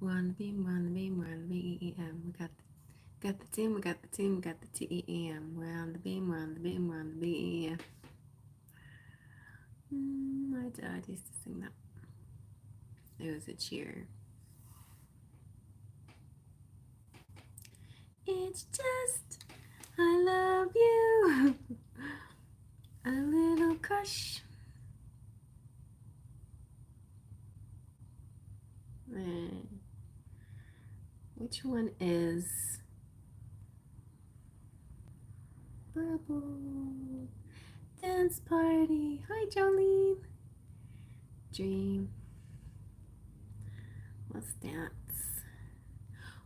We're on the beam, we're on the beam, we're on the BEM. Got the team, we got the team, we got the TEM. We're on the beam, we're on the beam, we're on the BEM. My dad used to sing that. It was a cheer. It's just, I love you. A little crush. Which one is Bubble? Dance party. Hi, Jolene. Dream. Let's dance.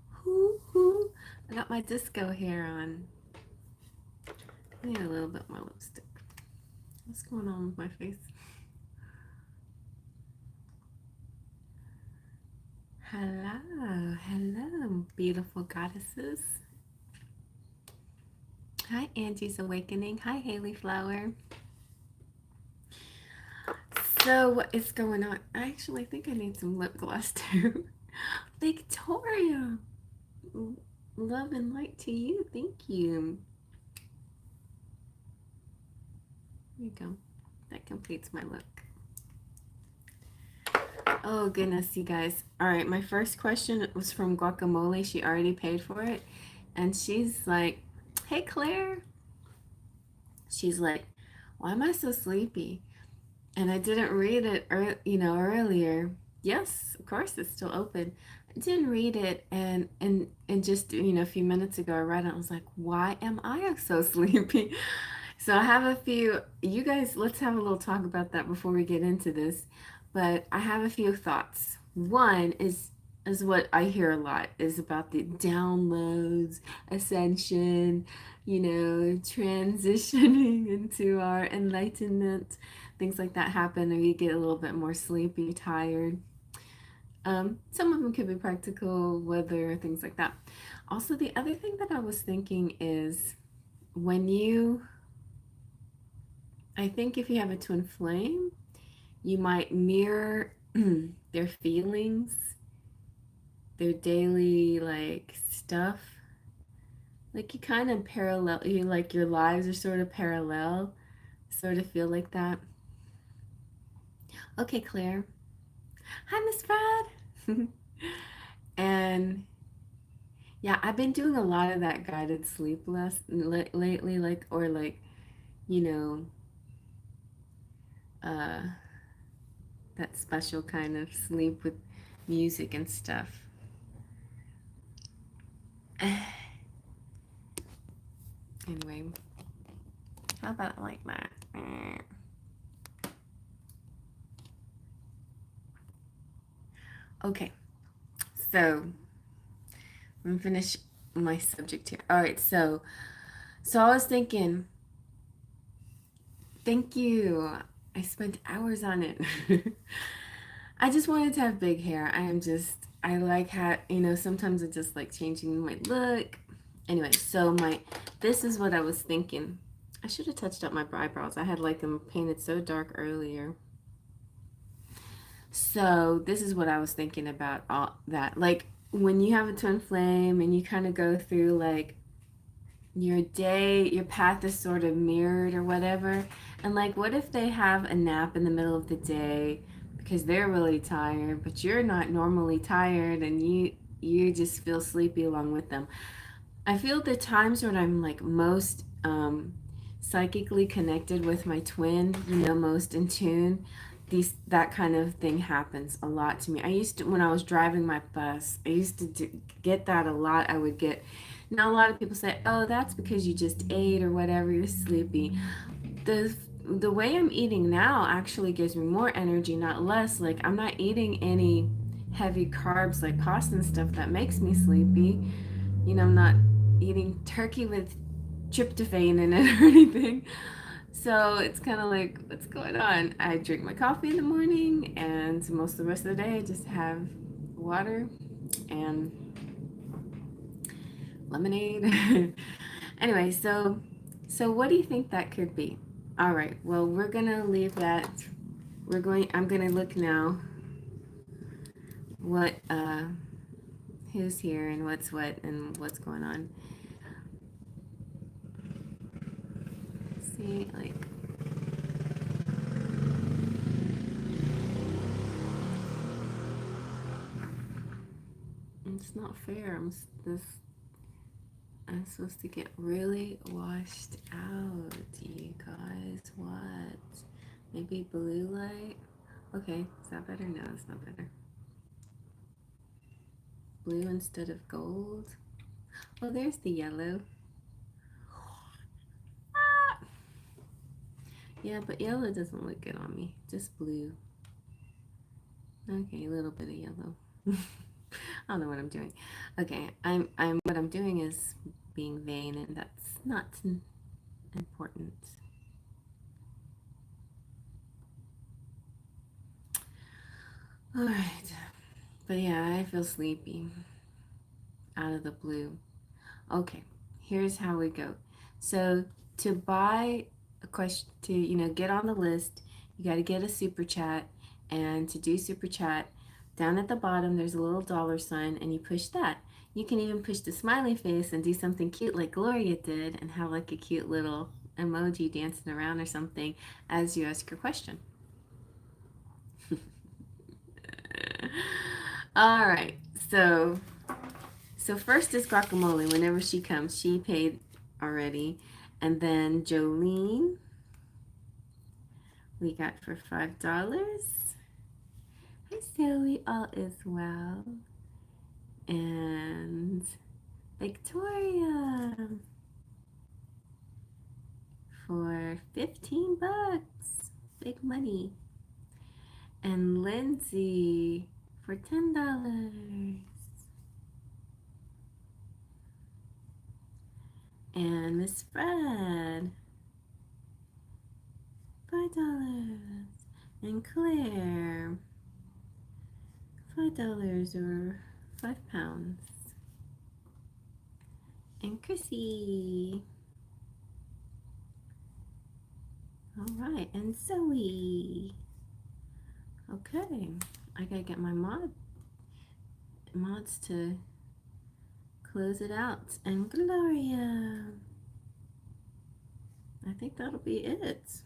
Hoo hoo. I got my disco hair on. I need a little bit more lipstick. What's going on with my face? Hello, hello, beautiful goddesses. Hi, Angie's Awakening. Hi, Haley Flower. So, what is going on? I actually think I need some lip gloss too. Victoria, love and light to you. Thank you. There you go. That completes my look. Oh goodness, you guys. All right, my first question was from Guacamole. She already paid for it. And she's like, hey, Claire. She's like, why am I so sleepy? And I didn't read it, earlier. Yes, of course, it's still open. I didn't read it, and just a few minutes ago, I read it. I was like, why am I so sleepy? So I have a few. You guys, let's have a little talk about that before we get into this. But I have a few thoughts. One is what I hear a lot is about the downloads, ascension, transitioning into our enlightenment. Things like that happen, or you get a little bit more sleepy, tired. Some of them could be practical, weather, things like that. Also, the other thing that I was thinking is when I think if you have a twin flame, you might mirror their feelings, their daily stuff. Like you kind of parallel, your lives are sort of parallel, sort of feel like that. Okay, Claire. Hi, Miss Brad. And yeah, I've been doing a lot of that guided sleep lately, you know, uh, that special kind of sleep with music and stuff. Anyway, how about like that? Okay, so I'm gonna finish my subject here. All right, so I was thinking, thank you. I spent hours on it. I just wanted to have big hair. I like how, sometimes I just like changing my look. Anyway, this is what I was thinking. I should have touched up my eyebrows. I had like them painted so dark earlier. So this is what I was thinking about all that. Like when you have a twin flame and you kind of go through like your day, your path is sort of mirrored or whatever. And like, what if they have a nap in the middle of the day because they're really tired, but you're not normally tired and you just feel sleepy along with them. I feel the times when I'm like most psychically connected with my twin, most in tune, that kind of thing happens a lot to me. I used to, when I was driving my bus, I used to get that a lot. I would get, now a lot of people say, oh, that's because you just ate or whatever, you're sleepy. The way I'm eating now actually gives me more energy, not less. Like I'm not eating any heavy carbs like pasta and stuff that makes me sleepy. I'm not eating turkey with tryptophan in it or anything. So it's kind of like, what's going on? I drink my coffee in the morning, and most of the rest of the day, I just have water and lemonade. Anyway, so what do you think that could be? All right, well, we're gonna leave that. I'm gonna look now what who's here and what's what and what's going on. See, like, it's not fair. I'm supposed to get really washed out, you guys. What? Maybe blue light? Okay, is that better? No, it's not better. Blue instead of gold? Oh, there's the yellow. Ah! Yeah, but yellow doesn't look good on me. Just blue. Okay, a little bit of yellow. I don't know what I'm doing. Okay, what I'm doing is being vain, and that's not important. All right, but yeah, I feel sleepy out of the blue. Okay, here's how we go. So to buy a question, to get on the list, you got to get a super chat, and to do super chat, down at the bottom there's a little $sign, and you push that. You can even push the smiley face and do something cute like Gloria did, and have like a cute little emoji dancing around or something as you ask your question. All right, so first is Guacamole. Whenever she comes, she paid already. And then Jolene, we got for $5. Hi Zoe, all is well. And Victoria for $15. Big money. And Lindsay for $10. And Miss Fred, $5. And Claire, $5 or £5. And Chrissy. All right, and Zoe. Okay, I gotta get my mods to close it out. And Gloria. I think that'll be it.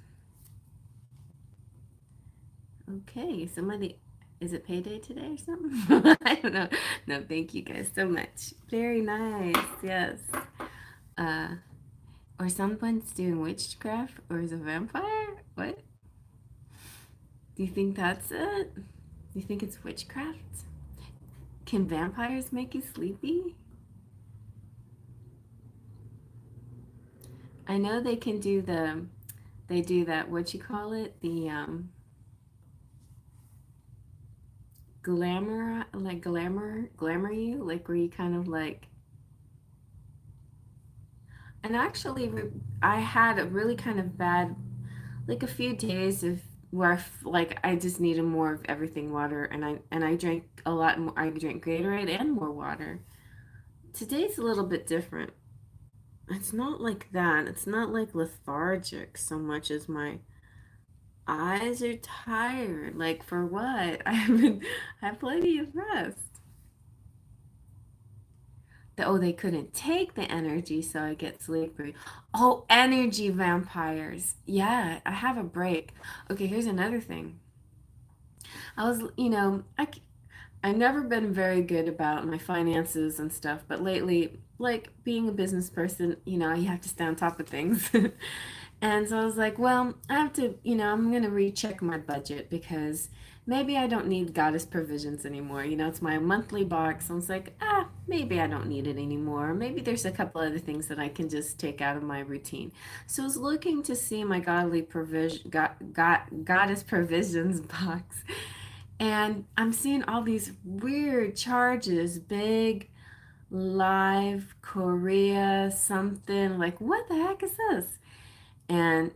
Okay, is it payday today or something? I don't know. No, thank you guys so much. Very nice. Yes. Uh, or someone's doing witchcraft, or is a vampire? What? Do you think that's it? Do you think it's witchcraft? Can vampires make you sleepy? I know they can do they do that, what you call it? The glamour you, like where you kind of like, and actually I had a really kind of bad, like a few days of where like I just needed more of everything water, and I drank a lot more. I drank Gatorade and more water. Today's a little bit different. It's not like that. It's not like lethargic so much as my eyes are tired. Like for what? I have plenty of rest. Oh, they couldn't take the energy, so I get sleepy. Oh, energy vampires. Yeah, I have a break. Okay, here's another thing. I was, I've never been very good about my finances and stuff, but lately, like being a business person, you have to stay on top of things. And so I was like, well, I have to, I'm going to recheck my budget because maybe I don't need Goddess Provisions anymore. It's my monthly box. I was like, maybe I don't need it anymore. Maybe there's a couple other things that I can just take out of my routine. So I was looking to see my Goddess Provisions box. And I'm seeing all these weird charges, big, live, Korea, something like, what the heck is this? And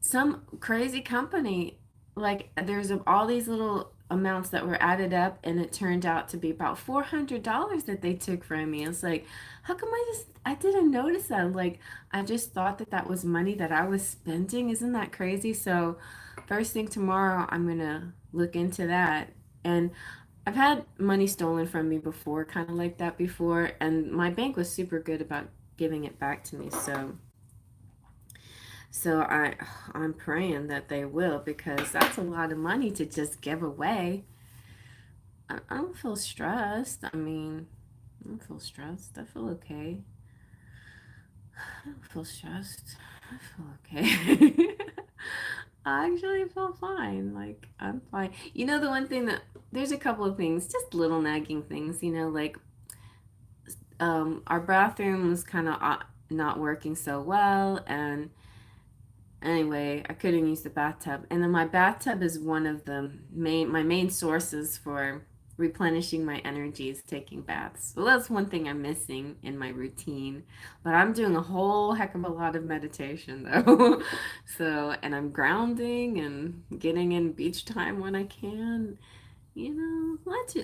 some crazy company, like there's all these little amounts that were added up, and it turned out to be about $400 that they took from me. It's like, how come I didn't notice that? Like, I just thought that that was money that I was spending. Isn't that crazy? So first thing tomorrow, I'm gonna look into that. And I've had money stolen from me before, kind of like that before, and my bank was super good about giving it back to me. So I'm praying that they will, because that's a lot of money to just give away. I don't feel stressed. I mean, I don't feel stressed. I feel okay. I don't feel stressed. I feel okay. I actually feel fine. Like, I'm fine. You know, the one thing that there's a couple of things, just little nagging things, like our bathroom was kind of not working so well, and anyway, I couldn't use the bathtub. And then my bathtub is one of the main sources for replenishing my energy is taking baths. So that's one thing I'm missing in my routine. But I'm doing a whole heck of a lot of meditation though. So, and I'm grounding and getting in beach time when I can.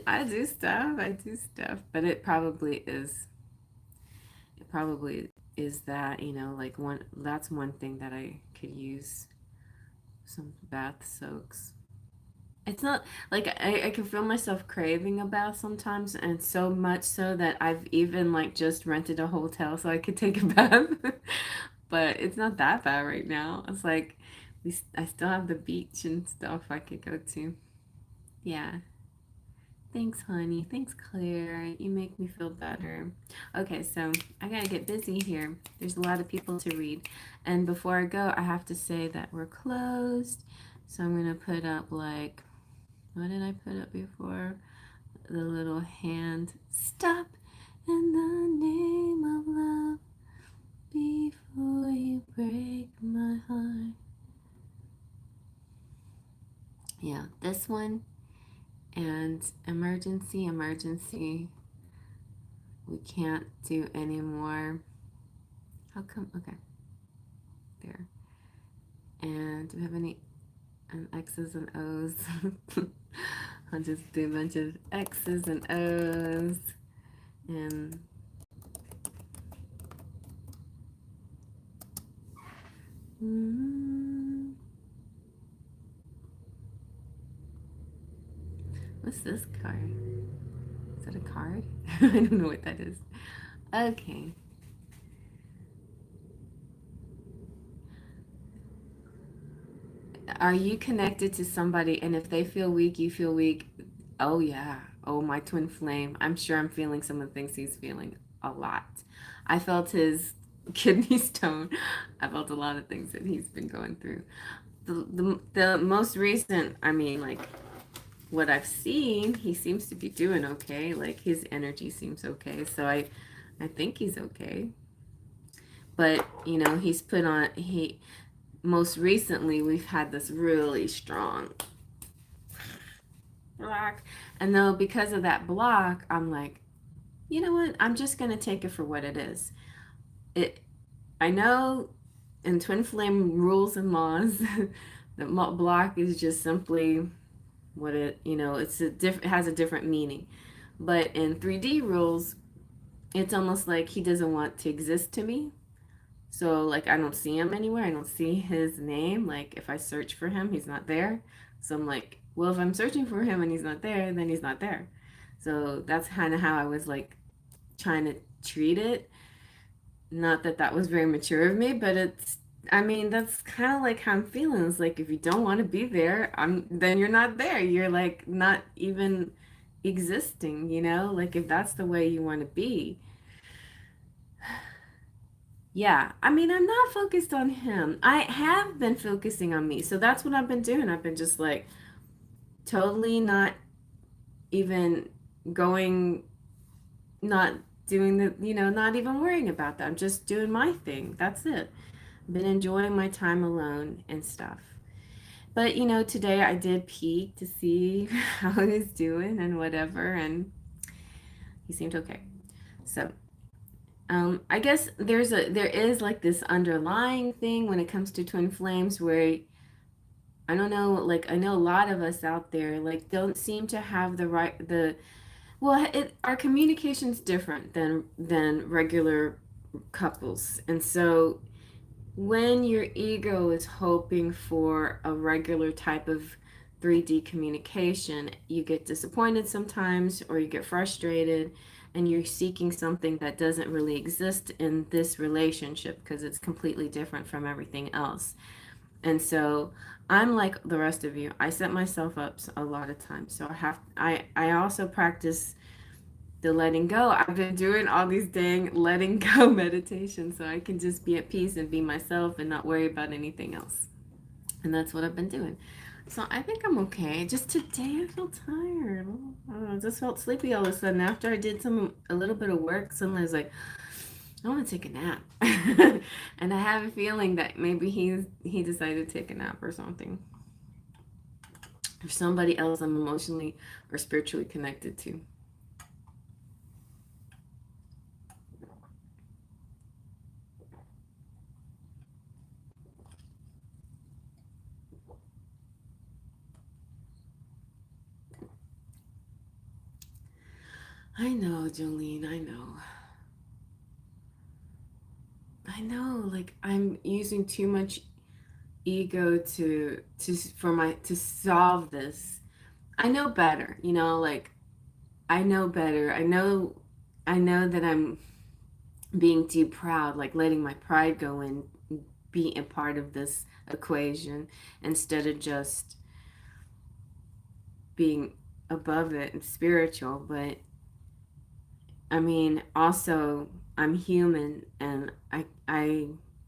I do stuff. I do stuff. But it probably is that, like that's one thing that I could use some bath soaks. It's not like I can feel myself craving a bath sometimes, and so much so that I've even like just rented a hotel so I could take a bath. But it's not that bad right now. It's like I still have the beach and stuff I could go to. Yeah. Thanks, honey. Thanks, Claire. You make me feel better. Okay, so I gotta get busy here. There's a lot of people to read. And before I go, I have to say that we're closed. So I'm gonna put up like, what did I put up before? The little hand. Stop in the name of love before you break my heart. Yeah, this one. And emergency, emergency. We can't do any more. How come? Okay, there. And do we have any X's and O's? I'll just do a bunch of X's and O's. And what's this card? Is that a card? I don't know what that is. Okay. Are you connected to somebody, and if they feel weak, you feel weak? Oh, yeah. Oh, my twin flame. I'm sure I'm feeling some of the things he's feeling a lot. I felt his kidney stone. I felt a lot of things that he's been going through. The most recent, I mean, like what I've seen, he seems to be doing okay. Like his energy seems okay. So I think he's okay. But, he's put on, most recently we've had this really strong block, and though because of that block I'm like, you know what, I'm just gonna take it for what it is. I know in twin flame rules and laws the block is just simply what it has a different meaning, but in 3D rules it's almost like he doesn't want to exist to me. So, like, I don't see him anywhere. I don't see his name. Like, if I search for him, he's not there. So I'm like, well, if I'm searching for him and he's not there, then he's not there. So that's kind of how I was like trying to treat it. Not that that was very mature of me, but I mean, that's kind of like how I'm feeling. It's like if you don't want to be there, then you're not there. You're like not even existing, Like if that's the way you want to be. Yeah, I mean, I'm not focused on him. I have been focusing on me. So that's what I've been doing. I've been just like totally not even going, not doing not even worrying about that. I'm just doing my thing. That's it. Been enjoying my time alone and stuff. But, today I did peek to see how he's doing and whatever, and he seemed okay. So, I guess there is like this underlying thing when it comes to twin flames where I don't know, like I know a lot of us out there like don't seem to have our communication's different than regular couples. And so when your ego is hoping for a regular type of 3D communication, you get disappointed sometimes or you get frustrated and you're seeking something that doesn't really exist in this relationship because it's completely different from everything else. And so I'm like the rest of you. I set myself up a lot of times. So I also practice the letting go. I've been doing all these dang letting go meditations so I can just be at peace and be myself and not worry about anything else. And that's what I've been doing. So I think I'm okay. Just today I feel tired. I don't know, I just felt sleepy all of a sudden. After I did a little bit of work, suddenly I was like, I want to take a nap. And I have a feeling that maybe he decided to take a nap or something. Or somebody else I'm emotionally or spiritually connected to. I know, Jolene, I know. I know, like I'm using too much ego to solve this. I know better, like I know better. I know that I'm being too proud, like letting my pride go and be a part of this equation instead of just being above it and spiritual. But I mean, also I'm human and I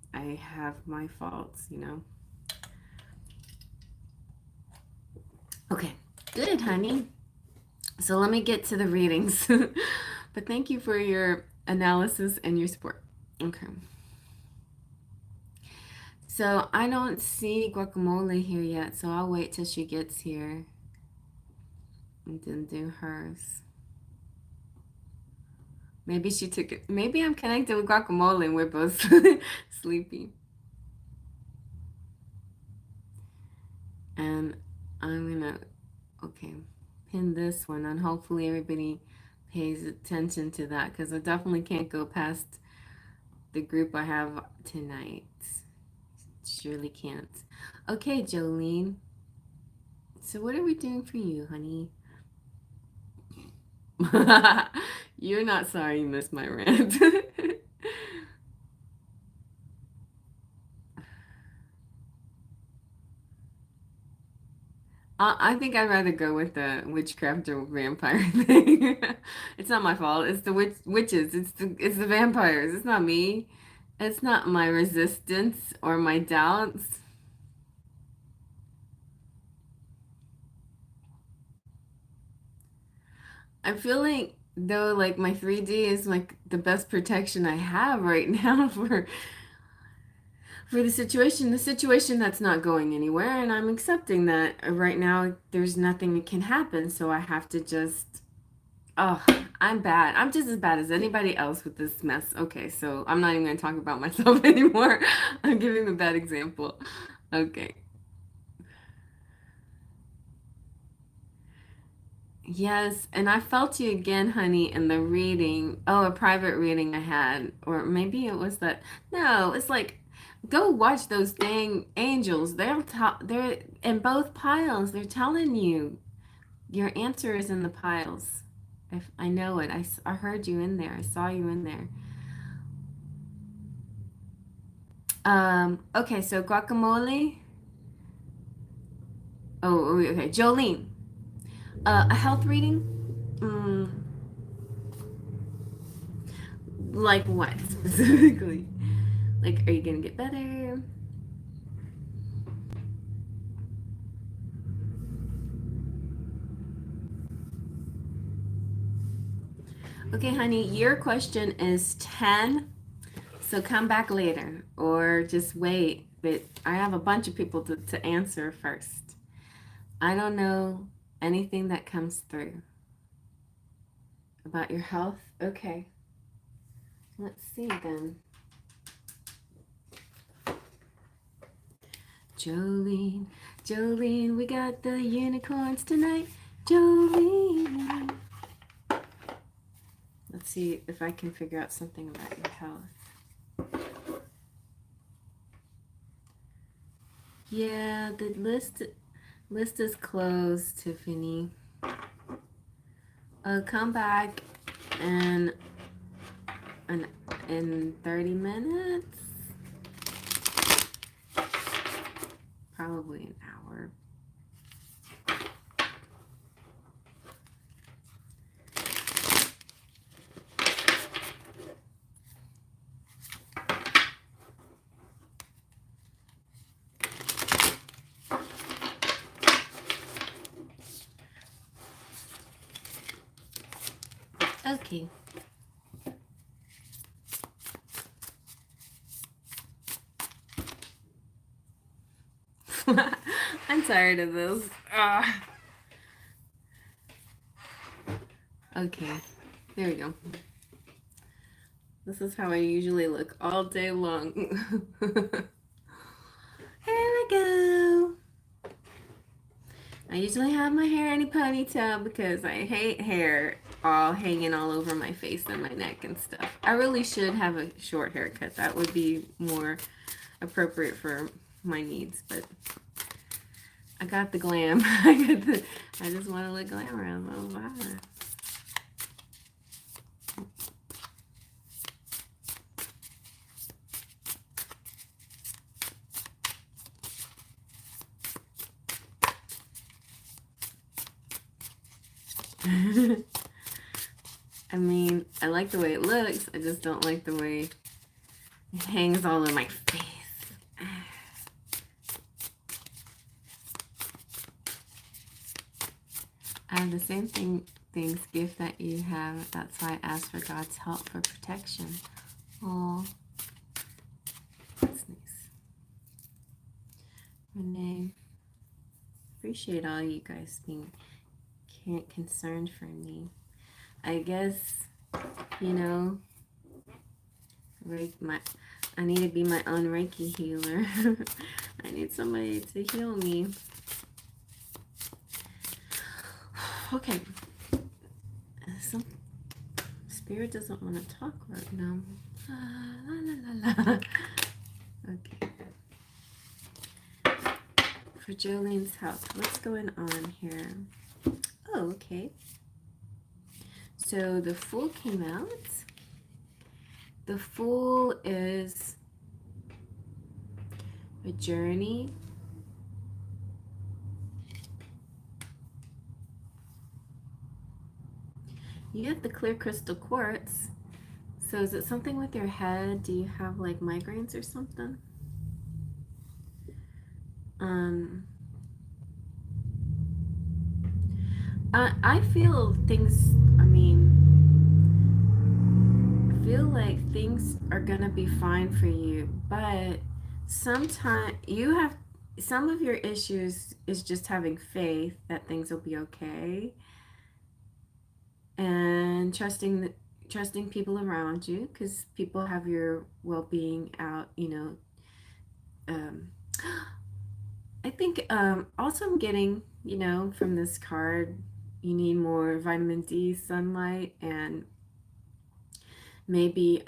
have my faults. Okay, good, honey. So let me get to the readings. But thank you for your analysis and your support. Okay. So I don't see Guacamole here yet, so I'll wait till she gets here and then do hers. Maybe she took it. Maybe I'm connected with Guacamole and we're both sleepy. And I'm gonna, okay, pin this one and hopefully everybody pays attention to that because I definitely can't go past the group I have tonight. Surely can't. Okay, Jolene. So what are we doing for you, honey? You're not sorry you missed my rant. I think I'd rather go with the witchcraft or vampire thing. It's not my fault. It's the witches. It's the vampires. It's not me. It's not my resistance or my doubts. I'm feeling though like my 3D is like the best protection I have right now for the situation that's not going anywhere, and I'm accepting that right now there's nothing that can happen, so I have to just, oh, I'm bad. I'm just as bad as anybody else with this mess. Okay, so I'm not even going to talk about myself anymore. I'm giving a bad example. Okay. Yes, and I felt you again, honey, in the reading. Oh, a private reading I had, or maybe it was that. No, it's like, go watch those dang angels. They're in both piles. They're telling you your answer is in the piles. I know it. I heard you in there. I saw you in there. Okay, so guacamole. Oh, okay. Jolene, a health reading? Mm, like what specifically? Like, are you gonna get better? Okay, honey, your question is 10, so come back later or just wait. But I have a bunch of people to answer first. I don't know anything that comes through about your health. Okay, let's see then. Jolene, Jolene, we got the unicorns tonight. Jolene. Let's see if I can figure out something about your health. Yeah, the list. List is closed, Tiffany. Come back in in 30 minutes. Probably an hour. Okay. I'm tired of this. Okay, there we go. This is how I usually look all day long. Here we go. I usually have my hair in a ponytail because I hate hair all hanging all over my face and my neck and stuff. I really should have a short haircut. That would be more appropriate for my needs, but I got the glam. I just want to look glamorous. Oh, wow. I mean, I like the way it looks. I just don't like the way it hangs all over my face. I have the same things gift that you have. That's why I asked for God's help for protection. Oh, that's nice. Renee, appreciate all you guys being concerned for me. I guess, you know, I need to be my own Reiki healer. I need somebody to heal me. Okay. Some spirit doesn't want to talk right now. La, la, la, la. Okay. For Jolene's health, what's going on here? Oh, okay. So the Fool came out. The Fool is a journey. You have the clear crystal quartz. So is it something with your head? Do you have like migraines or something? I feel things, I feel like things are gonna be fine for you, but sometimes some of your issues is just having faith that things will be okay and trusting people around you, because people have your well-being out, I think also I'm getting, from this card, you need more vitamin D, sunlight, and maybe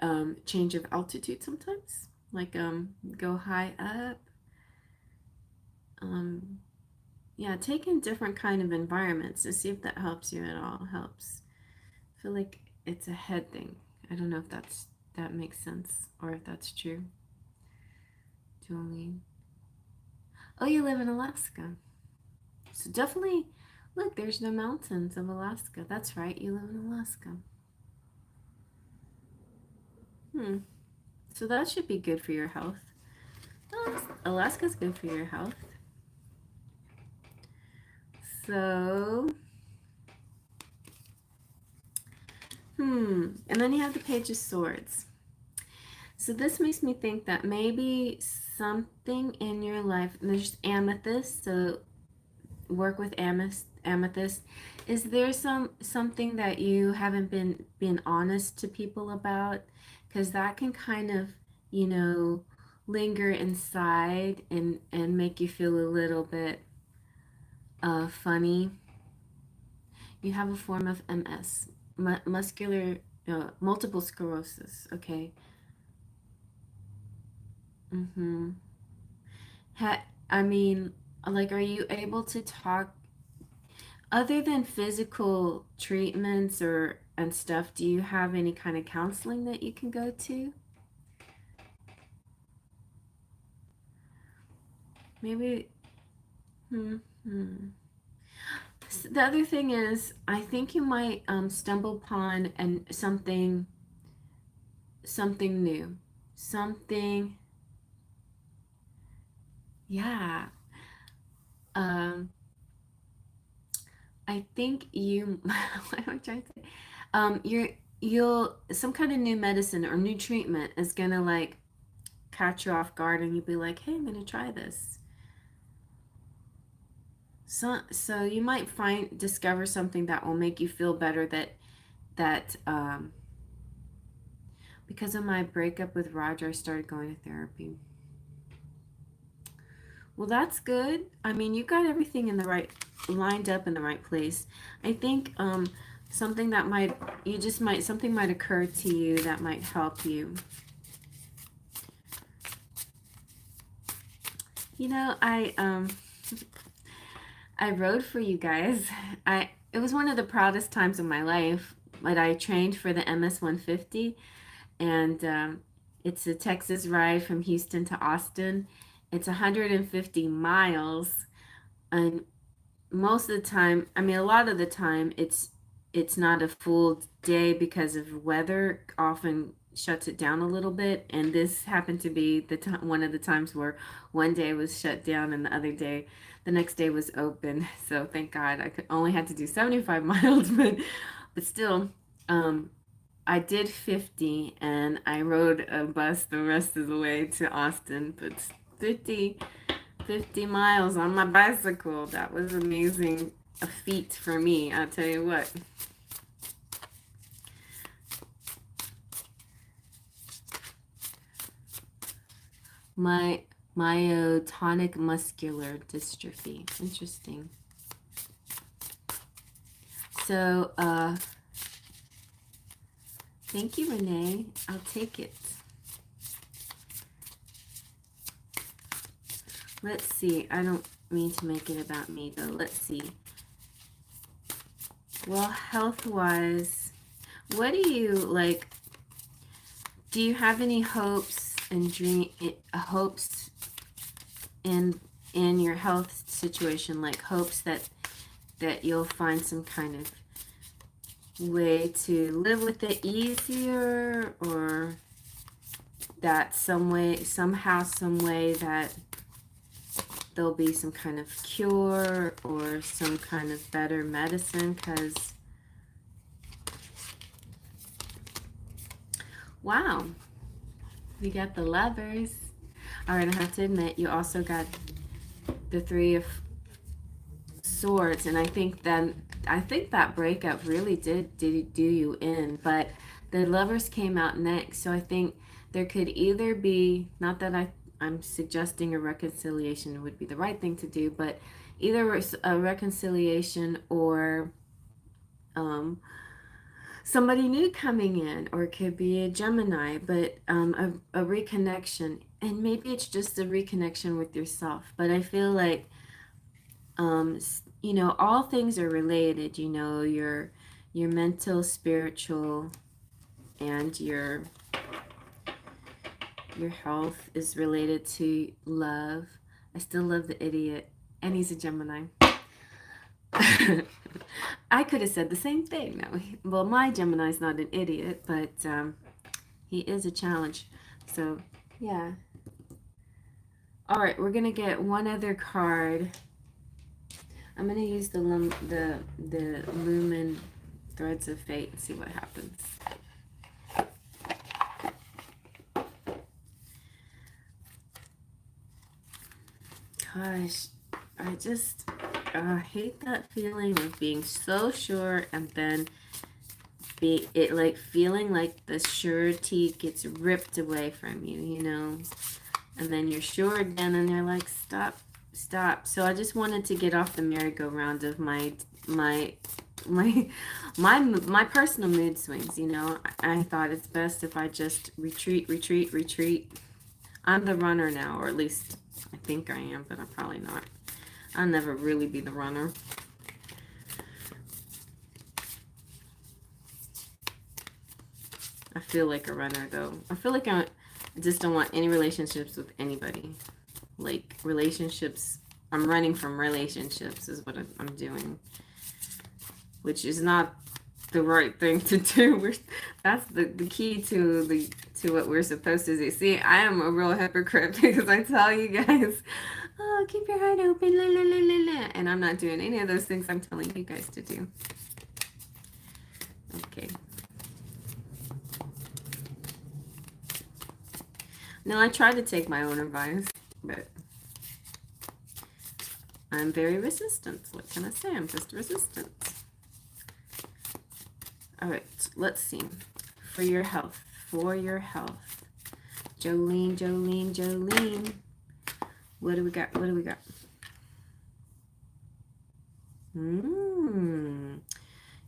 change of altitude sometimes, like go high up. Yeah, take in different kind of environments to see if that helps you at all. Helps. I feel like it's a head thing. I don't know if that makes sense or if that's true. Jolene. Oh, you live in Alaska. So definitely, look, there's the mountains of Alaska. That's right, you live in Alaska. So that should be good for your health. Oh, Alaska's good for your health. So, and then you have the Page of Swords. So this makes me think that maybe something in your life, and there's amethyst, so work with amethyst. Is there something that you haven't been honest to people about? Because that can kind of, linger inside and make you feel a little bit funny. You have a form of MS, muscular multiple sclerosis. Okay. I mean, Like, are you able to talk other than physical treatments or and stuff? Do you have any kind of counseling that you can go to? Maybe. Hmm. Hmm. The other thing is, I think you might stumble upon and something new, something. Yeah. Um, I think you. What am I trying to say? You'll some kind of new medicine or new treatment is gonna like catch you off guard, and you'll be like, "Hey, I'm gonna try this." So you might discover something that will make you feel better. That because of my breakup with Roger, I started going to therapy. Well, that's good. I mean, you got everything in the right, lined up in the right place. I think something that might, something might occur to you that might help you. You know, I rode for you guys. It was one of the proudest times of my life. But I trained for the MS 150, and it's a Texas ride from Houston to Austin. It's 150 miles, and most of the time, I mean, a lot of the time, it's not a full day because of weather. Often shuts it down a little bit, and this happened to be one of the times where one day was shut down and the next day was open. So thank God I could only had to do 75 miles, but still, um, I did 50, and I rode a bus the rest of the way to Austin, but 50 50 miles on my bicycle. That was amazing. A feat for me, I'll tell you what. My myotonic muscular dystrophy. Interesting. So, thank you, Renee. I'll take it. Let's see. I don't mean to make it about me, though. Let's see. Well, health-wise, what do you like? Do you have any hopes and hopes in your health situation? Like hopes that you'll find some kind of way to live with it easier, or that somehow, some way that there'll be some kind of cure or some kind of better medicine? Because, wow, you got the Lovers. All right, I have to admit, you also got the Three of Swords, and I think that breakup really did do you in, but the Lovers came out next. So I think there could either be, not that I'm suggesting a reconciliation would be the right thing to do, but either a reconciliation or somebody new coming in, or it could be a Gemini, but a reconnection. And maybe it's just a reconnection with yourself. But I feel like, all things are related, your mental, spiritual, and your health is related to love. I still love the idiot, and he's a Gemini. I could have said the same thing. No, well, my Gemini's not an idiot, but he is a challenge. So, yeah. All right, we're gonna get one other card. I'm gonna use the Lumen Threads of Fate and see what happens. Gosh, I just hate that feeling of being so sure and then feeling like the surety gets ripped away from you, and then you're sure again and you're like, stop. So I just wanted to get off the merry-go-round of my personal mood swings. I thought it's best if I just retreat. I'm the runner now, or at least I think I am, but I'm probably not. I'll never really be the runner. I feel like a runner, though. I feel like I just don't want any relationships with anybody. Like, relationships, I'm running from relationships is what I'm doing. Which is not the right thing to do. That's the key to what we're supposed to do. See, I am a real hypocrite because I tell you guys, oh, keep your heart open, la la la la la, and I'm not doing any of those things I'm telling you guys to do. Okay. Now I try to take my own advice, but I'm very resistant. What can I say? I'm just resistant. All right, let's see. For your health, Jolene, Jolene, Jolene. What do we got? What do we got?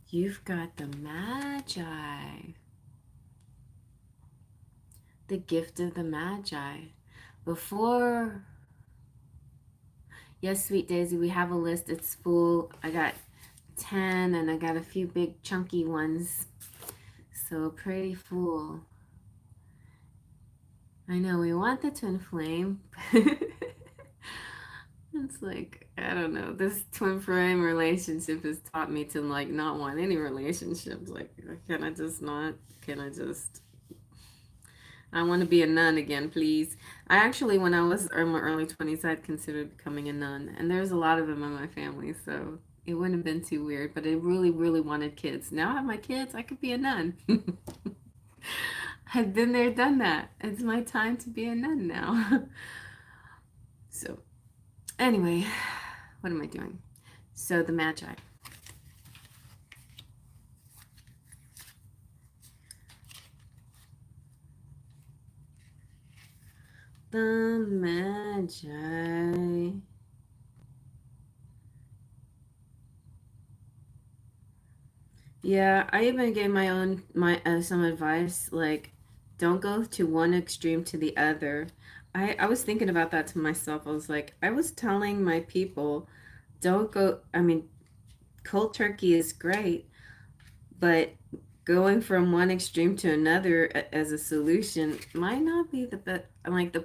You've got the Magi. The gift of the Magi. Before, yes, Sweet Daisy, we have a list. It's full. I got 10 and I got a few big chunky ones. So pretty full. I know we want the twin flame. It's like, I don't know. This twin flame relationship has taught me to like not want any relationships. Like, can I just not? Can I just? I want to be a nun again, please. I actually, when I was in my early 20s, I'd considered becoming a nun. And there's a lot of them in my family, so it wouldn't have been too weird. But I really, really wanted kids. Now I have my kids, I could be a nun. I've been there, done that. It's my time to be a nun now. So, anyway, what am I doing? So, the Magi. The Magi. Yeah, I even gave my some advice like don't go to one extreme to the other. I was thinking about that to myself. I was like, I was telling my people, don't go, I mean, cold turkey is great, but going from one extreme to another as a solution might not be the best. Like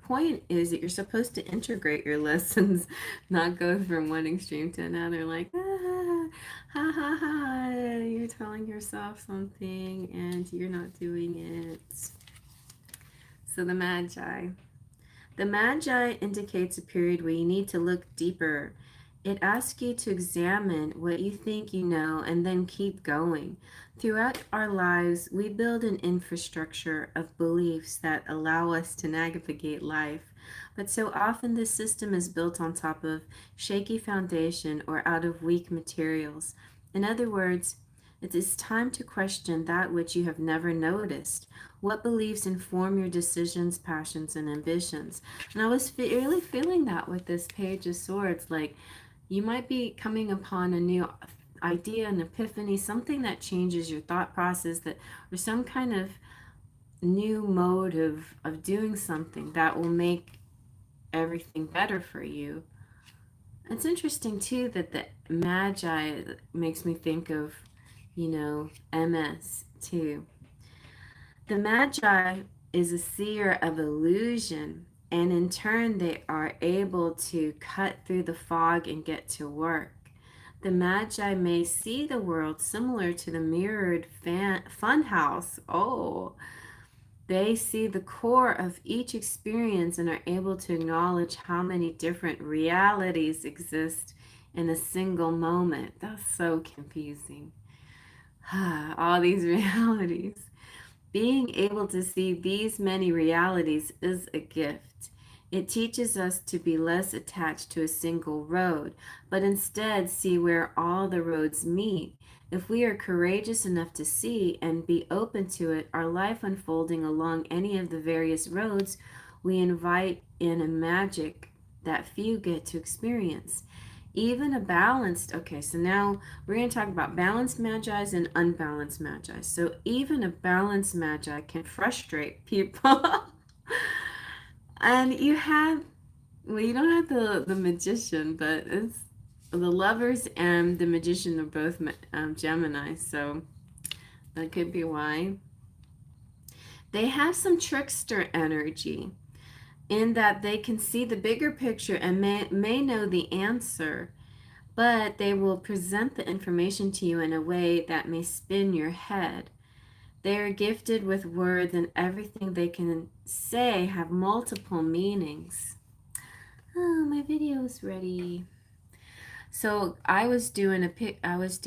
point is that you're supposed to integrate your lessons, not go from one extreme to another. Like, ha ha ha, you're telling yourself something and you're not doing it. So the Magi. The Magi indicates a period where you need to look deeper. It asks you to examine what you think you know and then keep going. Throughout our lives, we build an infrastructure of beliefs that allow us to navigate life. But so often this system is built on top of shaky foundation or out of weak materials. In other words, it is time to question that which you have never noticed. What beliefs inform your decisions, passions, and ambitions? And I was really feeling that with this Page of Swords. Like, you might be coming upon a new idea, an epiphany, something that changes your thought process, that or some kind of new mode of doing something that will make everything better for you. It's interesting too that the Magi makes me think of, MS too. The Magi is a seer of illusion, and in turn, they are able to cut through the fog and get to work. The Magi may see the world similar to the mirrored fun house. Oh, they see the core of each experience and are able to acknowledge how many different realities exist in a single moment. That's so confusing. All these realities. Being able to see these many realities is a gift. It teaches us to be less attached to a single road, but instead see where all the roads meet. If we are courageous enough to see and be open to it, our life unfolding along any of the various roads, we invite in a magic that few get to experience. Even a balanced, okay, so now we're going to talk about balanced magi's and unbalanced magi. So even a balanced magi can frustrate people. And you have Well, you don't have the magician, but it's the lovers and the magician are both Gemini, so that could be why. They have some trickster energy in that they can see the bigger picture and may know the answer, but they will present the information to you in a way that may spin your head. They are gifted with words, and everything they can say have multiple meanings. Oh, my video is ready. So I was doing I was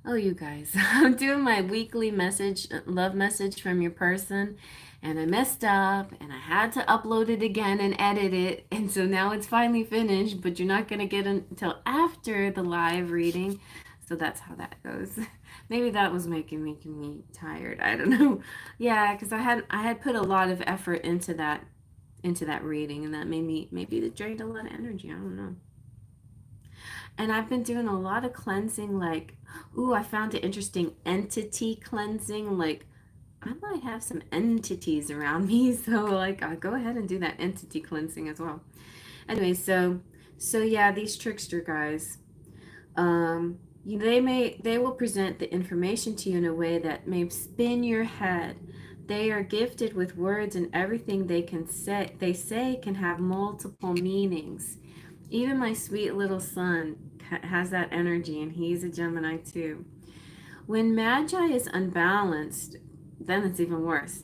oh, you guys, I'm doing my weekly message, love message from your person, and I messed up and I had to upload it again and edit it. And so now it's finally finished, but you're not going to get it until after the live reading. So that's how that goes. Maybe that was making me tired. I don't know. Yeah, because I had put a lot of effort into that reading, and that made me maybe it drained a lot of energy. I don't know. And I've been doing a lot of cleansing, like, ooh, I found it interesting entity cleansing. Like, I might have some entities around me, so like I'll go ahead and do that entity cleansing as well. Anyway, so yeah, these trickster guys, they will present the information to you in a way that may spin your head. They are gifted with words, and everything they say can have multiple meanings. Even my sweet little son has that energy, and he's a Gemini too. When Magi is unbalanced, then it's even worse.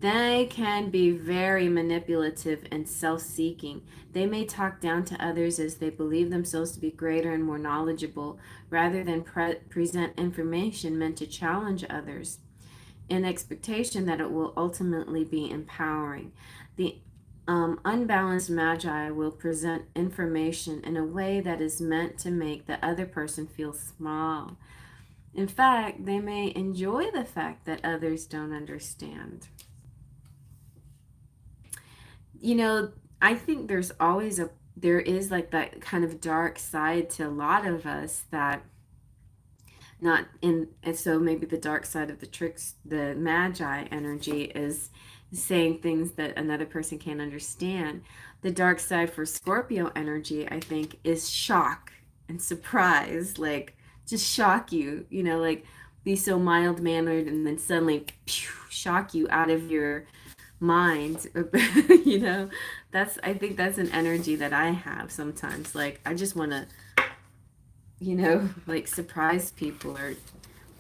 They can be very manipulative and self seeking. They may talk down to others as they believe themselves to be greater and more knowledgeable, rather than present information meant to challenge others in expectation that it will ultimately be empowering. The unbalanced magi will present information in a way that is meant to make the other person feel small. In fact, they may enjoy the fact that others don't understand. You know, I think there is like that kind of dark side to a lot of us that not in, and so maybe the dark side of the magi energy is saying things that another person can't understand. The dark side for Scorpio energy, I think, is shock and surprise, like just shock you, like be so mild mannered and then suddenly shock you out of your mind. you know I think that's an energy that I have sometimes. Like I just want to like surprise people. Or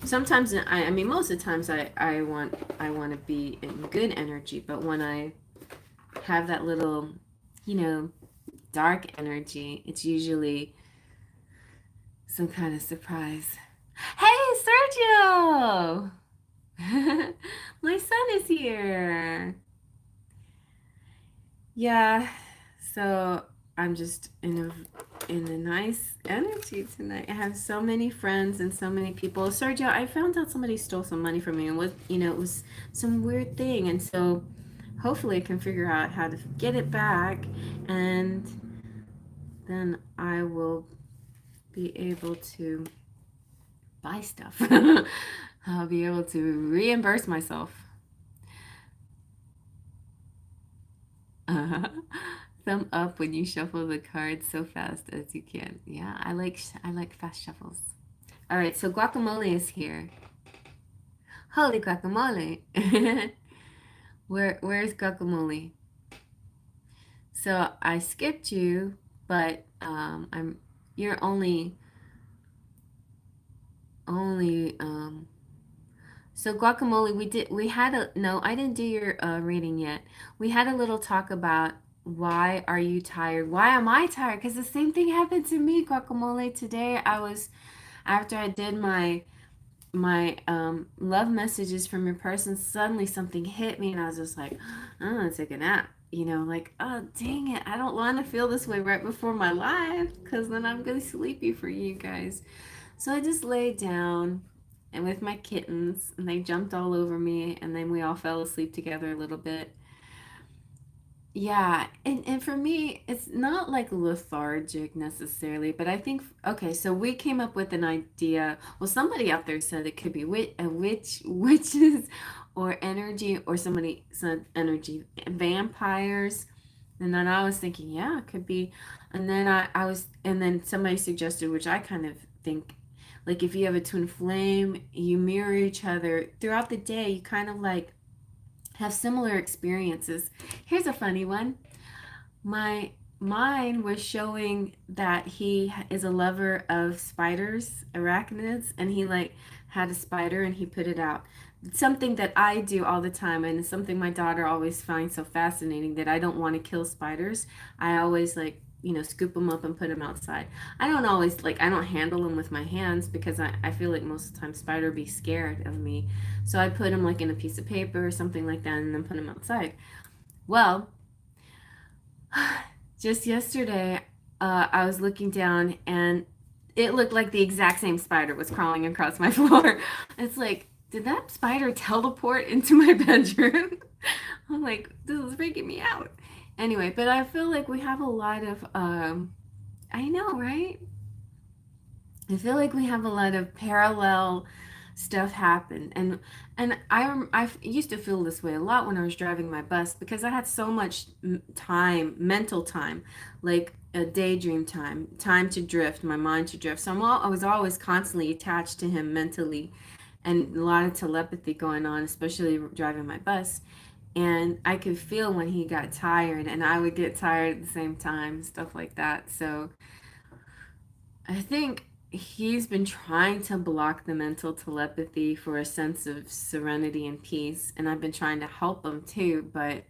sometimes I mean most of the times I want to be in good energy, but when I have that little you know dark energy, it's usually some kind of surprise. Hey, Sergio! My son is here. Yeah, so I'm just in a nice energy tonight. I have so many friends and so many people. Sergio, I found out somebody stole some money from me, and it was some weird thing, and so hopefully I can figure out how to get it back, and then I will be able to buy stuff. I'll be able to reimburse myself. Thumb up when you shuffle the cards so fast as you can. Yeah, I like fast shuffles. All right, so guacamole is here. Holy guacamole! Where's guacamole? So I skipped you, but you're only so guacamole, we had a no, I didn't do your reading yet. We had a little talk about why are you tired? Why am I tired? Because the same thing happened to me, guacamole. Today I was after I did my love messages from your person, suddenly something hit me and I was just like, I'm gonna take a nap. Like, oh dang it, I don't want to feel this way right before my live because then I'm gonna sleepy for you guys. So I just laid down and with my kittens, and they jumped all over me, and then we all fell asleep together a little bit. Yeah, and for me, it's not like lethargic necessarily, but I think okay, so we came up with an idea. Well, somebody out there said it could be witches or energy, or somebody said energy, vampires. And then I was thinking, yeah, it could be. And then and then somebody suggested, which I kind of think, like if you have a twin flame, you mirror each other throughout the day, you kind of like have similar experiences. Here's a funny one. My Mine was showing that he is a lover of spiders, arachnids, and he like had a spider and he put it out. It's something that I do all the time, and it's something my daughter always finds so fascinating, that I don't want to kill spiders. I always like, scoop them up and put them outside. I don't always like, I don't handle them with my hands because I feel like most of the time spider be scared of me. So I put them like in a piece of paper or something like that and then put them outside. Well, just yesterday, I was looking down and it looked like the exact same spider was crawling across my floor. It's like, did that spider teleport into my bedroom? I'm like, this is freaking me out. Anyway, but I feel like we have a lot of, I know, right? I feel like we have a lot of parallel stuff happen, and I used to feel this way a lot when I was driving my bus because I had so much time, mental time, like a daydream time, time to drift, my mind to drift. So I was always constantly attached to him mentally, and a lot of telepathy going on, especially driving my bus. And I could feel when he got tired, and I would get tired at the same time, stuff like that. So I think he's been trying to block the mental telepathy for a sense of serenity and peace, and I've been trying to help him too, but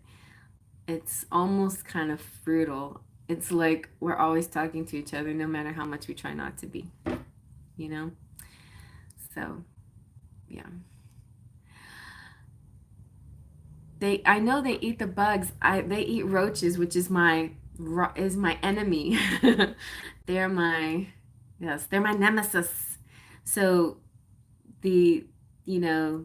it's almost kind of brutal. It's like we're always talking to each other no matter how much we try not to be, you know? So, yeah. I know they eat the bugs. They eat roaches, which is my enemy. They're my Yes, they're my nemesis. So the you know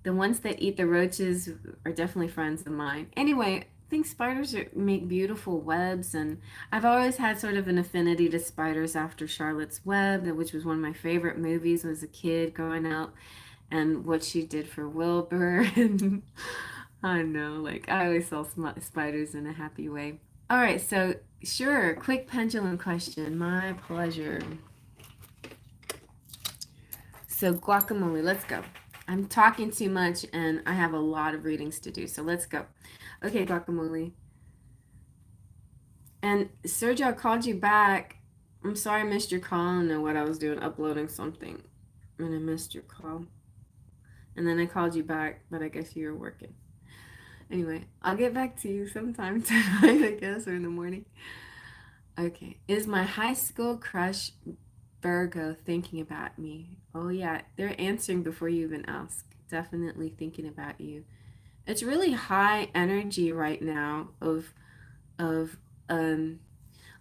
the ones that eat the roaches are definitely friends of mine. Anyway, I think make beautiful webs, and I've always had sort of an affinity to spiders after Charlotte's Web, which was one of my favorite movies as a kid growing up, and what she did for Wilbur. And I know, like I always saw spiders in a happy way. All right, so sure, quick pendulum question. My pleasure. So guacamole, let's go. I'm talking too much and I have a lot of readings to do, so let's go. Okay, guacamole. And Sergio, I called you back. I'm sorry I missed your call. I don't know what I was doing, uploading something. And I missed your call. And then I called you back, but I guess you were working. Anyway, I'll get back to you sometime tonight, I guess, or in the morning. Okay. Is my high school crush Virgo thinking about me? Oh, yeah. They're answering before you even ask. Definitely thinking about you. It's really high energy right now of um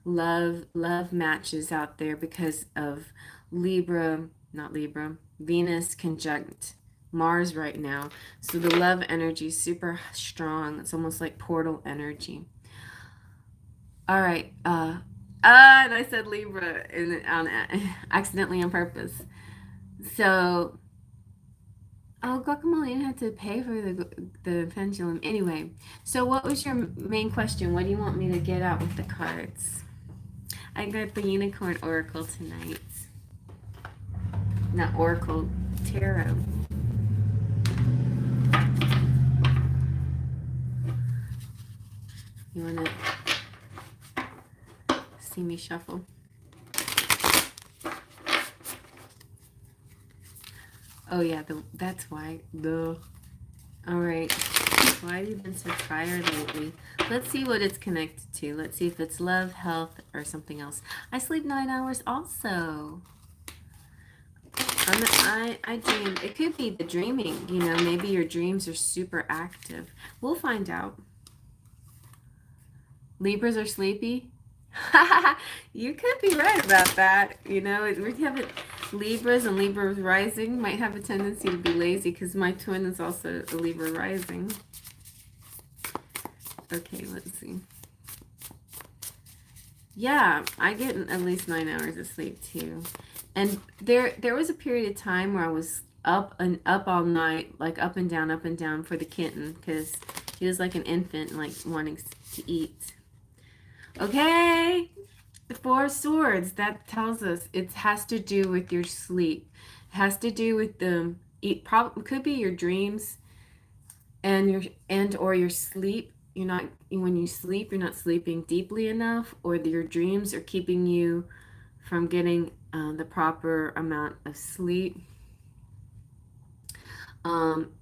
love matches out there because of not Libra, Venus conjunct Mars right now. So the love energy is super strong. It's almost like portal energy. All right. And I said Libra accidentally on purpose. So, oh, guacamole didn't have to pay for the pendulum. Anyway, so what was your main question? What do you want me to get out with the cards? I got the Unicorn Oracle tonight. Not Oracle, Tarot. You want to see me shuffle? Oh yeah, that's why. Duh. All right. Why have you been so tired lately? Let's see what it's connected to. Let's see if it's love, health, or something else. I sleep 9 hours also. I dream. It could be the dreaming. Maybe your dreams are super active. We'll find out. Libras are sleepy. You could be right about that. We have it. Libras and Libra rising might have a tendency to be lazy because my twin is also a Libra rising. Okay, let's see. Yeah, I get at least 9 hours of sleep too. And there was a period of time where I was up and up all night, like up and down for the kitten, because he was like an infant, like wanting to eat. Okay, the Four of Swords, that tells us it has to do with your sleep. It has to do with the could be your dreams and your sleep. You're not when you sleep, you're not sleeping deeply enough, or your dreams are keeping you from getting the proper amount of sleep.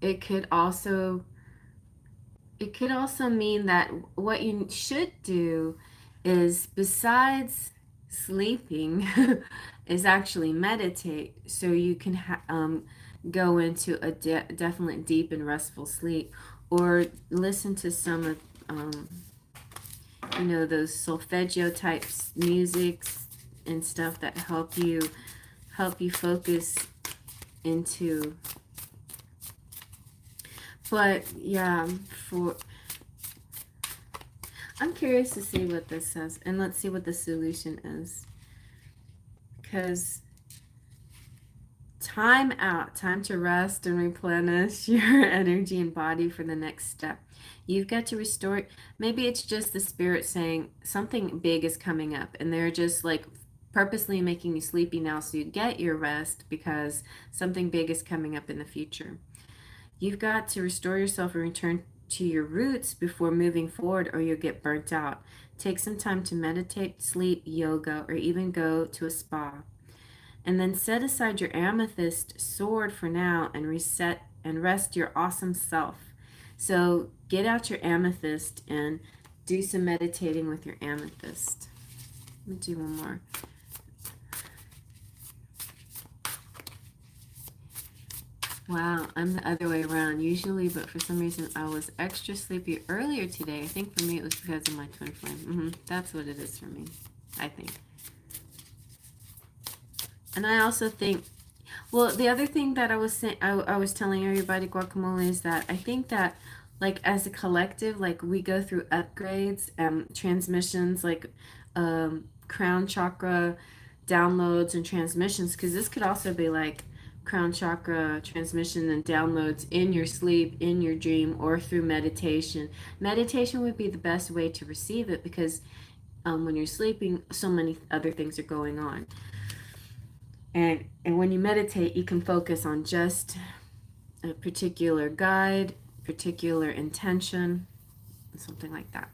It could also mean that what you should do is, besides sleeping, is actually meditate, so you can go into a definite deep and restful sleep, or listen to some of those solfeggio types musics and stuff that help you focus into. But yeah, I'm curious to see what this says, and let's see what the solution is. Because time out, time to rest and replenish your energy and body for the next step. You've got to restore. Maybe it's just the spirit saying something big is coming up, and they're just like purposely making you sleepy now so you get your rest, because something big is coming up in the future. You've got to restore yourself and return to your roots before moving forward, or you'll get burnt out. Take some time to meditate, sleep, yoga, or even go to a spa. And then set aside your amethyst sword for now and reset and rest your awesome self. So get out your amethyst and do some meditating with your amethyst. Let me do one more. Wow, I'm the other way around usually, but for some reason I was extra sleepy earlier today. I think for me it was because of my twin flame. That's what it is for me, I think. And I also think, well, the other thing that I was saying, I was telling everybody, Guacamole, is that I think that, like, as a collective, like, we go through upgrades, transmissions, like crown chakra downloads and transmissions, because this could also be like crown chakra transmission and downloads in your sleep, in your dream, or through meditation. Meditation would be the best way to receive it, because when you're sleeping, so many other things are going on. And when you meditate, you can focus on just a particular guide, particular intention, something like that.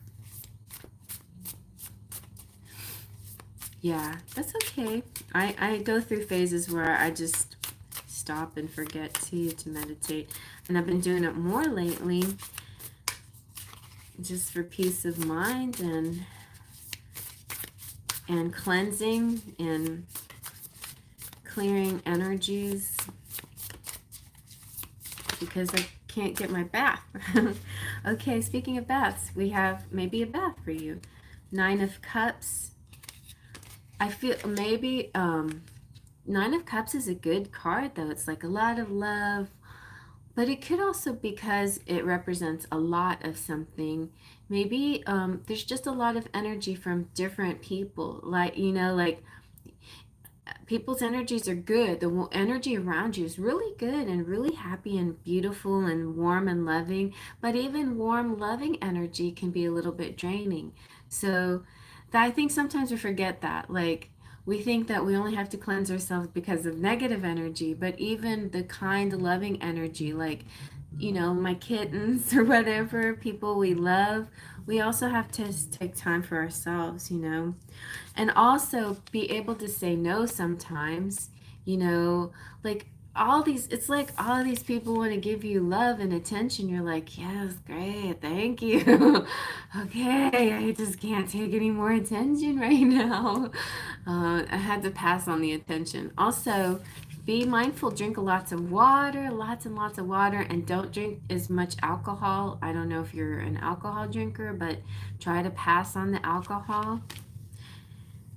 Yeah, that's okay. I go through phases where I just stop and forget to meditate. And I've been doing it more lately, just for peace of mind and cleansing and clearing energies, because I can't get my bath. Okay, speaking of baths, we have maybe a bath for you. 9 of Cups. I feel maybe 9 of Cups is a good card, though. It's like a lot of love, but it could also, because it represents a lot of something, maybe there's just a lot of energy from different people, like, like people's energies are good. The energy around you is really good and really happy and beautiful and warm and loving, but even warm, loving energy can be a little bit draining. So I think sometimes we forget that. Like, we think that we only have to cleanse ourselves because of negative energy, but even the kind, loving energy, like, my kittens or whatever, people we love, we also have to take time for ourselves, and also be able to say no sometimes, like it's like all these people want to give you love and attention. You're like, yes, great, thank you. Okay, I just can't take any more attention right now. I had to pass on the attention. Also, be mindful, drink lots of water, lots and lots of water, and don't drink as much alcohol. I don't know if you're an alcohol drinker, but try to pass on the alcohol.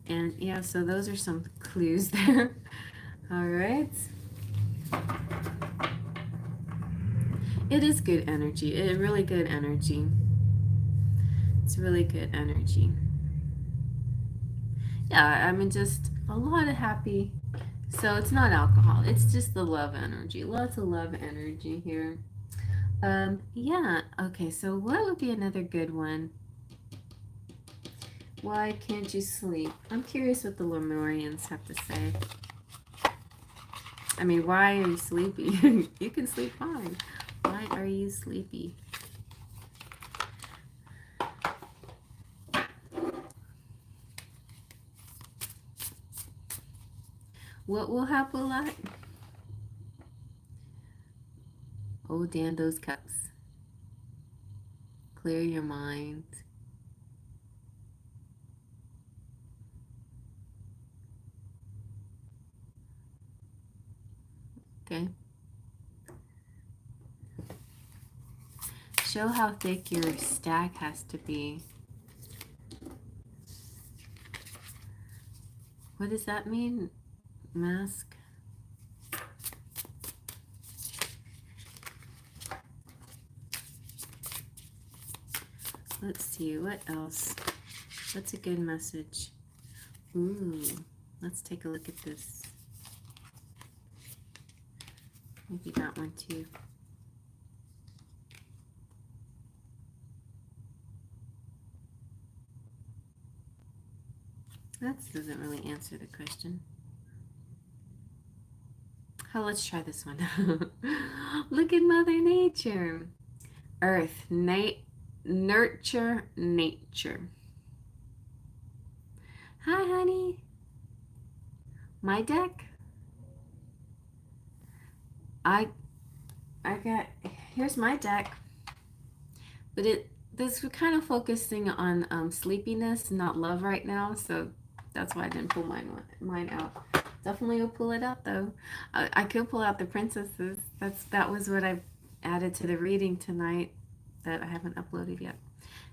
And yeah, so those are some clues there. All right. It is good energy. It's really good energy. It's really good energy. Yeah, I mean, just a lot of happy So it's not alcohol. It's just the love energy. Lots of love energy here. Yeah. Okay, so what would be another good one? Why can't you sleep? I'm curious what the Lemurians have to say. I mean, why are you sleepy? You can sleep fine. Why are you sleepy? What will help a lot? Oh, damn those cups. Clear your mind. Okay. Show how thick your stack has to be. What does that mean? Mask. Let's see, what else? What's a good message? Ooh, let's take a look at this. Maybe that one too. That doesn't really answer the question. Oh, let's try this one. Look at Mother Nature. Earth, nurture, nature. Hi, honey. My deck. I got. Here's my deck, but this we're kind of focusing on sleepiness, not love right now. So that's why I didn't pull mine out. Definitely will pull it out though. I could pull out the princesses. That was what I added to the reading tonight that I haven't uploaded yet.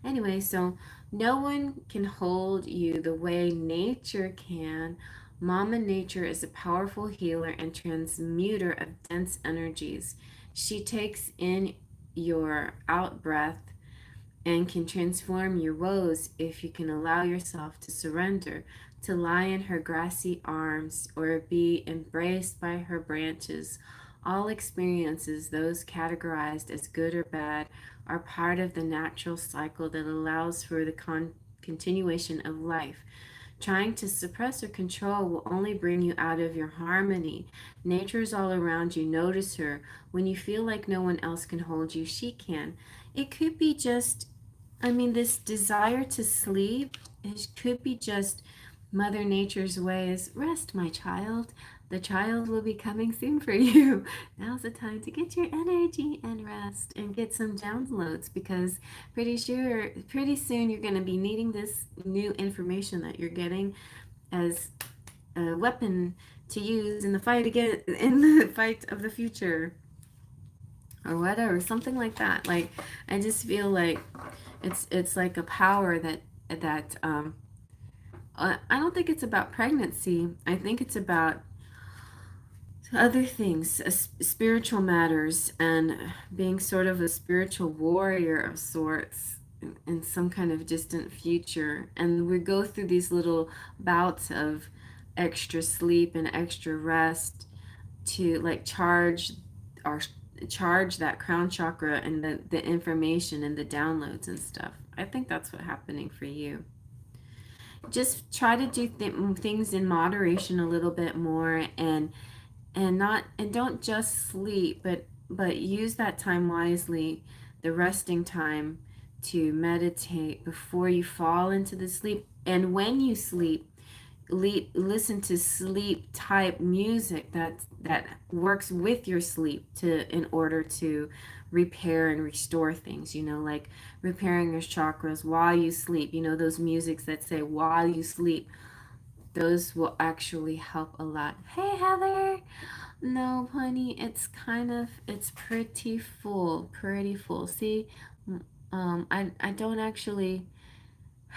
Anyway, so no one can hold you the way nature can. Mama Nature is a powerful healer and transmuter of dense energies. She takes in your out breath and can transform your woes if you can allow yourself to surrender, to lie in her grassy arms or be embraced by her branches. All experiences, those categorized as good or bad, are part of the natural cycle that allows for the continuation of life. Trying to suppress or control will only bring you out of your harmony. Nature is all around you. Notice her. When you feel like no one else can hold you, she can. It could be just, I mean, this desire to sleep, it could be just Mother Nature's way is rest, my child. The child will be coming soon for you. Now's the time to get your energy and rest and get some downloads because pretty soon you're going to be needing this new information that you're getting as a weapon to use in the fight again in the fight of the future or whatever, something like that. Like I just feel like it's like a power that I don't think it's about pregnancy. I think it's about other things, spiritual matters, and being sort of a spiritual warrior of sorts in some kind of distant future. And we go through these little bouts of extra sleep and extra rest to like our charge that crown chakra and the information and the downloads and stuff. I think that's what's happening for you. Just try to do things in moderation a little bit more and don't just sleep but use that time wisely, the resting time, to meditate before you fall into the sleep. And when you sleep, listen to sleep type music that works with your sleep to in order to repair and restore things, like repairing your chakras while you sleep, those musics that say while you sleep. Those will actually help a lot. Hey, Heather. No, honey, it's pretty full. See, I don't actually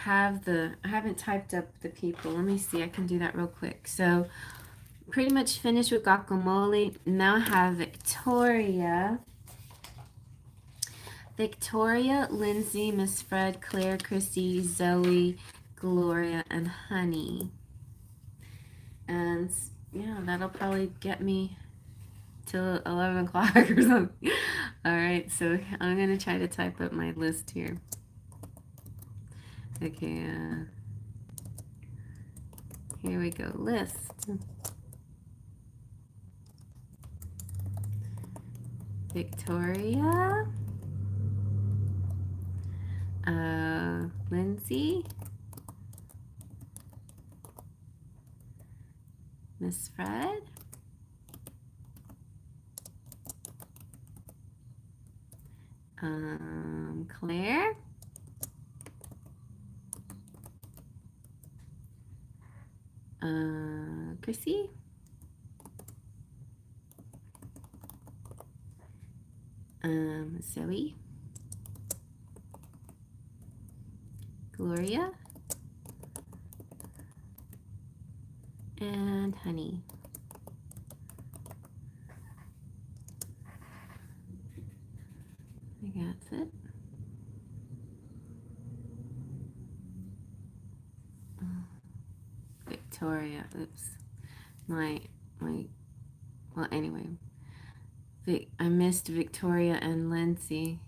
I haven't typed up the people. Let me see, I can do that real quick. So, pretty much finished with Guacamole. Now I have Victoria, Lindsay, Miss Fred, Claire, Chrissy, Zoe, Gloria, and Honey. And Yeah, that'll probably get me till 11 o'clock or something. All right, so I'm gonna try to type up my list here. Okay, here we go. List. Victoria. Lindsay. Miss Fred. Claire. Chrissy. Zoe. Gloria. And Honey. I think that's it. Victoria. Oops. Well, anyway. I missed Victoria and Lindsay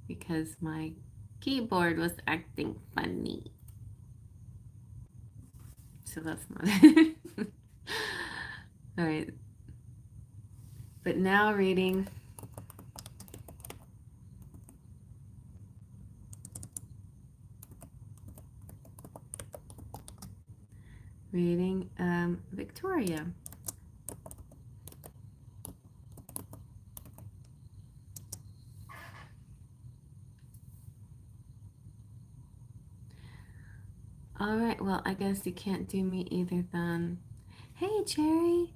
because my keyboard was acting funny. So that's not it. All right. But now reading Victoria. All right, well, I guess you can't do me either then. Hey, Cherry.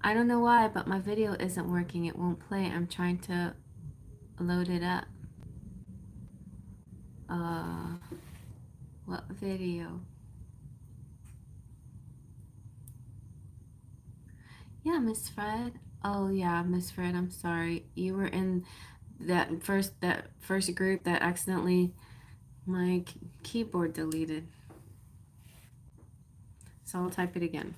I don't know why, but my video isn't working. It won't play. I'm trying to load it up. What video? Yeah, Miss Fred. Oh yeah, Miss Fred, I'm sorry. You were in that first group that accidentally my keyboard deleted. So I'll type it again.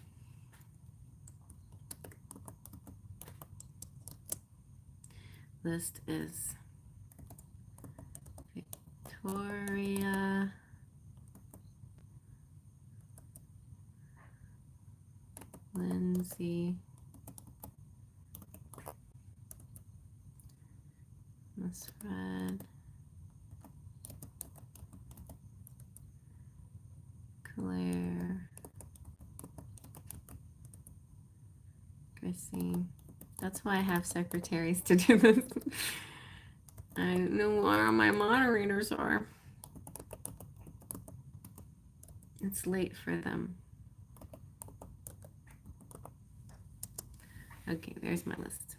List is Victoria, Lindsay, Miss Fred, Claire, Chrissy. That's why I have secretaries to do this. I don't know where my moderators are. It's late for them. Okay, there's my list.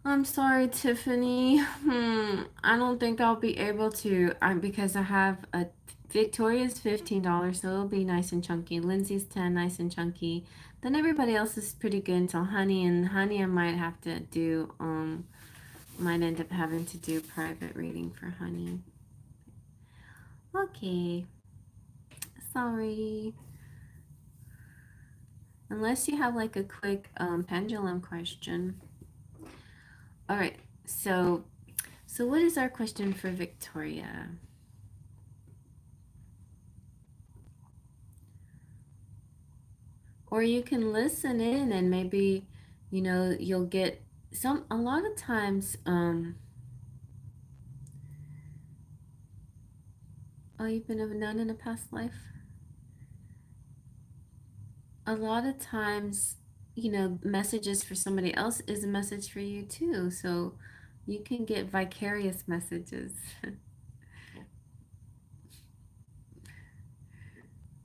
I'm sorry, Tiffany. I don't think I'll be able to. Because I have a Victoria's $15, so it'll be nice and chunky. Lindsay's 10, nice and chunky. Then everybody else is pretty good until Honey, and Honey I might have to do. Might end up having to do private reading for Honey. Okay. Sorry. Unless you have like a quick pendulum question. All right. So what is our question for Victoria? Or you can listen in and maybe, you'll get a lot of times, oh, you've been a nun in a past life? A lot of times, messages for somebody else is a message for you too. So you can get vicarious messages.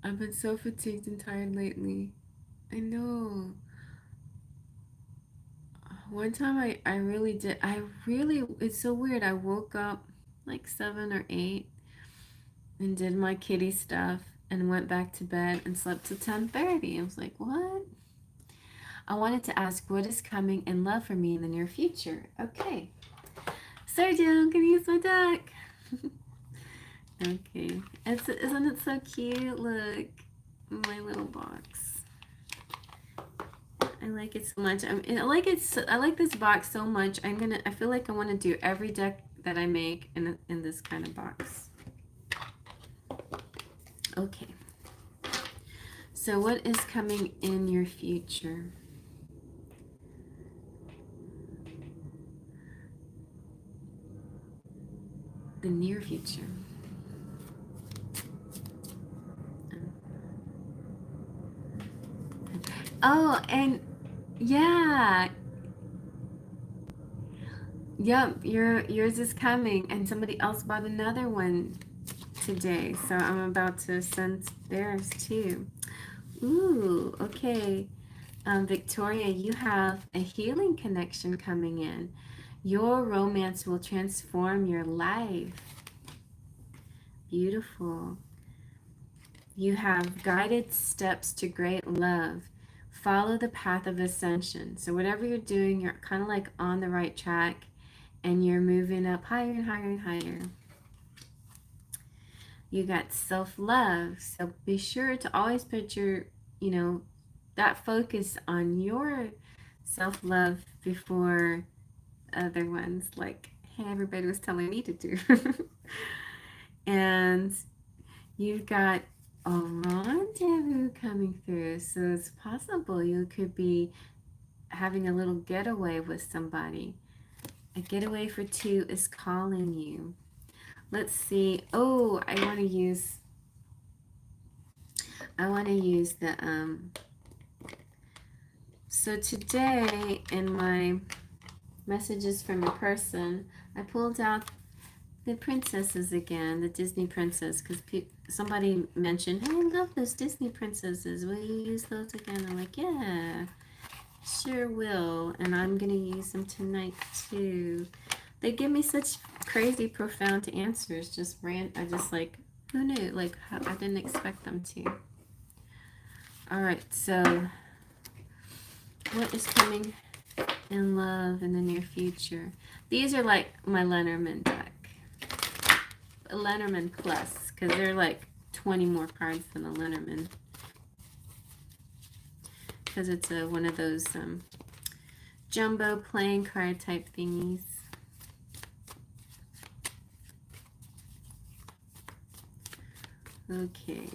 I've been so fatigued and tired lately. I know. One time I really did. It's so weird. I woke up like 7 or 8 and did my kitty stuff and went back to bed and slept till 10:30. I was like, what? I wanted to ask what is coming in love for me in the near future. Okay. Sergio, I'm gonna use my deck. Okay. Isn't it so cute? Look, my little box. I like it so much. I like it. I like this box so much. I feel like I want to do every deck that I make in this kind of box. Okay. So what is coming in your future? The near future. Oh, and yeah, yep, yours is coming, and somebody else bought another one today, so I'm about to send theirs too. Ooh, okay. Victoria, you have a healing connection coming in. Your romance will transform your life. Beautiful. You have guided steps to great love. Follow the path of ascension. So whatever you're doing, you're kind of like on the right track and you're moving up higher and higher and higher. You got self-love. So be sure to always put your, that focus on your self-love before other ones, like, hey, everybody was telling me to do. And you've got a rendezvous coming through, so it's possible you could be having a little getaway with somebody. A getaway for two is calling you. Let's see. Oh, I want to use the so today in my messages from a person, I pulled out the princesses again, the Disney princess, because somebody mentioned, hey, I love those Disney princesses. Will you use those again? I'm like, yeah, sure will. And I'm going to use them tonight too. They give me such crazy, profound answers. I just like, who knew? Like, I didn't expect them to. All right, so what is coming in love in the near future? These are like my Lenormand deck. Lenormand Plus, because they're like 20 more cards than a Lenormand. Because it's one of those jumbo playing card type thingies. Okay.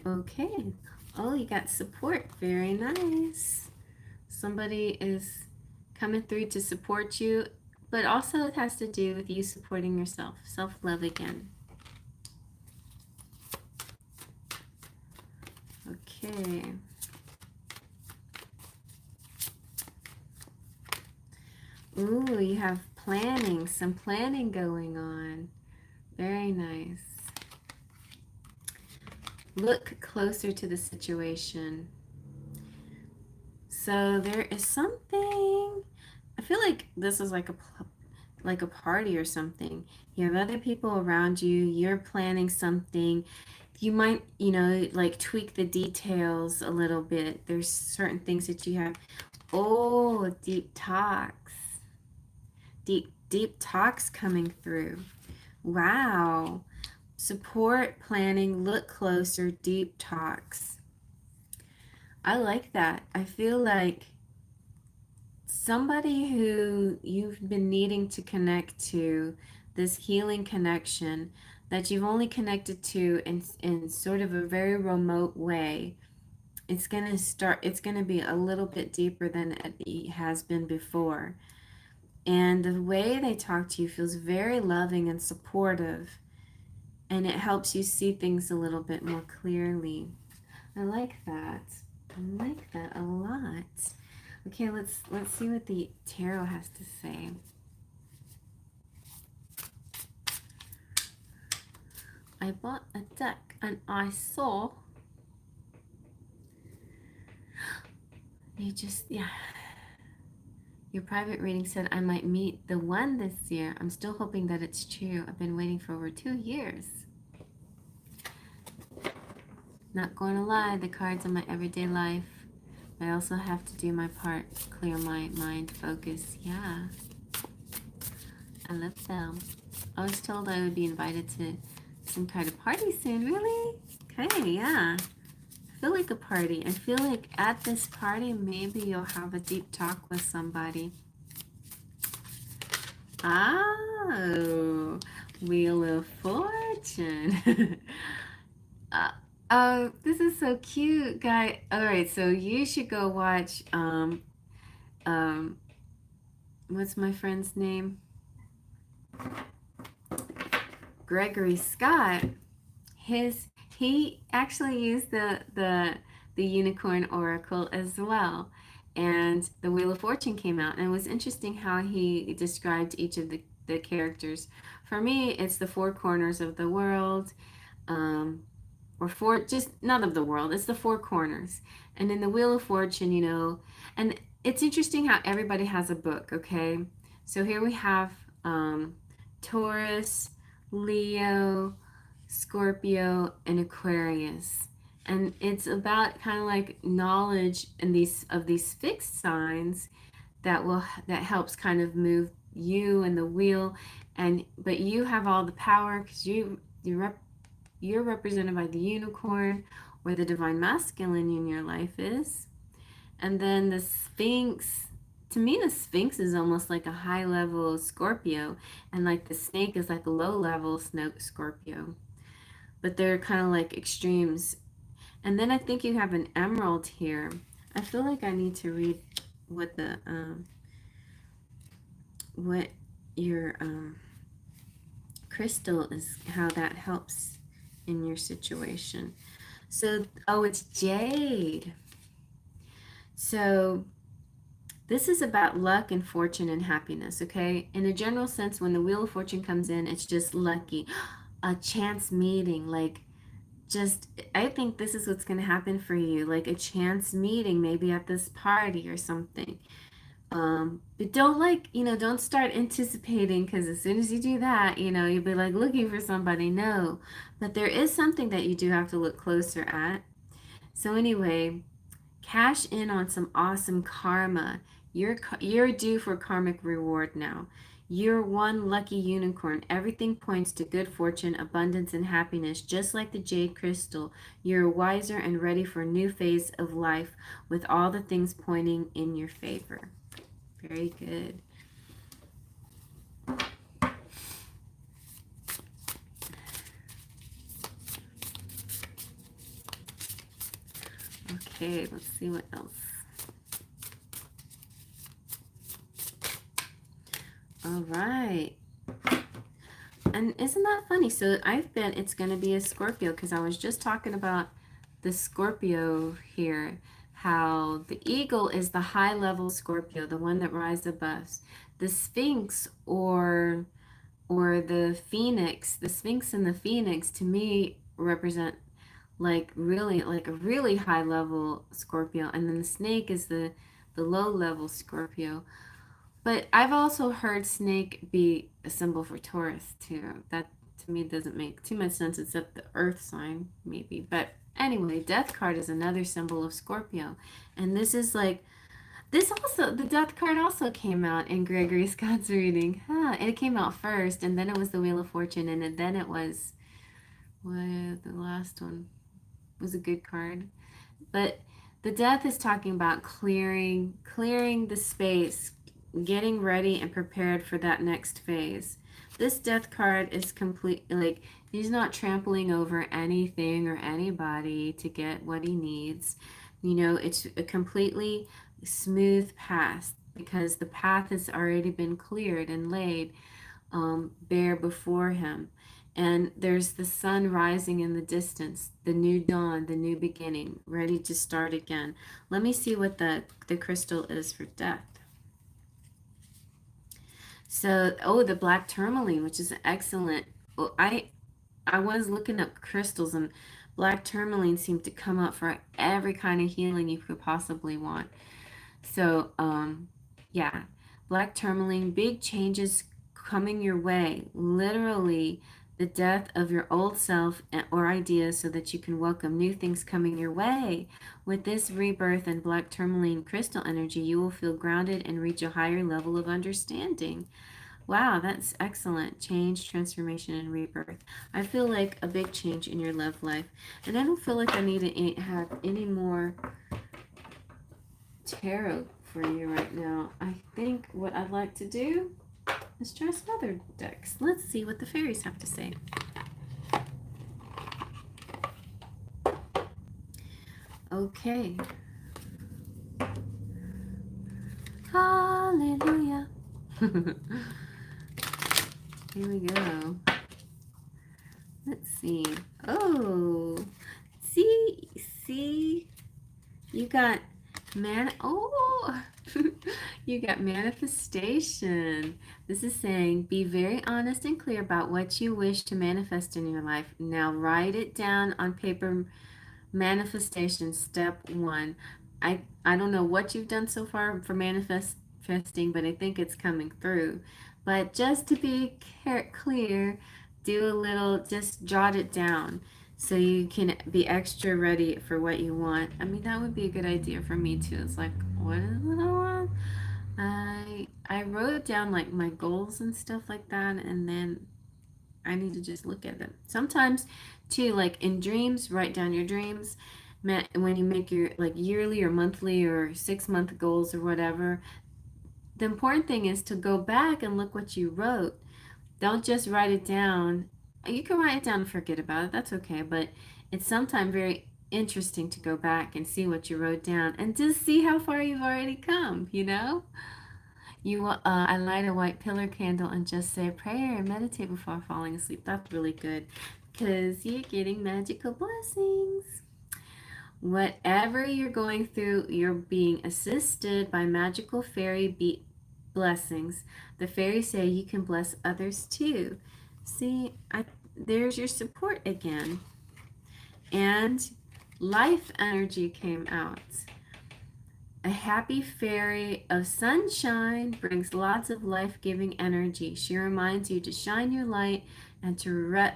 Okay. Oh, you got support. Very nice. Somebody is coming through to support you, but also it has to do with you supporting yourself. Self-love again. Okay. Ooh, you have planning, some planning going on. Very nice. Look closer to the situation. So there is something, I feel like this is like a party or something. You have other people around you, you're planning something. You might, like tweak the details a little bit. There's certain things that you have. Oh, deep talks. Deep talks coming through. Wow. Support, planning, look closer, deep talks. I like that. I feel like somebody who you've been needing to connect to, this healing connection that you've only connected to in sort of a very remote way, it's going to be a little bit deeper than it has been before. And the way they talk to you feels very loving and supportive, and it helps you see things a little bit more clearly. I like that. I like that a lot. Okay, let's see what the tarot has to say. I bought a deck and I saw your private reading said I might meet the one this year. I'm still hoping that it's true. I've been waiting for over 2 years. Not going to lie, the cards in my everyday life. I also have to do my part, clear my mind, focus. Yeah. I love them. I was told I would be invited to some kind of party soon. Really? Okay, yeah. I feel like a party. I feel like at this party, maybe you'll have a deep talk with somebody. Oh, Wheel of Fortune. uh, oh, this is so cute, guy. All right, so you should go watch um what's my friend's name? Gregory Scott. His he actually used the unicorn oracle as well. And the Wheel of Fortune came out, and it was interesting how he described each of the characters. For me, it's the four corners of the world, um, or four, just not of the world, it's the four corners. And in the Wheel of Fortune, and it's interesting how everybody has a book, okay? So here we have Taurus, Leo, Scorpio, and Aquarius. And it's about kind of like knowledge in these fixed signs that helps kind of move you and the wheel, and but you have all the power because you're represented by the unicorn, where the divine masculine in your life is. And then the Sphinx, to me, the Sphinx is almost like a high level Scorpio, and like the snake is like a low level Scorpio. But they're kind of like extremes. And then I think you have an emerald here. I feel like I need to read what the what your crystal is, how that helps in your situation. So, oh, it's jade. So, this is about luck and fortune and happiness, okay? In a general sense, when the Wheel of Fortune comes in, it's just lucky. A chance meeting, like just, I think this is what's going to happen for you, like a chance meeting, maybe at this party or something. But don't don't start anticipating, because as soon as you do that, you'll be like looking for somebody. No, but there is something that you do have to look closer at. So anyway, cash in on some awesome karma. You're due for karmic reward now. You're one lucky unicorn. Everything points to good fortune, abundance, and happiness. Just like the jade crystal, you're wiser and ready for a new phase of life with all the things pointing in your favor. Very good. Okay, let's see what else. All right. And isn't that funny? So I bet it's going to be a Scorpio, because I was just talking about the Scorpio here, how the eagle is the high level Scorpio, the one that rises above. The Sphinx or the Sphinx and the Phoenix, to me represent like really like a really high level Scorpio, and then the snake is the low level Scorpio. But I've also heard snake be a symbol for Taurus too. That to me doesn't make too much sense, except the earth sign maybe. But anyway, death card is another symbol of Scorpio. And this is like this also, the death card also came out in Gregory Scott's reading. Huh. It came out first, and then it was the Wheel of Fortune, and then it was the last one was a good card. But the death is talking about clearing the space, getting ready and prepared for that next phase. This death card is complete, like he's not trampling over anything or anybody to get what he needs. It's a completely smooth path, because the path has already been cleared and laid bare before him. And there's the sun rising in the distance, the new dawn, the new beginning, ready to start again. Let me see what the crystal is for death. So, oh, the black tourmaline, which is excellent. Well, I was looking up crystals, and black tourmaline seemed to come up for every kind of healing you could possibly want. So, yeah, black tourmaline, big changes coming your way. Literally, the death of your old self or ideas, so that you can welcome new things coming your way. With this rebirth and black tourmaline crystal energy, you will feel grounded and reach a higher level of understanding. Wow, that's excellent. Change, transformation, and rebirth. I feel like a big change in your love life. And I don't feel like I need to have any more tarot for you right now. I think what I'd like to do is try some other decks. Let's see what the fairies have to say. Okay. Hallelujah. Here we go. Let's see. Oh, see, you got oh, you got manifestation. This is saying, be very honest and clear about what you wish to manifest in your life. Now write it down on paper. Manifestation step 1. I don't know what you've done so far for manifesting, but I think it's coming through. But just to be clear, do a little, just jot it down so you can be extra ready for what you want. I mean, that would be a good idea for me too. It's like, what is it I want? I wrote down like my goals and stuff like that, and then I need to just look at them. Sometimes, too, like in dreams, write down your dreams. When you make your like yearly or monthly or 6 month goals or whatever, the important thing is to go back and look what you wrote. Don't just write it down. You can write it down and forget about it. That's okay. But it's sometimes very interesting to go back and see what you wrote down and just see how far you've already come, you know? I light a white pillar candle and just say a prayer and meditate before falling asleep. That's really good because you're getting magical blessings. Whatever you're going through, you're being assisted by magical blessings. The fairies say you can bless others too. See, there's your support again. And life energy came out. A happy fairy of sunshine brings lots of life-giving energy. She reminds you to shine your light and to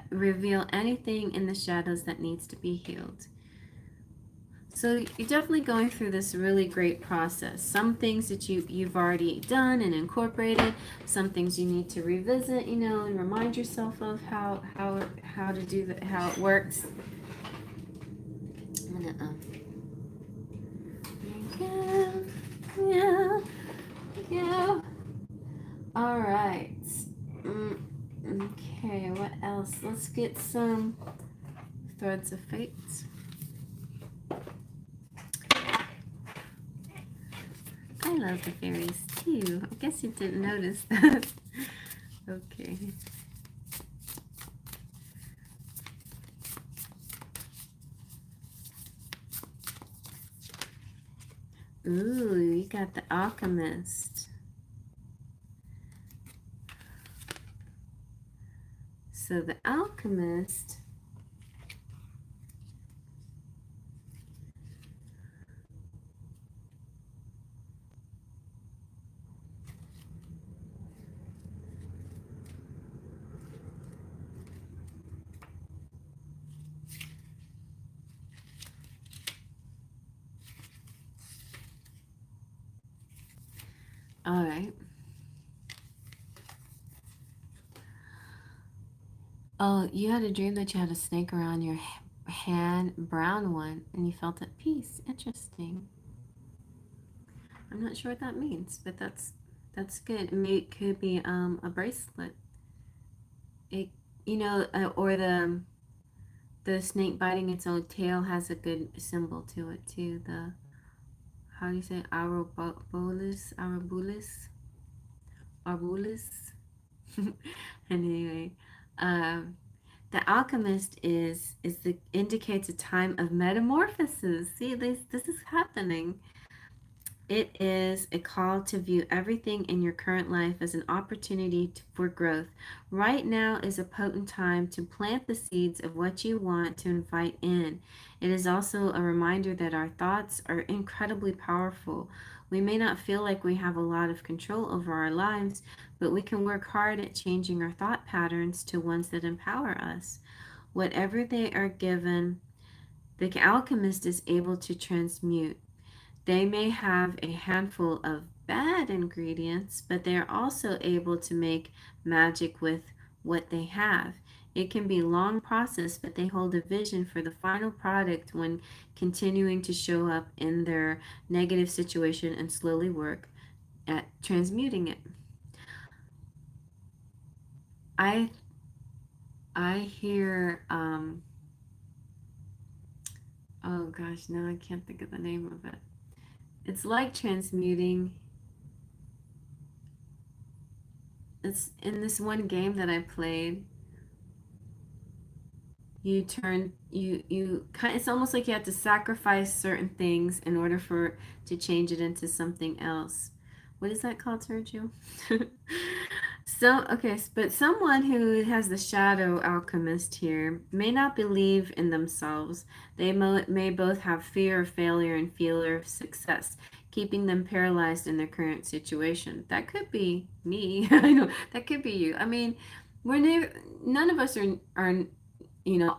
reveal anything in the shadows that needs to be healed. So you're definitely going through this really great process. Some things that you've already done and incorporated. Some things you need to revisit, and remind yourself of how to do that, how it works. I'm gonna yeah. All right. Okay, what else? Let's get some threads of fate. I love the fairies too. I guess you didn't notice that. Okay. Ooh, you got the alchemist. So the alchemist all right. Oh, you had a dream that you had a snake around your hand, brown one, and you felt at peace. Interesting. I'm not sure what that means, but that's good. It could be a bracelet. It or the snake biting its own tail has a good symbol to it too. The how do you say arbulis. Anyway, um, the alchemist is the indicates a time of metamorphosis. See, this is happening. It is a call to view everything in your current life as an opportunity for growth. Right now is a potent time to plant the seeds of what you want to invite in. It is also a reminder that our thoughts are incredibly powerful. We may not feel like we have a lot of control over our lives, but we can work hard at changing our thought patterns to ones that empower us. Whatever they are given, the alchemist is able to transmute. They may have a handful of bad ingredients, but they are also able to make magic with what they have. It can be a long process, but they hold a vision for the final product when continuing to show up in their negative situation and slowly work at transmuting it. I I hear oh gosh, now I can't think of the name of it. It's like transmuting. It's in this one game that I played. You kind, it's almost like you have to sacrifice certain things in order for to change it into something else. What is that called, Sergio? So, okay, but someone who has the shadow alchemist here may not believe in themselves. They may both have fear of failure and fear of success, keeping them paralyzed in their current situation. That could be me. I know that could be you. I mean, we're never, none of us are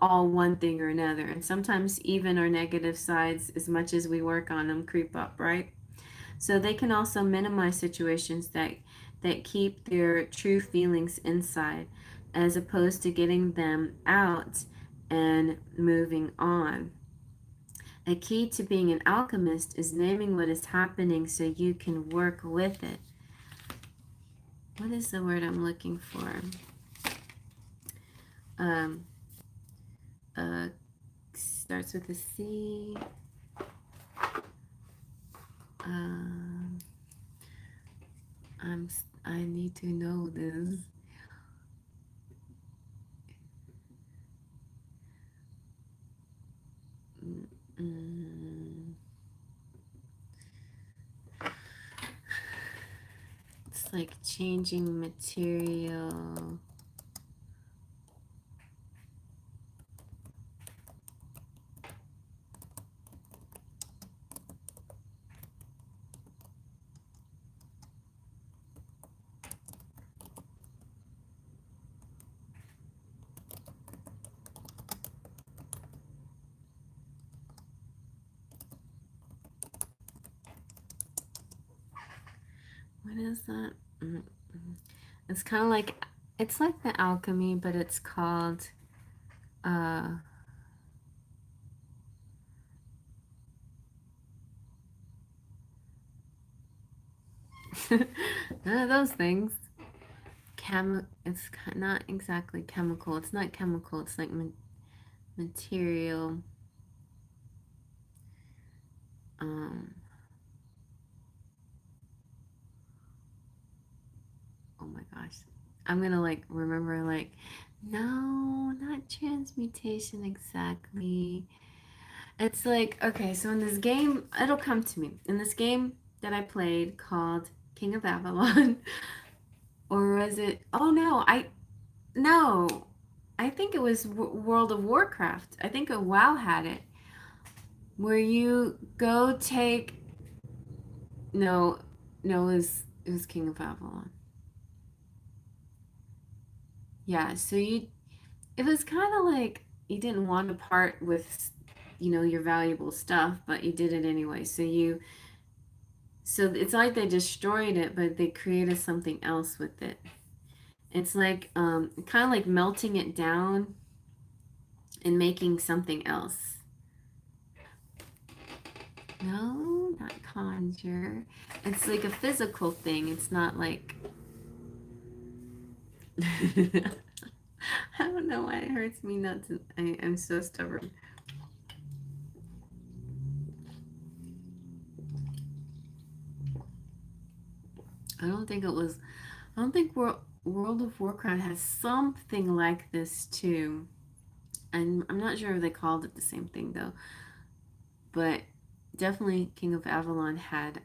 all one thing or another. And sometimes even our negative sides, as much as we work on them, creep up, right? So they can also minimize situations that keep their true feelings inside, as opposed to getting them out and moving on. A key to being an alchemist is naming what is happening so you can work with it. What is the word I'm looking for? Um, Starts with a C. Um, I need to know this. Mm, it's like changing material. What is that? It's kind of like, it's like the alchemy, but it's called uh none of those things. It's not exactly chemical. It's not chemical. It's like material. Um, oh my gosh. I'm gonna like remember like, no, not transmutation exactly. It's like, okay, so in this game, it'll come to me. In this game that I played called King of Avalon, or was it? Oh no, no, I think it was World of Warcraft. I think a WoW had it, where you go take. No, no, it was King of Avalon. Yeah, so it was kind of like you didn't want to part with, your valuable stuff, but you did it anyway. So it's like they destroyed it, but they created something else with it. It's like kind of like melting it down and making something else. No, not conjure. It's like a physical thing. It's not like I don't know why it hurts me not to. I'm so stubborn. I don't think it was. I don't think World of Warcraft has something like this too. And I'm not sure if they called it the same thing though. But definitely King of Avalon had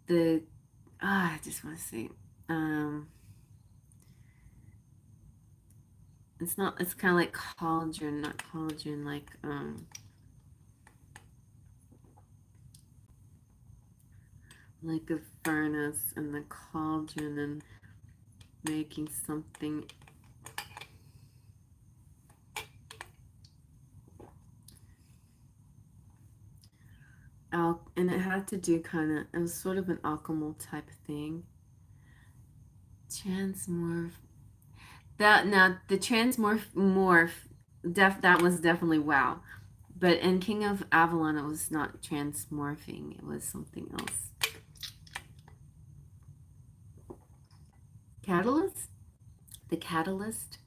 the I just want to say um it's not, it's kind of like cauldron, not cauldron, like a furnace and the cauldron and making something. and it had to do kind of, it was sort of an alchemical type thing. Transmorph. That now the that was definitely wow. But in King of Avalon, it was not transmorphing. It was something else. Catalyst? The catalyst?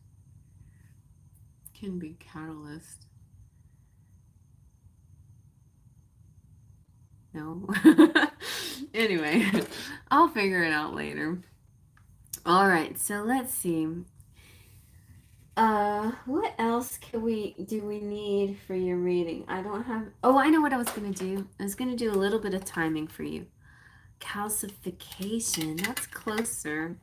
Can be catalyst. No. Anyway, I'll figure it out later. All right, so let's see. What else do we need for your reading? I don't have. Oh, I know what I was gonna do. I was gonna do a little bit of timing for you. Calcification. That's closer.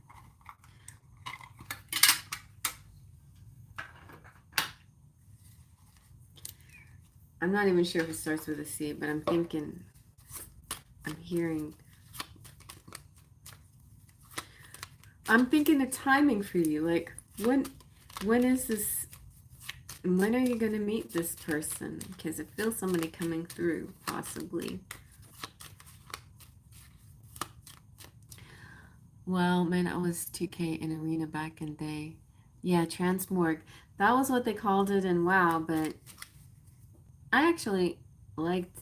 I'm not even sure if it starts with a C, but I'm thinking of timing for you. Like, when is this, when are you going to meet this person? Because it feels somebody coming through, possibly. Well, man, I was 2K in Arena back in the day. Yeah, Transmorg. That was what they called it in WoW, but I actually liked,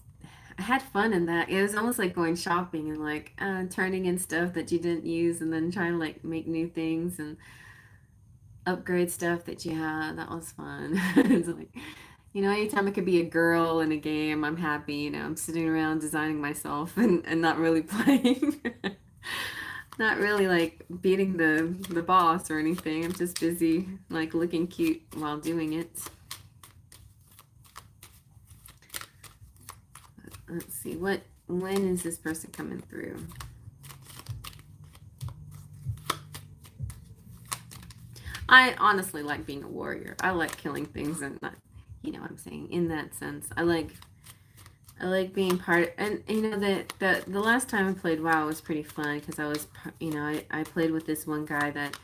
I had fun in that. It was almost like going shopping and like turning in stuff that you didn't use and then trying to like make new things and upgrade stuff that you had. That was fun. It's like, anytime I could be a girl in a game, I'm happy. I'm sitting around designing myself and not really playing. Not really like beating the boss or anything. I'm just busy like looking cute while doing it. Let's see, when is this person coming through? I honestly like being a warrior. I like killing things and not, you know what I'm saying, in that sense. I like being part, and the last time I played WoW was pretty fun because I was, I played with this one guy that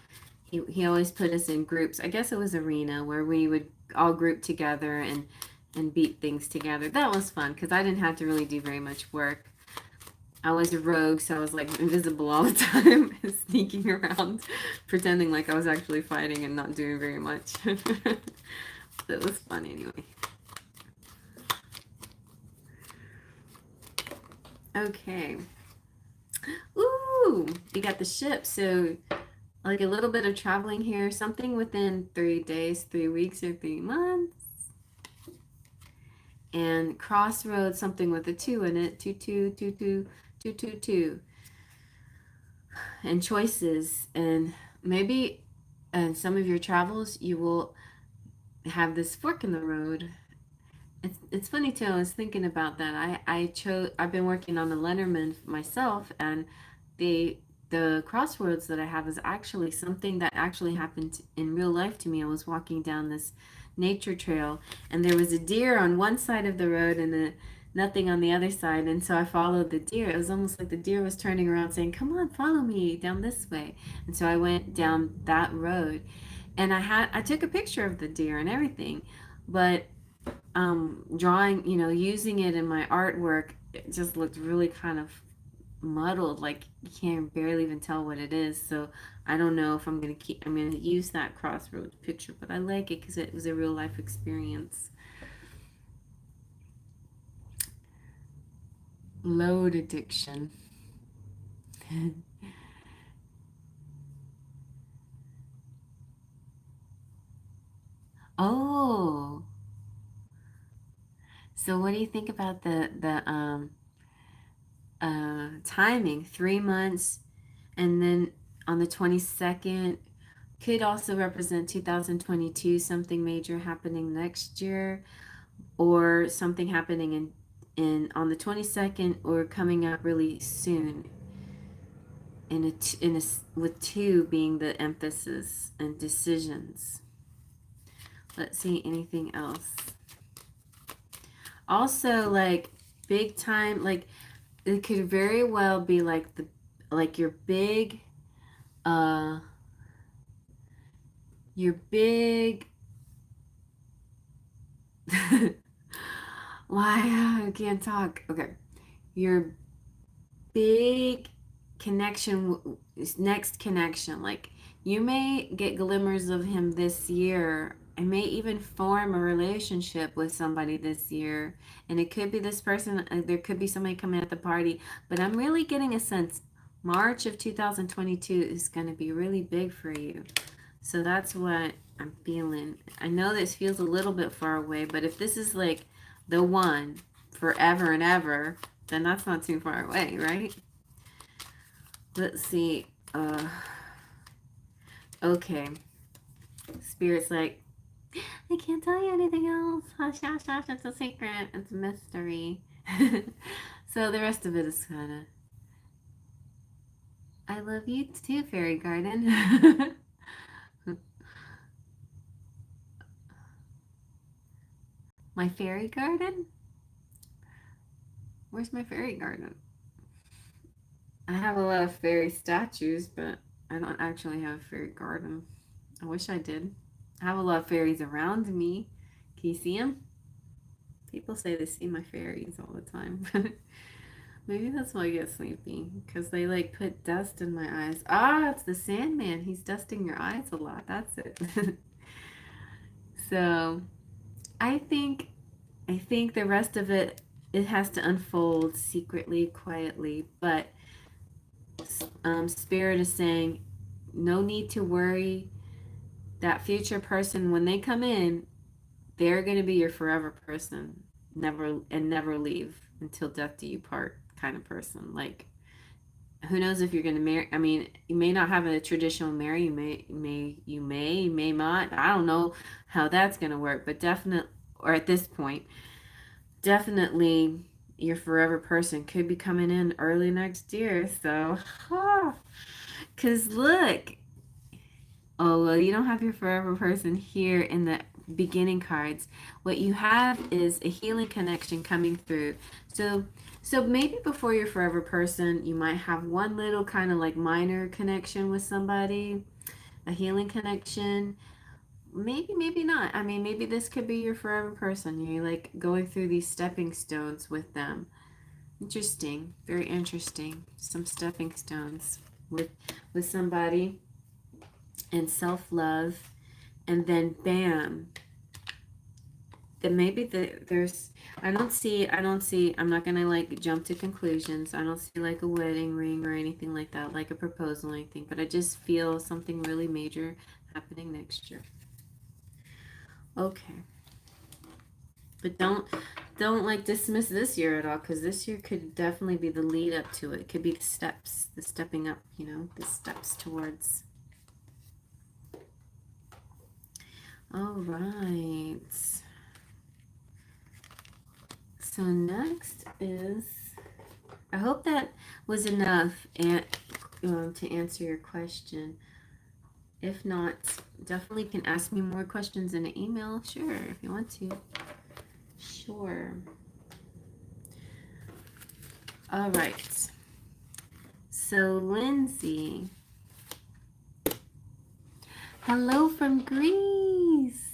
he always put us in groups. I guess it was arena where we would all group together and beat things together. That was fun because I didn't have to really do very much work. I was a rogue, so I was like invisible all the time, sneaking around, pretending like I was actually fighting and not doing very much. That was fun anyway. Okay. Ooh, we got the ship. So, like a little bit of traveling here, something within 3 days, 3 weeks, or 3 months. And crossroads, something with a 2 in it, 2, 2, 2, 2, 2, 2, 2. And choices, and maybe in some of your travels, you will have this fork in the road. It's funny too. I was thinking about that. I've been working on the Lenormand myself, and the crossroads that I have is actually something that actually happened in real life to me. I was walking down this nature trail, and there was a deer on one side of the road and nothing on the other side. And so I followed the deer. It was almost like the deer was turning around saying, "Come on, follow me down this way." And so I went down that road, and I took a picture of the deer and everything, but drawing, using it in my artwork, it just looked really kind of muddled. Like you can't barely even tell what it is. So I don't know if I'm going to use that crossroads picture, but I like it because it was a real life experience. Load addiction. Oh, so what do you think about the timing? 3 months, and then on the 22nd could also represent 2022, something major happening next year, or something happening in on the 22nd or coming up really soon. With 2 being the emphasis and decisions. Let's see, anything else. Also, like big time, like it could very well be like your big your big why I can't talk. Okay. your big connection, next connection. Like you may get glimmers of him this year and may even form a relationship with somebody this year. And it could be this person, there could be somebody coming at the party, but I'm really getting a sense March of 2022 is going to be really big for you. So that's what I'm feeling. I know this feels a little bit far away, but if this is like the one forever and ever, then that's not too far away, right? Let's see. Okay. Spirit's like, I can't tell you anything else. Hush, hush, hush. It's a secret. It's a mystery. So the rest of it is kind of, I love you too, Fairy Garden. My fairy garden? Where's my fairy garden? I have a lot of fairy statues, but I don't actually have a fairy garden. I wish I did. I have a lot of fairies around me. Can you see them? People say they see my fairies all the time. Maybe that's why I get sleepy, because they like put dust in my eyes. Ah, it's the Sandman. He's dusting your eyes a lot. That's it. So I think the rest of it, it has to unfold secretly, quietly. But Spirit is saying, no need to worry. That future person, when they come in, they're going to be your forever person, never leave until death do you part kind of person. Like, who knows if you're going to marry? I mean, you may not have a traditional marry. You may not. I don't know how that's going to work, but definitely, or at this point, definitely your forever person could be coming in early next year. So, because look, oh, well, you don't have your forever person here in the beginning cards. What you have is a healing connection coming through. So maybe before your forever person, you might have one little kind of like minor connection with somebody, a healing connection. Maybe not. I mean, maybe this could be your forever person. You're like going through these stepping stones with them. Interesting. Very interesting. Some stepping stones with somebody and self-love, and then bam, then maybe there's I don't see, I'm not gonna like jump to conclusions. I don't see like a wedding ring or anything like that, like a proposal or anything, but I just feel something really major happening next year. Okay. But don't like dismiss this year at all, because this year could definitely be the lead up to it. It could be the steps, the stepping up, the steps towards. All right. So next is, I hope that was enough to answer your question. If not, definitely can ask me more questions in an email. Sure, if you want to. Sure. All right. So Lindsay. Hello from Greece.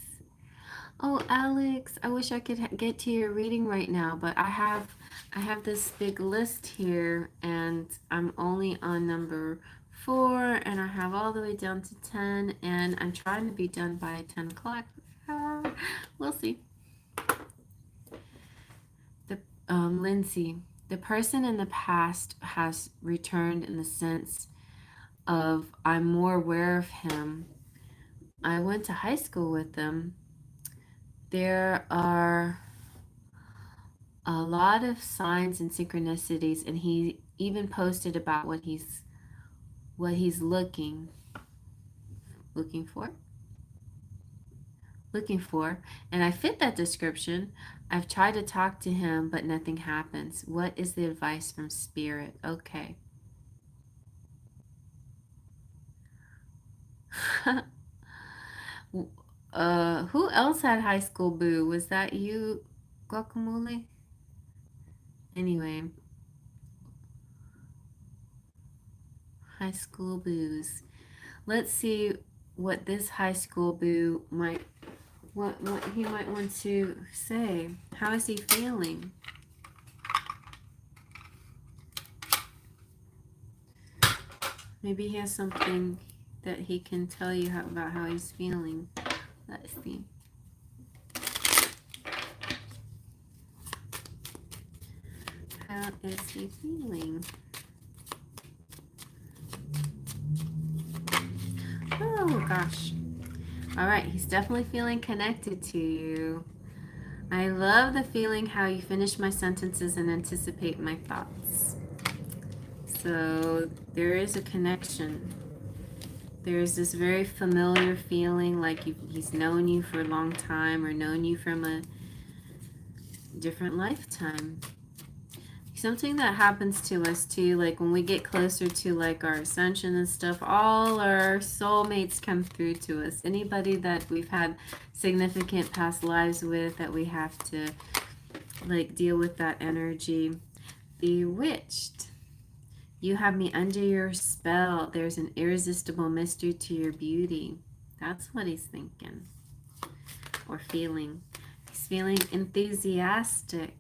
Oh, Alex, I wish I could get to your reading right now, but I have this big list here, and I'm only on number 4, and I have all the way down to 10, and I'm trying to be done by 10 o'clock. We'll see. Lindsay, the person in the past has returned in the sense of I'm more aware of him. I went to high school with them. There are a lot of signs and synchronicities, and he even posted about what he's looking for, and I fit that description. I've tried to talk to him, but nothing happens. What is the advice from Spirit? Okay. Who else had high school boo? Was that you, Guacamole? Anyway, high school boos. Let's see what this high school boo what he might want to say. How is he feeling? Maybe he has something that he can tell you about how he's feeling. Let's see. How is he feeling? Oh gosh. All right, he's definitely feeling connected to you. I love the feeling how you finish my sentences and anticipate my thoughts. So there is a connection. There's this very familiar feeling like he's known you for a long time or known you from a different lifetime. Something that happens to us too, like when we get closer to like our ascension and stuff, all our soulmates come through to us. Anybody that we've had significant past lives with that we have to like deal with that energy. Bewitched. You have me under your spell. There's an irresistible mystery to your beauty. That's what he's thinking or feeling. He's feeling enthusiastic,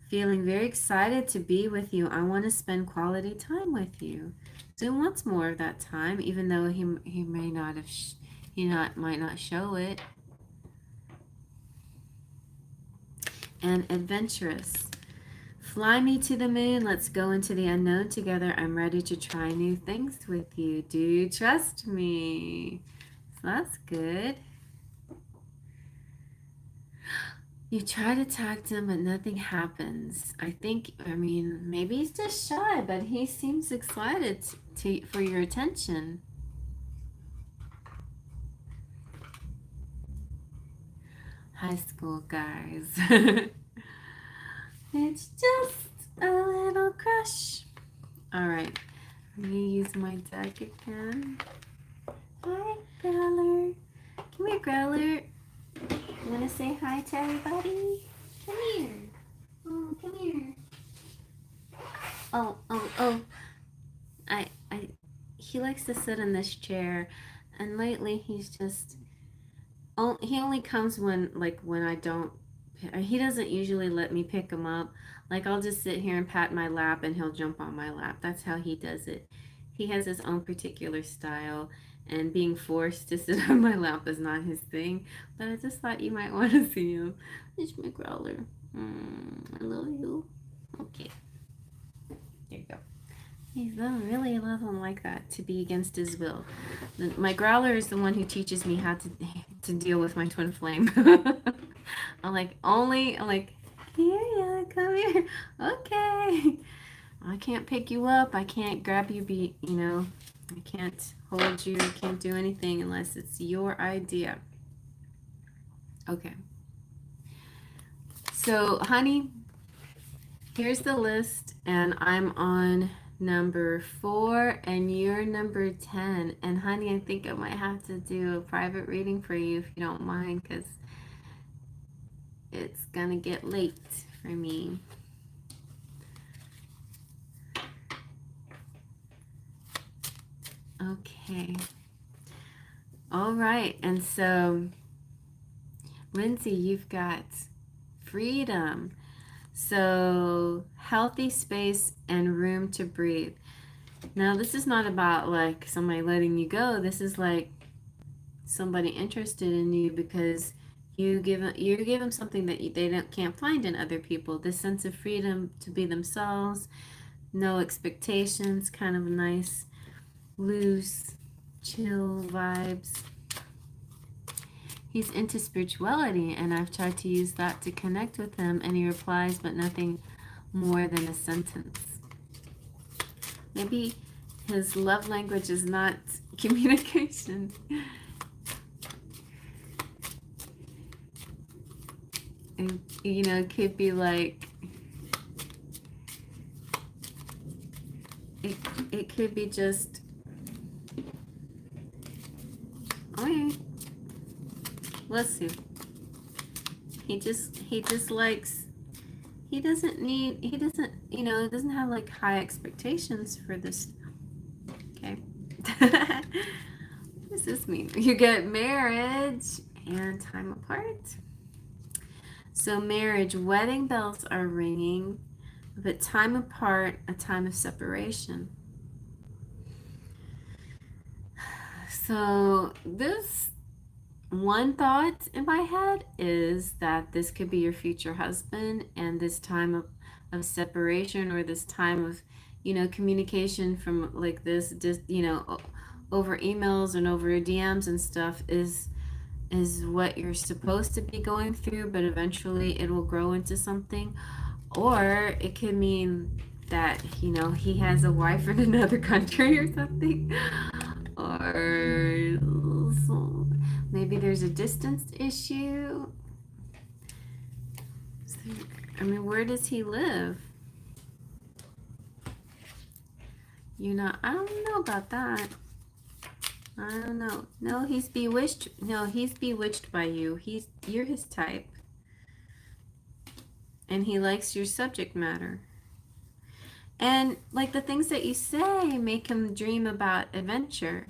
feeling very excited to be with you. I want to spend quality time with you. So he wants more of that time, even though he may not have, might not show it. And adventurous. Fly me to the moon. Let's go into the unknown together. I'm ready to try new things with you. Do you trust me? So that's good. You try to talk to him, but nothing happens. I mean, maybe he's just shy, but he seems excited for your attention. High school guys. It's just a little crush. All right, I'm gonna use my deck again. Hi, Growler. Come here, Growler. You wanna say hi to everybody? Come here. Oh, come here. Oh. He likes to sit in this chair, and lately he's just. Oh, he only comes when I don't. He doesn't usually let me pick him up. Like I'll just sit here and pat my lap, and he'll jump on my lap. That's how he does it. He has his own particular style, and being forced to sit on my lap is not his thing. But I just thought you might want to see him. It's my Growler. I love you. Okay. There you go. He really doesn't like that, to be against his will. My Growler is the one who teaches me how to deal with my twin flame. I'm like, here you come here. Okay. I can't pick you up. I can't grab you, I can't hold you. I can't do anything unless it's your idea. Okay. So, honey, here's the list, and I'm on number 4 and you're number 10. And honey, I think I might have to do a private reading for you if you don't mind, because it's gonna get late for me. Okay. All right. And so, Lindsay, you've got freedom. So, healthy space and room to breathe. Now, this is not about like somebody letting you go. This is like somebody interested in you because you give them something that they can't find in other people. This sense of freedom to be themselves, no expectations, kind of nice, loose, chill vibes. He's into spirituality, and I've tried to use that to connect with him, and he replies, but nothing more than a sentence. Maybe his love language is not communication. And, it could be like, it could be just, okay, let's see. He just likes, he doesn't have like high expectations for this. Okay. What does this mean? You get marriage and time apart. So marriage, wedding bells are ringing, but time apart, a time of separation. So this one thought in my head is that this could be your future husband, and this time of separation, or this time of, communication from like this, just, over emails and over DMs and stuff is what you're supposed to be going through, but eventually it will grow into something. Or it could mean that, he has a wife in another country or something. Or maybe there's a distance issue. I mean, where does he live? I don't know about that. I don't know. No, he's bewitched. No, he's bewitched by you. You're his type. And he likes your subject matter. And like the things that you say make him dream about adventure.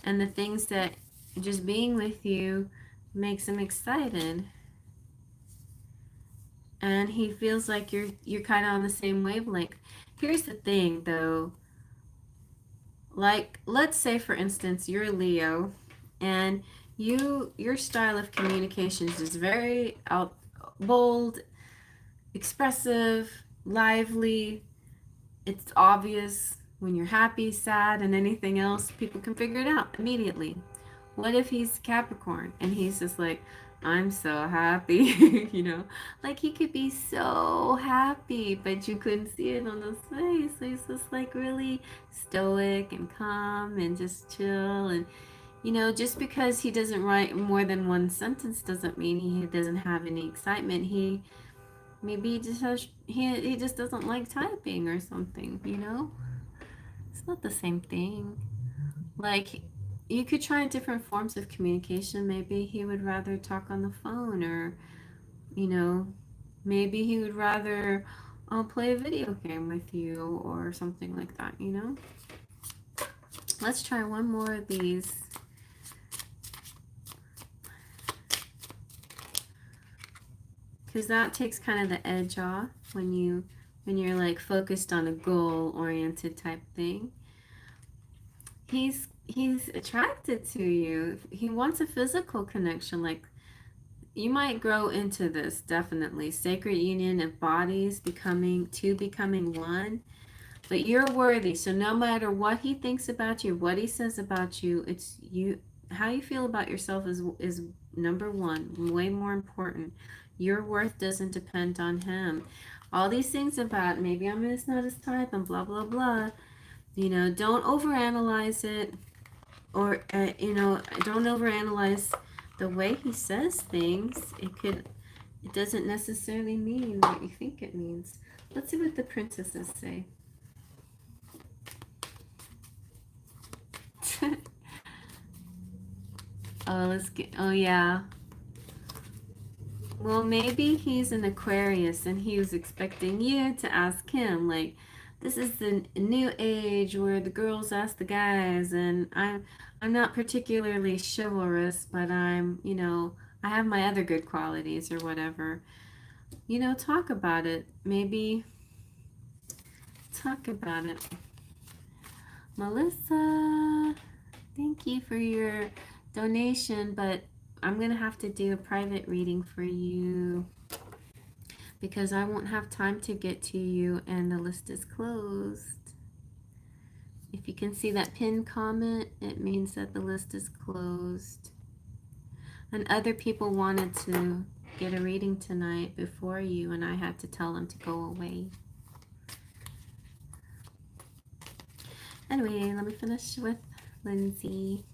And the things that just being with you makes him excited. And he feels like you're kind of on the same wavelength. Here's the thing though. Like, let's say for instance you're a Leo, and your style of communications is very bold, expressive, lively. It's obvious when you're happy, sad, and anything else. People can figure it out immediately. What if he's Capricorn and he's just like, I'm so happy, Like he could be so happy, but you couldn't see it on his face. So he's just like really stoic and calm and just chill. And, just because he doesn't write more than one sentence doesn't mean he doesn't have any excitement. Maybe he just he just doesn't like typing or something, It's not the same thing. Like, you could try different forms of communication. Maybe he would rather talk on the phone, or, maybe he would rather play a video game with you or something like that, Let's try one more of these. Because that takes kind of the edge off when you're like focused on a goal-oriented type thing. He's attracted to you. He wants a physical connection. Like, you might grow into this, definitely. Sacred union of bodies becoming one. But you're worthy. So no matter what he thinks about you, what he says about you, it's you. How you feel about yourself is number one, way more important. Your worth doesn't depend on him. All these things about maybe I'm just not his type and blah blah blah. Don't overanalyze it, or don't overanalyze the way he says things. It doesn't necessarily mean what you think it means. Let's see what the princesses say. Oh yeah. Well, maybe he's an Aquarius and he was expecting you to ask him, like, this is the new age where the girls ask the guys, and I'm not particularly chivalrous, but I have my other good qualities or whatever. Talk about it. Maybe talk about it. Melissa, thank you for your donation, but I'm going to have to do a private reading for you because I won't have time to get to you and the list is closed. If you can see that pinned comment, it means that the list is closed. And other people wanted to get a reading tonight before you, and I had to tell them to go away. Anyway, let me finish with Lindsay.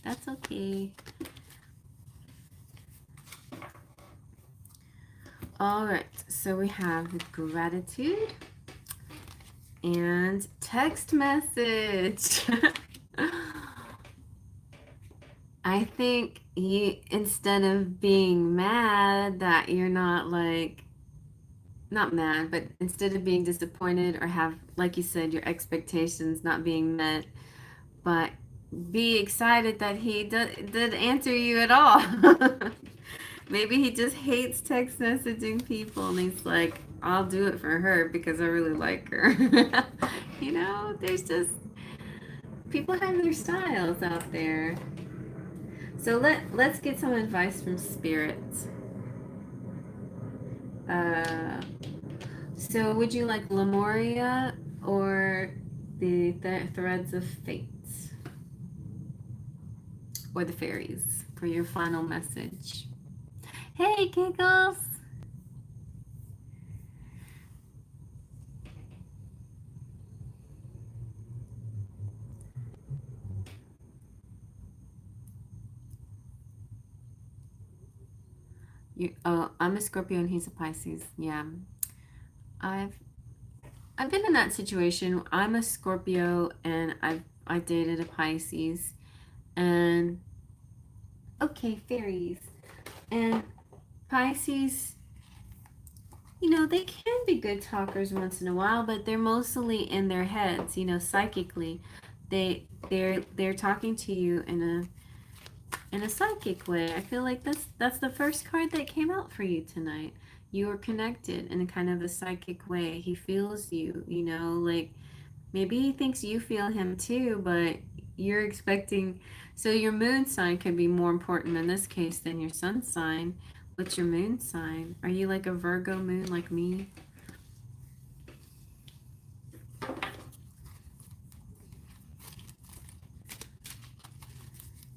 That's okay. All right, so we have gratitude and text message. I think instead of being mad that you're not mad, but instead of being disappointed or have, like you said, your expectations not being met, but be excited that he did answer you at all. Maybe he just hates text messaging people and he's like, I'll do it for her because I really like her. There's just People have their styles out there. So let's get some advice from spirits. Uh, so would you like Lemuria or the Threads of Fate or the fairies for your final message? Hey, Giggles! Oh, I'm a Scorpio and he's a Pisces. Yeah, I've I've been in that situation. I'm a Scorpio and I dated a Pisces and okay, fairies and Pisces. You know, they can be good talkers once in a while, but they're mostly in their heads. You know, psychically, they're talking to you in a psychic way. I feel like that's the first card that came out for you tonight. You are connected in a kind of a psychic way. He feels you, you know, like maybe he thinks you feel him too, but you're expecting so your moon sign could be more important in this case than your sun sign. What's your moon sign? Are you like a Virgo moon like me?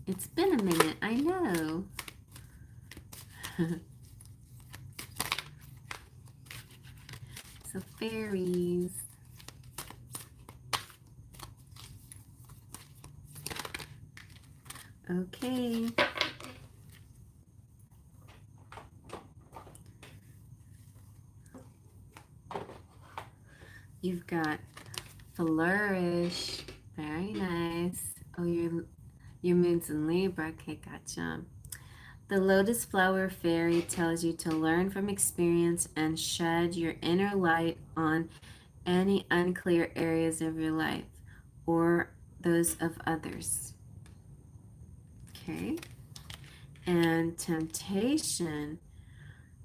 It's been a minute, I know. So fairies. Okay. You've got flourish. Very nice. Oh, your moon's in Libra. Okay, gotcha. The lotus flower fairy tells you to learn from experience and shed your inner light on any unclear areas of your life or those of others. Okay. And temptation.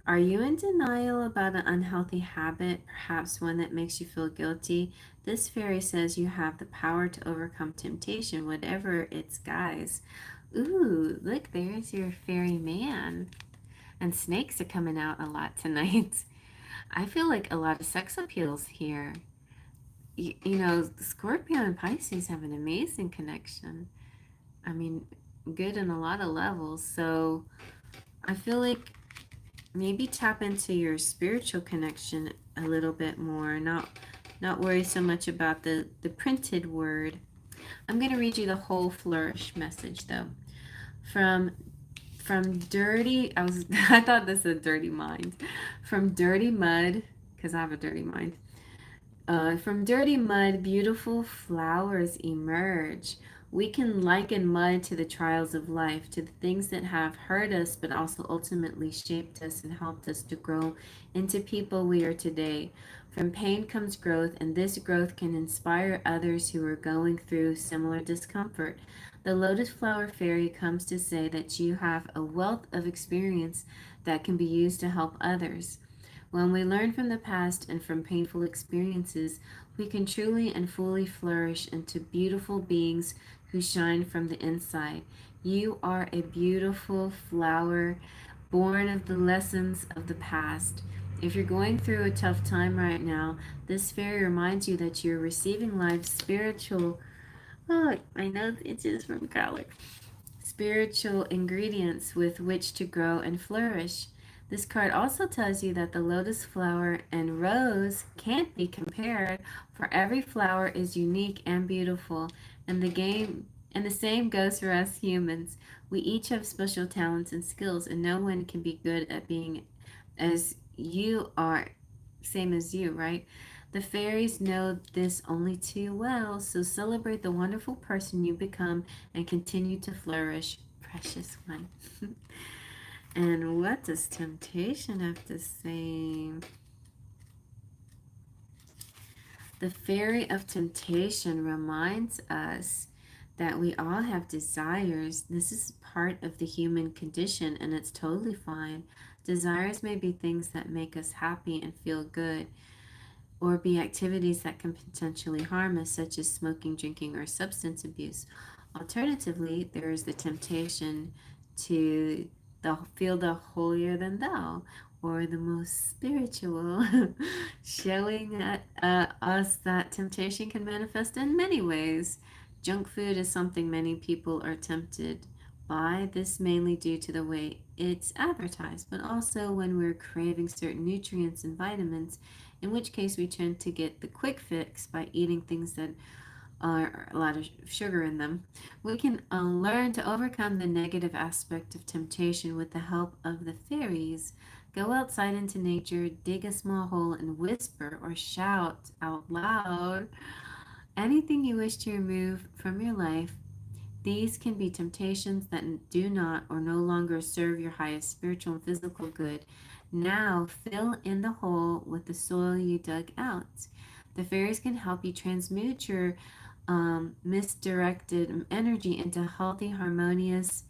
Are you in denial about an unhealthy habit, perhaps one that makes you feel guilty? This fairy says you have the power to overcome temptation, whatever its guise. Ooh, look, there's your fairy man. And snakes are coming out a lot tonight. I feel like a lot of sex appeals here. You know, Scorpio and Pisces have an amazing connection. I mean, good in a lot of levels. So I feel like maybe tap into your spiritual connection a little bit more. Not worry so much about the printed word. I'm going to read you the whole flourish message though. From dirty, I thought this was a dirty mind. From dirty mud, because I have a dirty mind. From dirty mud, beautiful flowers emerge. We can liken mud to the trials of life, to the things that have hurt us, but also ultimately shaped us and helped us to grow into people we are today. From pain comes growth, and this growth can inspire others who are going through similar discomfort. The Lotus Flower Fairy comes to say that you have a wealth of experience that can be used to help others. When we learn from the past and from painful experiences, we can truly and fully flourish into beautiful beings who shine from the inside. You are a beautiful flower born of the lessons of the past. If you're going through a tough time right now, this fairy reminds you that you're receiving life's spiritual, oh, I know it is from color, spiritual ingredients with which to grow and flourish. This card also tells you that the lotus flower and rose can't be compared, for every flower is unique and beautiful, and the same goes for us humans. We each have special talents and skills, and no one can be good at being as you are, same as you, right? The fairies know this only too well, so celebrate the wonderful person you become and continue to flourish, precious one. And what does temptation have to say? The fairy of temptation reminds us that we all have desires. This is part of the human condition, and it's totally fine. Desires may be things that make us happy and feel good. or be activities that can potentially harm us, such as smoking, drinking, or substance abuse. Alternatively, there is the temptation to feel the holier than thou, or the most spiritual, showing us that temptation can manifest in many ways. Junk food is something many people are tempted by, this mainly due to the way it's advertised, but also when we're craving certain nutrients and vitamins, in which case we tend to get the quick fix by eating things that are a lot of sugar in them. We can learn to overcome the negative aspect of temptation with the help of the fairies. Go outside into nature, dig a small hole, and whisper or shout out loud anything you wish to remove from your life. These can be temptations that do not or no longer serve your highest spiritual and physical good. Now fill in the hole with the soil you dug out. The fairies can help you transmute your misdirected energy into healthy, harmonious,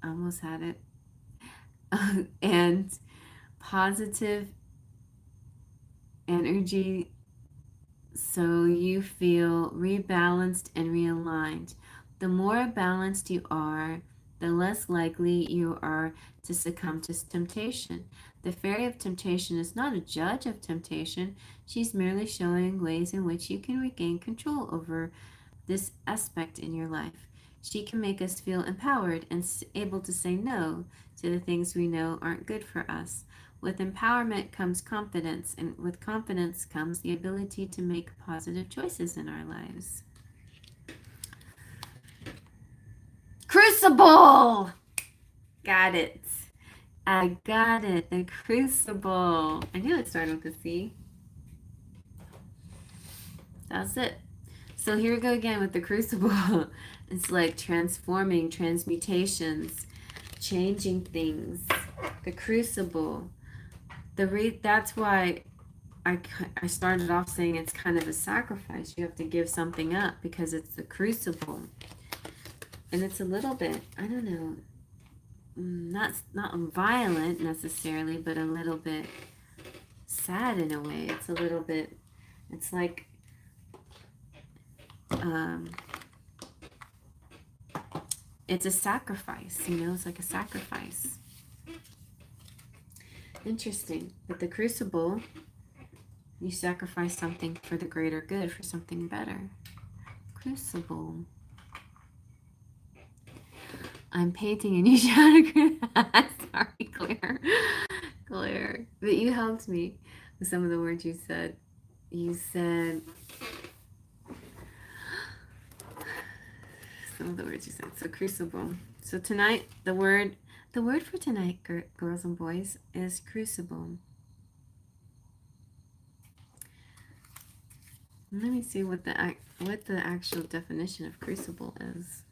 I almost had it, and positive energy so you feel rebalanced and realigned. The more balanced you are, the less likely you are to succumb to temptation. The fairy of temptation is not a judge of temptation. She's merely showing ways in which you can regain control over this aspect in your life. She can make us feel empowered and able to say no to the things we know aren't good for us. With empowerment comes confidence, and with confidence comes the ability to make positive choices in our lives. Crucible! Got it. I got it. The crucible. I knew it started with a C. That's it. So here we go again with the crucible. It's like transforming, transmutations, changing things. The crucible. That's why I started off saying it's kind of a sacrifice. You have to give something up because it's the crucible. And it's a little bit, I don't know, not violent necessarily, but a little bit sad in a way. It's a little bit, it's like, it's a sacrifice, it's like a sacrifice. Interesting. With the crucible, you sacrifice something for the greater good, for something better. Crucible. I'm painting and you shout. Sorry, Claire. Claire. But you helped me with some of the words you said. You said some of the words you said. So crucible. So tonight, the word for tonight, girls and boys, is crucible. Let me see what the actual definition of crucible is.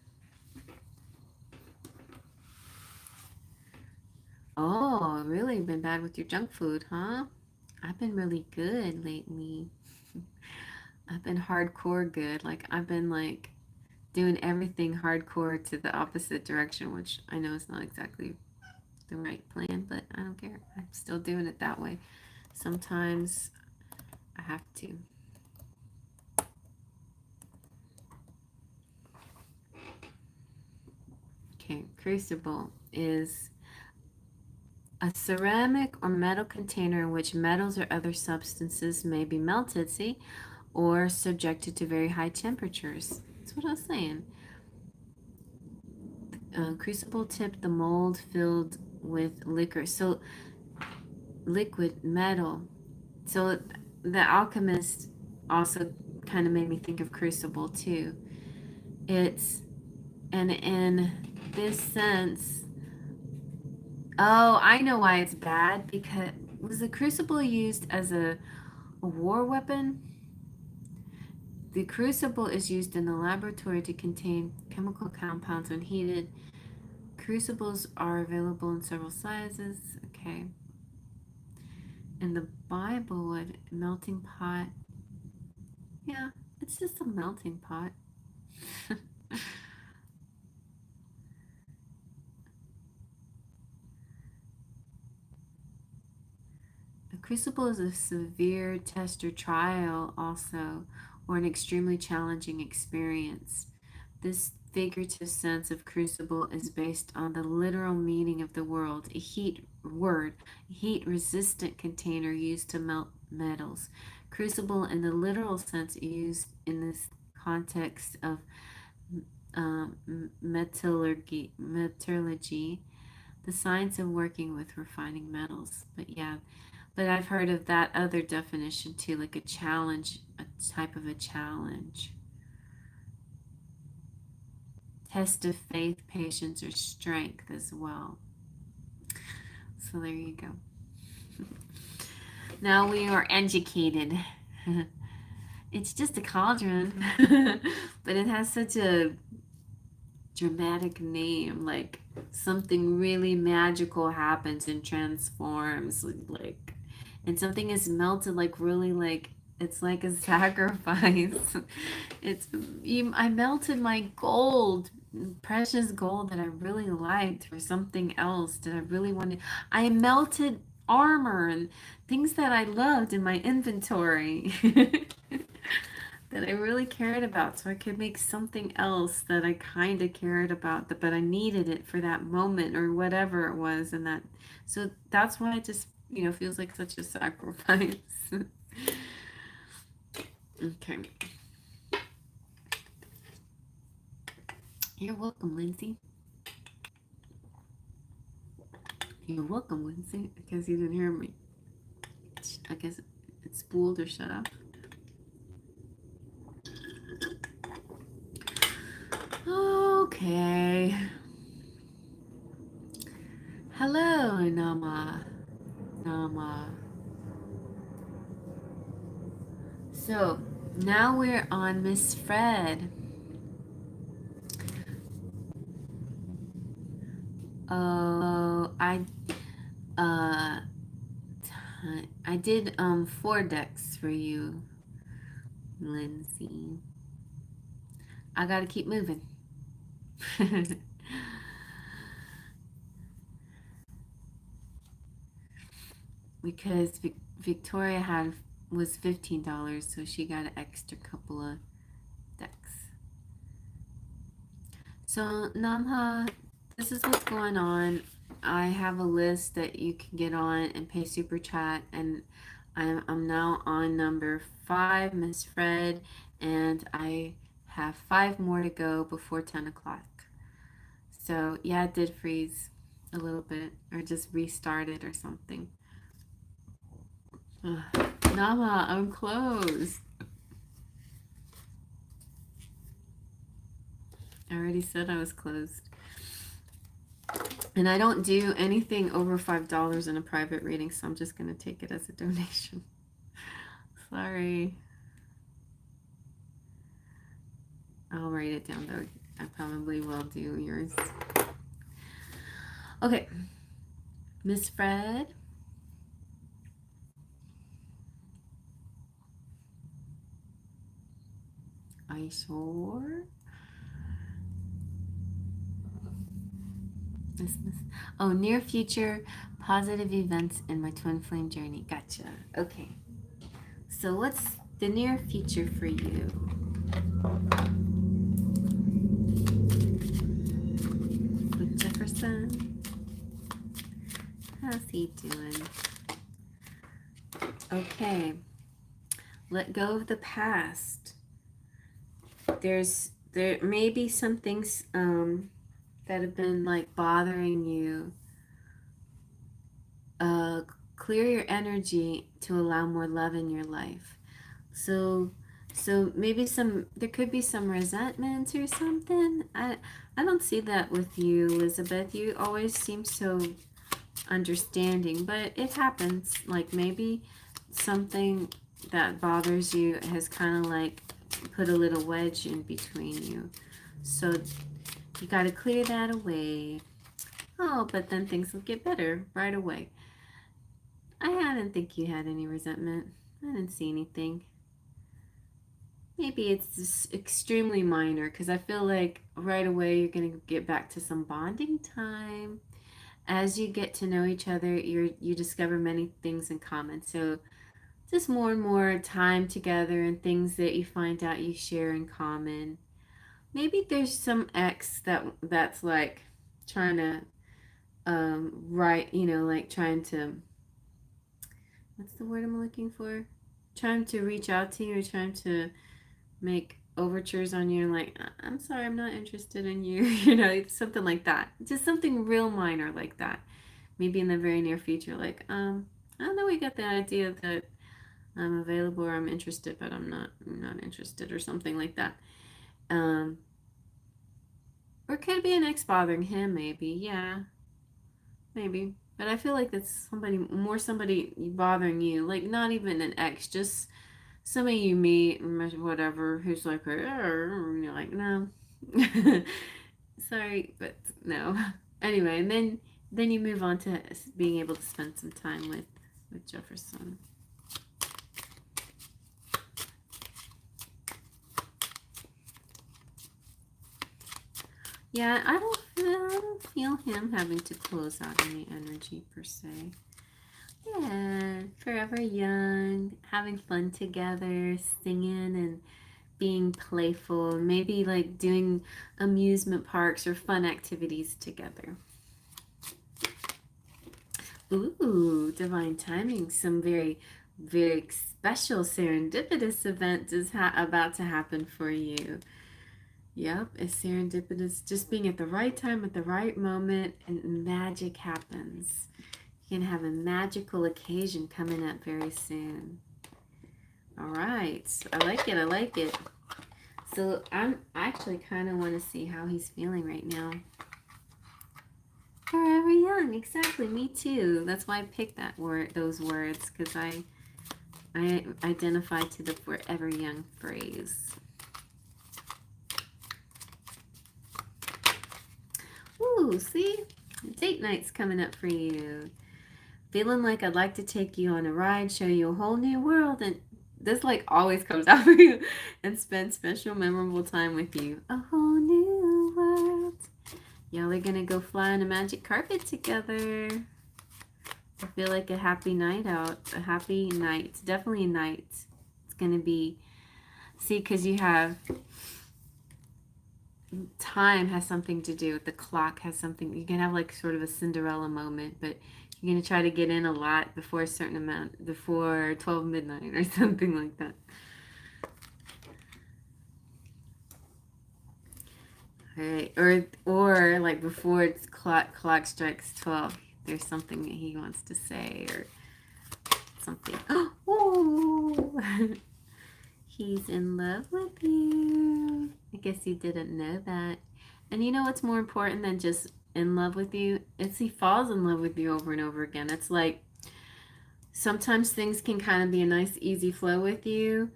Oh, really been bad with your junk food, huh? I've been really good lately. I've been hardcore good. Like I've been like doing everything hardcore to the opposite direction, which I know is not exactly the right plan, but I don't care. I'm still doing it that way. Sometimes I have to. Okay, crucible is a ceramic or metal container in which metals or other substances may be melted, see, or subjected to very high temperatures. That's what I was saying. Crucible tip, the mold filled with liquor. So, liquid metal. So, the alchemist also kind of made me think of crucible too. It's, and in this sense, oh, I know why it's bad, because was the crucible used as a war weapon? The crucible is used in the laboratory to contain chemical compounds when heated. Crucibles are available in several sizes. Okay. In the Bible, what melting pot? Yeah, it's just a melting pot. The Crucible is a severe test or trial also, or an extremely challenging experience. This figurative sense of crucible is based on the literal meaning of the word, a heat-resistant container used to melt metals. Crucible in the literal sense used in this context of metallurgy, the science of working with refining metals. But yeah, but I've heard of that other definition too, like a challenge, a type of a challenge. Test of faith, patience, or strength as well. So there you go. Now we are educated. It's just a cauldron, but it has such a dramatic name. Like something really magical happens and transforms, like, and something is melted, like really, like it's like a sacrifice. I melted my gold, precious gold that I really liked for something else that I really wanted. I melted armor and things that I loved in my inventory that I really cared about so I could make something else that I kind of cared about, but I needed it for that moment or whatever it was. And that, so that's why it just, feels like such a sacrifice. Okay. You're welcome, Lindsay. You're welcome, Lindsay, because you didn't hear me. I guess it's spooled or shut up. Okay. Hello, Nama. So, now we're on Miss Fred. Oh, I did 4 decks for you, Lindsay. I gotta keep moving. Because Victoria was $15, so she got an extra couple of decks. So Namha, this is what's going on. I have a list that you can get on and pay super chat, and I'm now on number 5, Miss Fred, and I have 5 more to go before 10 o'clock. So yeah, it did freeze a little bit, or just restarted or something. Nama, I'm closed. I already said I was closed. And I don't do anything over $5 in a private reading, so I'm just going to take it as a donation. Sorry. I'll write it down, though. I probably will do yours. Okay. Miss Fred. Are you sure? Oh, near future positive events in my twin flame journey. Gotcha. Okay. So what's the near future for you? With Jefferson. How's he doing? Okay. Let go of the past. There may be some things that have been like bothering you. Clear your energy to allow more love in your life. So maybe there could be some resentment or something. I don't see that with you, Elizabeth. You always seem so understanding, but it happens. Like maybe something that bothers you has kind of like put a little wedge in between you. So you got to clear that away. Oh, but then things will get better right away. I didn't think you had any resentment. I didn't see anything. Maybe it's just extremely minor, because I feel like right away you're going to get back to some bonding time. as you get to know each other, you discover many things in common. So just more and more time together and things that you find out you share in common. Maybe there's some ex that's like trying to write, like trying to, what's the word I'm looking for? Trying to reach out to you or trying to make overtures on you, like, I'm sorry, I'm not interested in you, something like that. Just something real minor like that. Maybe in the very near future, like, I don't know, we got the idea that I'm available or I'm interested, but I'm not interested or something like that. Um, or it could be an ex bothering him, maybe. Yeah, maybe. But I feel like it's somebody bothering you, like not even an ex, just somebody you meet, whatever, who's like, and you're like, no, sorry, but no. Anyway, and then you move on to being able to spend some time with Jefferson. Yeah, I don't feel him having to close out any energy per se. Yeah, forever young, having fun together, singing and being playful, maybe like doing amusement parks or fun activities together. Ooh, divine timing. Some very, very special serendipitous event is about to happen for you. Yep, it's serendipitous. Just being at the right time at the right moment, and magic happens. You can have a magical occasion coming up very soon. All right, I like it. I like it. So I actually kind of want to see how he's feeling right now. Forever young, exactly. Me too. That's why I picked those words, because I identify to the forever young phrase. Ooh, see? Date night's coming up for you. Feeling like I'd like to take you on a ride, show you a whole new world, and this like always comes out for you, and spend special memorable time with you. A whole new world. Y'all are gonna go fly on a magic carpet together. I feel like a happy night out. A happy night. Definitely a night. It's gonna be, see, because you have, time has something to do with the clock, has something, you can have like sort of a Cinderella moment, but you're going to try to get in a lot before a certain amount, before 12 midnight or something like that. All right, or like before it's clock strikes 12, there's something that he wants to say or something. Oh, he's in love with you. I guess you didn't know that. And you know what's more important than just in love with you? It's he falls in love with you over and over again. It's like sometimes things can kind of be a nice, easy flow with you,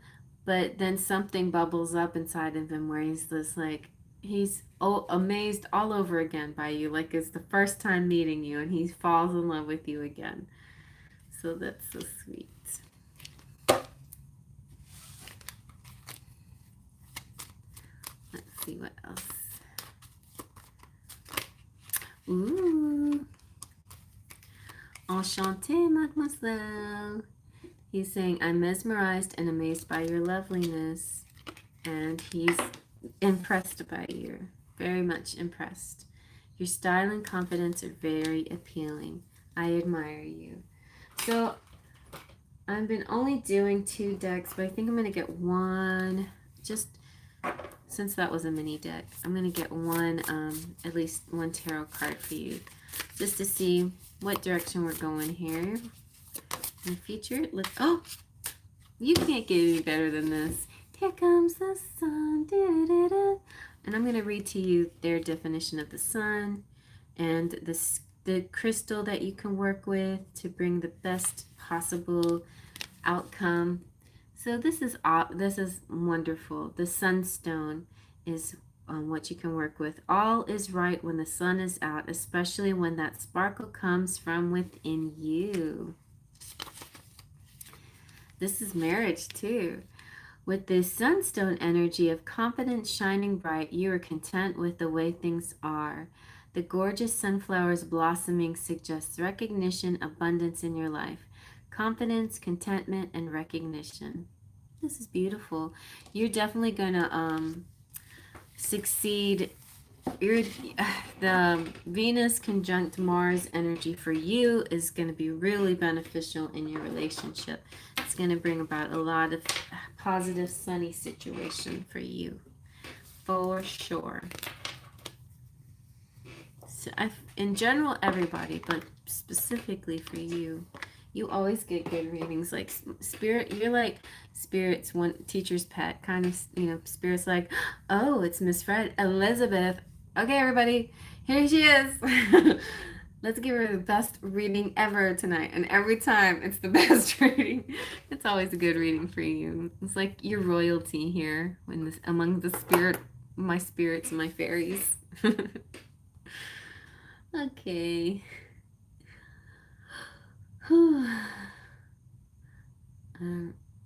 but then something bubbles up inside of him where he's just like, he's amazed all over again by you, like it's the first time meeting you, and he falls in love with you again. So that's so sweet. Let's see what else. Ooh. Enchantée, mademoiselle. He's saying, I'm mesmerized and amazed by your loveliness. And he's impressed by you. Very much impressed. Your style and confidence are very appealing. I admire you. So, I've been only doing 2 decks, but I think I'm going to get one, just since that was a mini deck, I'm going to get one, at least one tarot card for you, just to see what direction we're going here. And feature, oh, you can't get any better than this. Here comes the sun, da-da-da-da. And I'm going to read to you their definition of the sun and the crystal that you can work with to bring the best possible outcome. So this is wonderful. The sunstone is what you can work with. All is right when the sun is out, especially when that sparkle comes from within you. This is marriage too. With this sunstone energy of confidence shining bright, you are content with the way things are. The gorgeous sunflowers blossoming suggests recognition, abundance in your life, confidence, contentment, and recognition. This is beautiful. You're definitely gonna succeed. You're, the Venus conjunct Mars energy for you is going to be really beneficial in your relationship. It's going to bring about a lot of positive, sunny situation for you, for sure. So in general, everybody, but specifically for you, you always get good readings. Like spirit, you're like spirit's one teacher's pet kind of. Spirit's like, oh, it's Miss Fred Elizabeth. Okay, everybody, here she is. Let's give her the best reading ever tonight. And every time it's the best reading. It's always a good reading for you. It's like your royalty here when this among the my spirits and my fairies. Okay.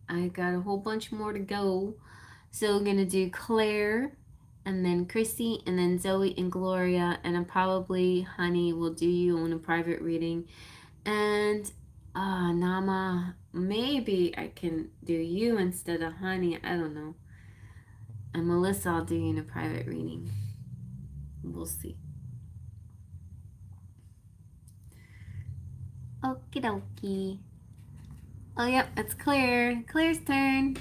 I got a whole bunch more to go. So we're gonna do Claire, and then Chrissy, and then Zoe and Gloria, and then probably Honey will do you on a private reading. And Nama, maybe I can do you instead of Honey. I don't know. And Melissa, I'll do you in a private reading. We'll see. Okie dokie. Oh, yep, it's Claire. Claire's turn.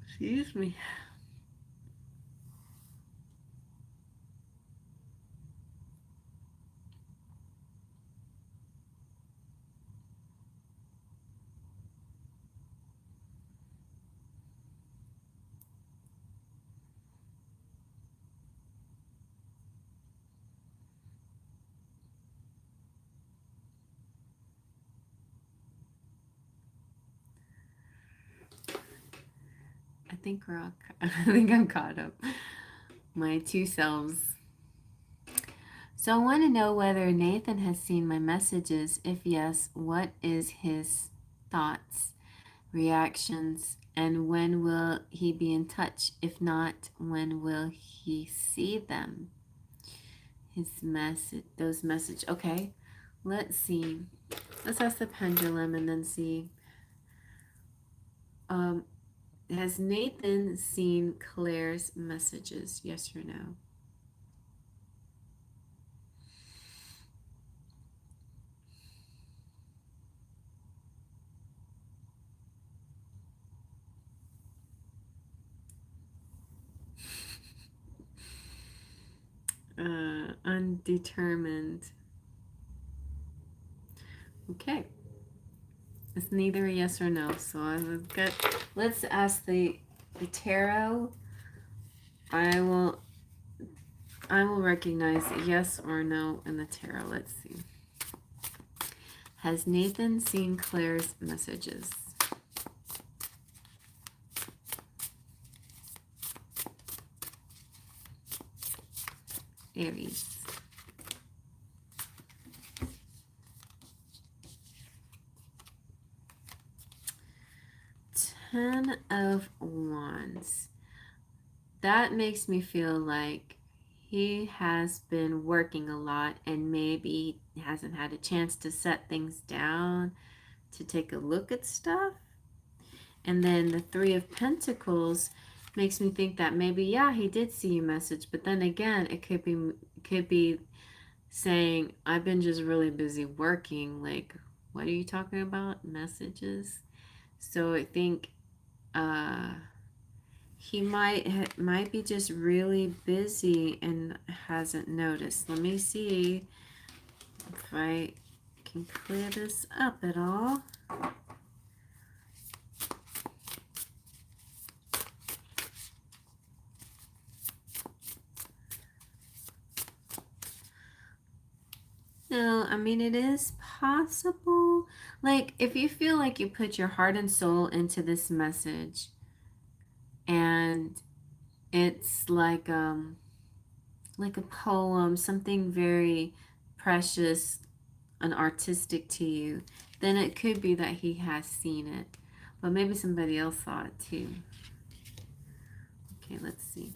Excuse me. I think I'm caught up. My two selves. So I want to know whether Nathan has seen my messages. If yes, what is his thoughts, reactions, and when will he be in touch? If not, when will he see them? Those messages. Okay, let's see. Let's ask the pendulum and then see. Has Nathan seen Claire's messages? Yes or no? Undetermined. Okay. It's neither a yes or no. So let's ask the tarot. I will recognize yes or no in the tarot. Let's see. Has Nathan seen Claire's messages? Aries. Ten of Wands. That makes me feel like he has been working a lot and maybe hasn't had a chance to set things down, to take a look at stuff. And then the Three of Pentacles makes me think that maybe, yeah, he did see your message, but then again, it could be saying, I've been just really busy working. Like, what are you talking about? Messages? So I think he might be just really busy and hasn't noticed. Let me see if I can clear this up at all. No, I mean, it is possible. Like, if you feel like you put your heart and soul into this message and it's like a poem, something very precious and artistic to you, then it could be that he has seen it. But maybe somebody else saw it too. Okay, let's see.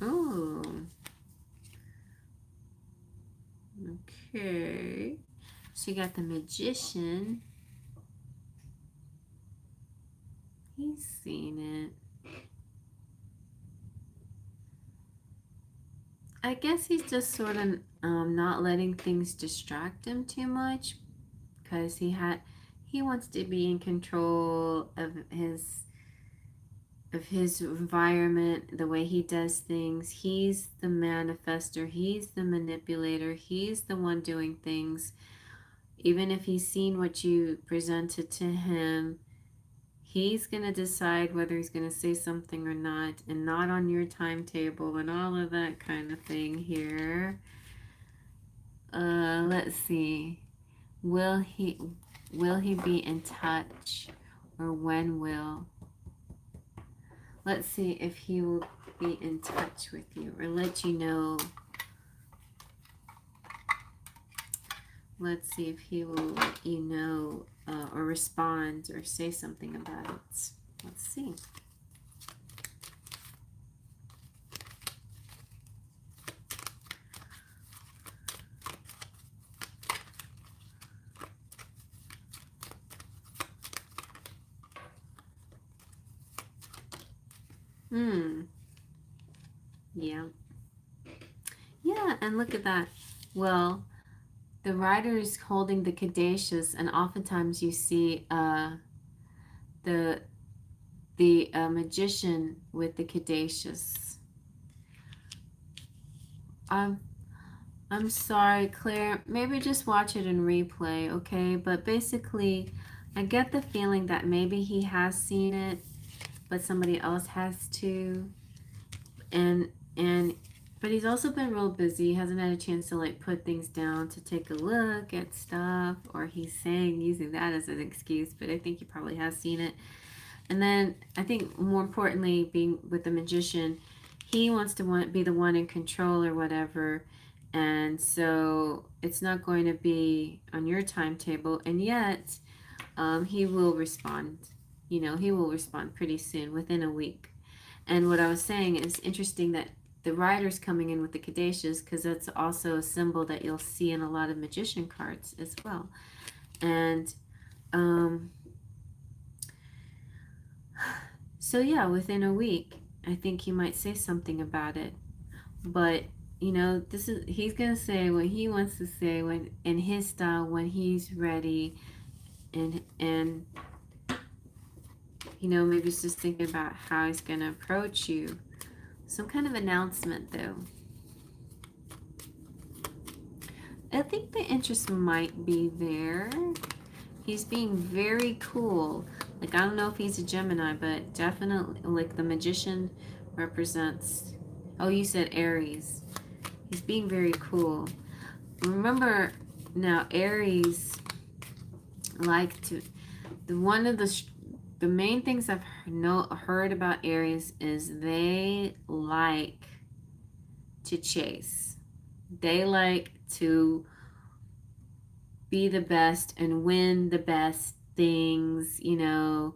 Oh, okay. So you got the magician. He's seen it. I guess he's just sort of not letting things distract him too much, because he wants to be in control of his environment, the way he does things. He's the manifester, he's the manipulator, he's the one doing things. Even if he's seen what you presented to him, he's going to decide whether he's going to say something or not, and not on your timetable and all of that kind of thing here. Let's see. Will he be in touch, or when will? Let's see if he will be in touch with you or let you know. Let's see if he will let you know or respond or say something about it. Let's see. Yeah. Yeah, and look at that. Well, the rider is holding the caduceus, and oftentimes you see the magician with the caduceus. I'm sorry, Claire. Maybe just watch it in replay, okay? But basically, I get the feeling that maybe he has seen it, but somebody else has too. And but he's also been real busy. He hasn't had a chance to like put things down to take a look at stuff, or he's saying using that as an excuse, but I think he probably has seen it. And then I think more importantly, being with the magician, he wants to be the one in control or whatever. And so it's not going to be on your timetable. And yet he will respond. You know, he will respond pretty soon, within a week. And what I was saying is interesting that the rider's coming in with the caduceus, because that's also a symbol that you'll see in a lot of magician cards as well. And so yeah, within a week, I think he might say something about it. But you know, he's gonna say what he wants to say when in his style, when he's ready, and you know, maybe he's just thinking about how he's gonna approach you. Some kind of announcement though. I think the interest might be there. He's being very cool. Like, I don't know if he's a Gemini, but definitely, like, the magician represents, oh, you said Aries. He's being very cool. Remember, now, Aries like to, one of the main things I've heard about Aries is they like to chase. They like to be the best and win the best things, you know.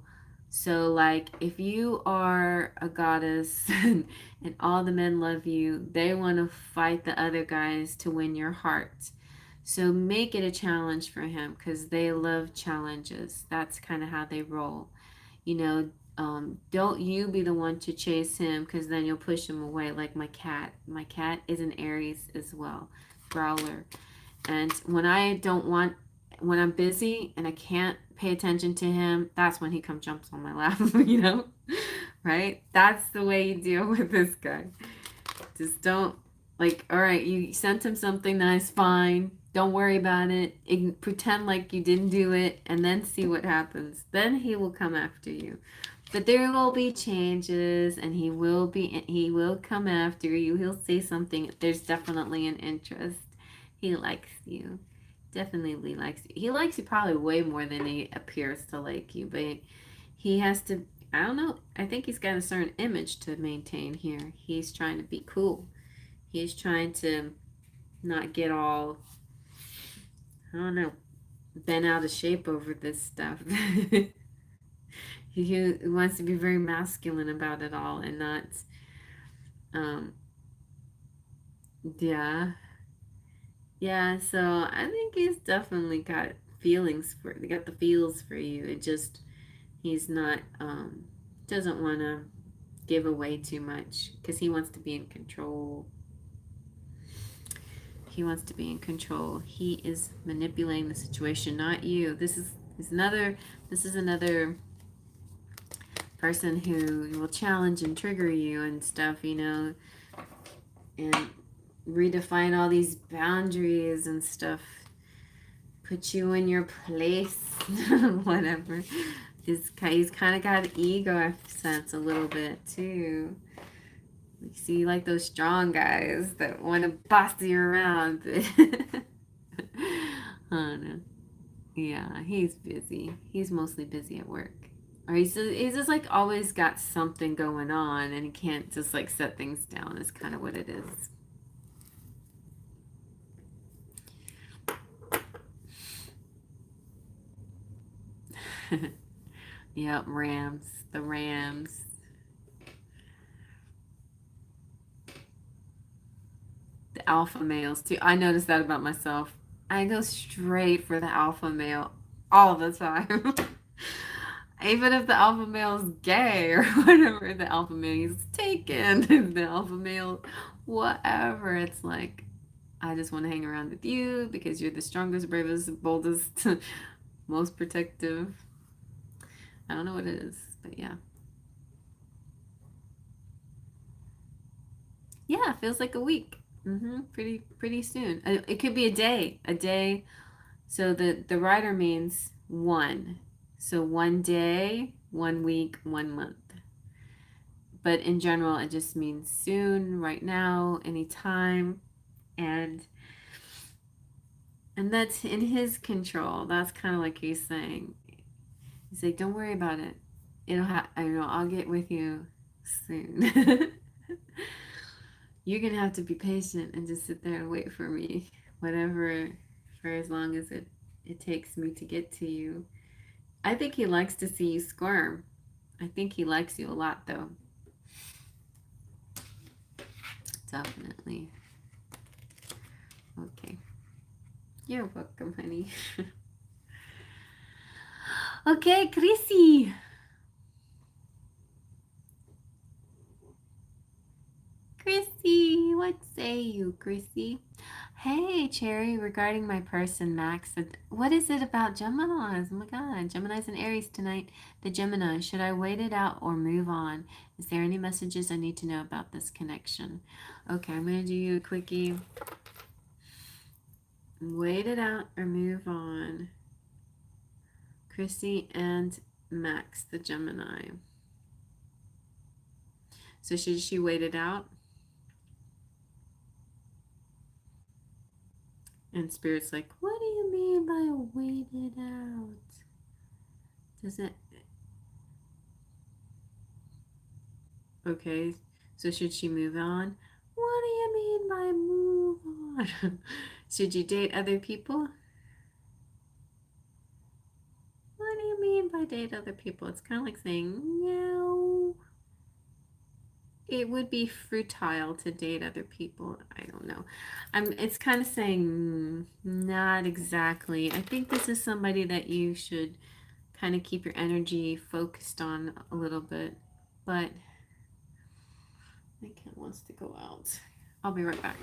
So, like, if you are a goddess and all the men love you, they want to fight the other guys to win your heart. So, make it a challenge for him, because they love challenges. That's kind of how they roll. You know, don't you be the one to chase him, because then you'll push him away, like my cat. My cat is an Aries as well, growler. And when I'm busy and I can't pay attention to him, that's when he comes jumps on my lap, you know? Right? That's the way you deal with this guy. Just don't, like, all right, you sent him something nice, fine. Don't worry about it. Pretend like you didn't do it, and then see what happens. Then he will come after you. But there will be changes, and he will come after you. He'll say something. There's definitely an interest. He likes you. Definitely likes you. He likes you probably way more than he appears to like you, but he has to, I don't know. I think he's got a certain image to maintain here. He's trying to be cool. He's trying to not get all, I don't know, bent out of shape over this stuff. He wants to be very masculine about it all and not, um, yeah. Yeah, so I think he's definitely got got the feels for you. It just, he's not, doesn't want to give away too much because he wants to be in control. He wants to be in control. He is manipulating the situation, not you. This is another person who will challenge and trigger you and stuff, and redefine all these boundaries and stuff. Put you in your place, whatever. He's kind of got an ego sense a little bit too. You see, like those strong guys that want to boss you around. I don't know. Yeah, he's busy. He's mostly busy at work. Or he's just like always got something going on and he can't just like set things down is kind of what it is. Yep, Rams. The Rams. The alpha males too. I noticed that about myself. I go straight for the alpha male all the time. Even if the alpha male is gay or whatever, the alpha male is taken, the alpha male, whatever. It's like, I just want to hang around with you because you're the strongest, bravest, boldest, most protective. I don't know what it is, but yeah. Yeah, it feels like a week. Pretty soon. It could be a day. A day. So the rider means one. So 1 day, 1 week, 1 month. But in general, it just means soon, right now, anytime, and that's in his control. That's kind of like he's saying. He's like, don't worry about it. I know I'll get with you soon. You're gonna have to be patient and just sit there and wait for me, whatever, for as long as it takes me to get to you. I think he likes to see you squirm. I think he likes you a lot, though. Definitely. Okay. You're welcome, honey. Okay, Chrissy. Chrissy, what say you, Chrissy? Hey, Cherry, regarding my person, Max said, what is it about Geminis? Oh my God, Geminis and Aries tonight. The Gemini, should I wait it out or move on? Is there any messages I need to know about this connection? Okay, I'm going to do you a quickie. Wait it out or move on. Chrissy and Max, the Gemini. So should she wait it out? And Spirit's like, what do you mean by wait it out? Does it... Okay, so should she move on? What do you mean by move on? Should you date other people? What do you mean by date other people? It's kind of like saying, no. It would be futile to date other people. I don't know. It's kind of saying not exactly. I think this is somebody that you should kind of keep your energy focused on a little bit. But my cat wants to go out. I'll be right back.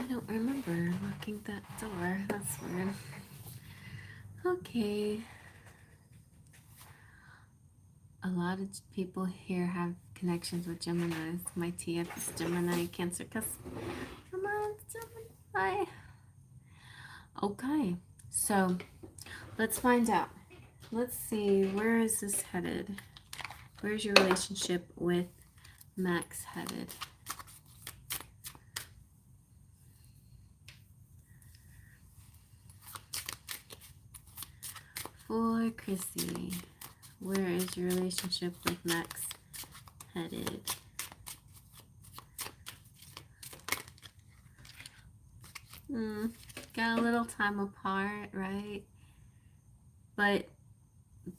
I don't remember locking that door. That's weird. Okay. A lot of people here have connections with Geminis. My TF is Gemini Cancer because I'm Gemini. Okay, so let's find out. Let's see, where is this headed? Where's your relationship with Max headed? For Chrissy, where is your relationship with Max headed? Got a little time apart, right? But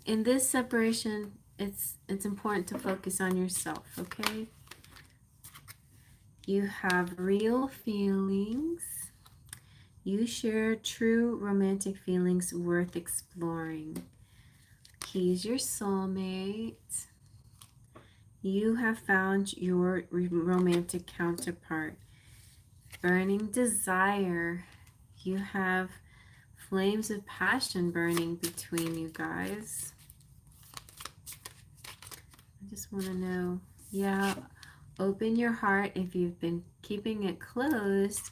in this separation, it's important to focus on yourself, okay? You have real feelings. You share true romantic feelings worth exploring. He's your soulmate. You have found your romantic counterpart. Burning desire. You have flames of passion burning between you guys. I just want to know. Yeah, open your heart. If you've been keeping it closed,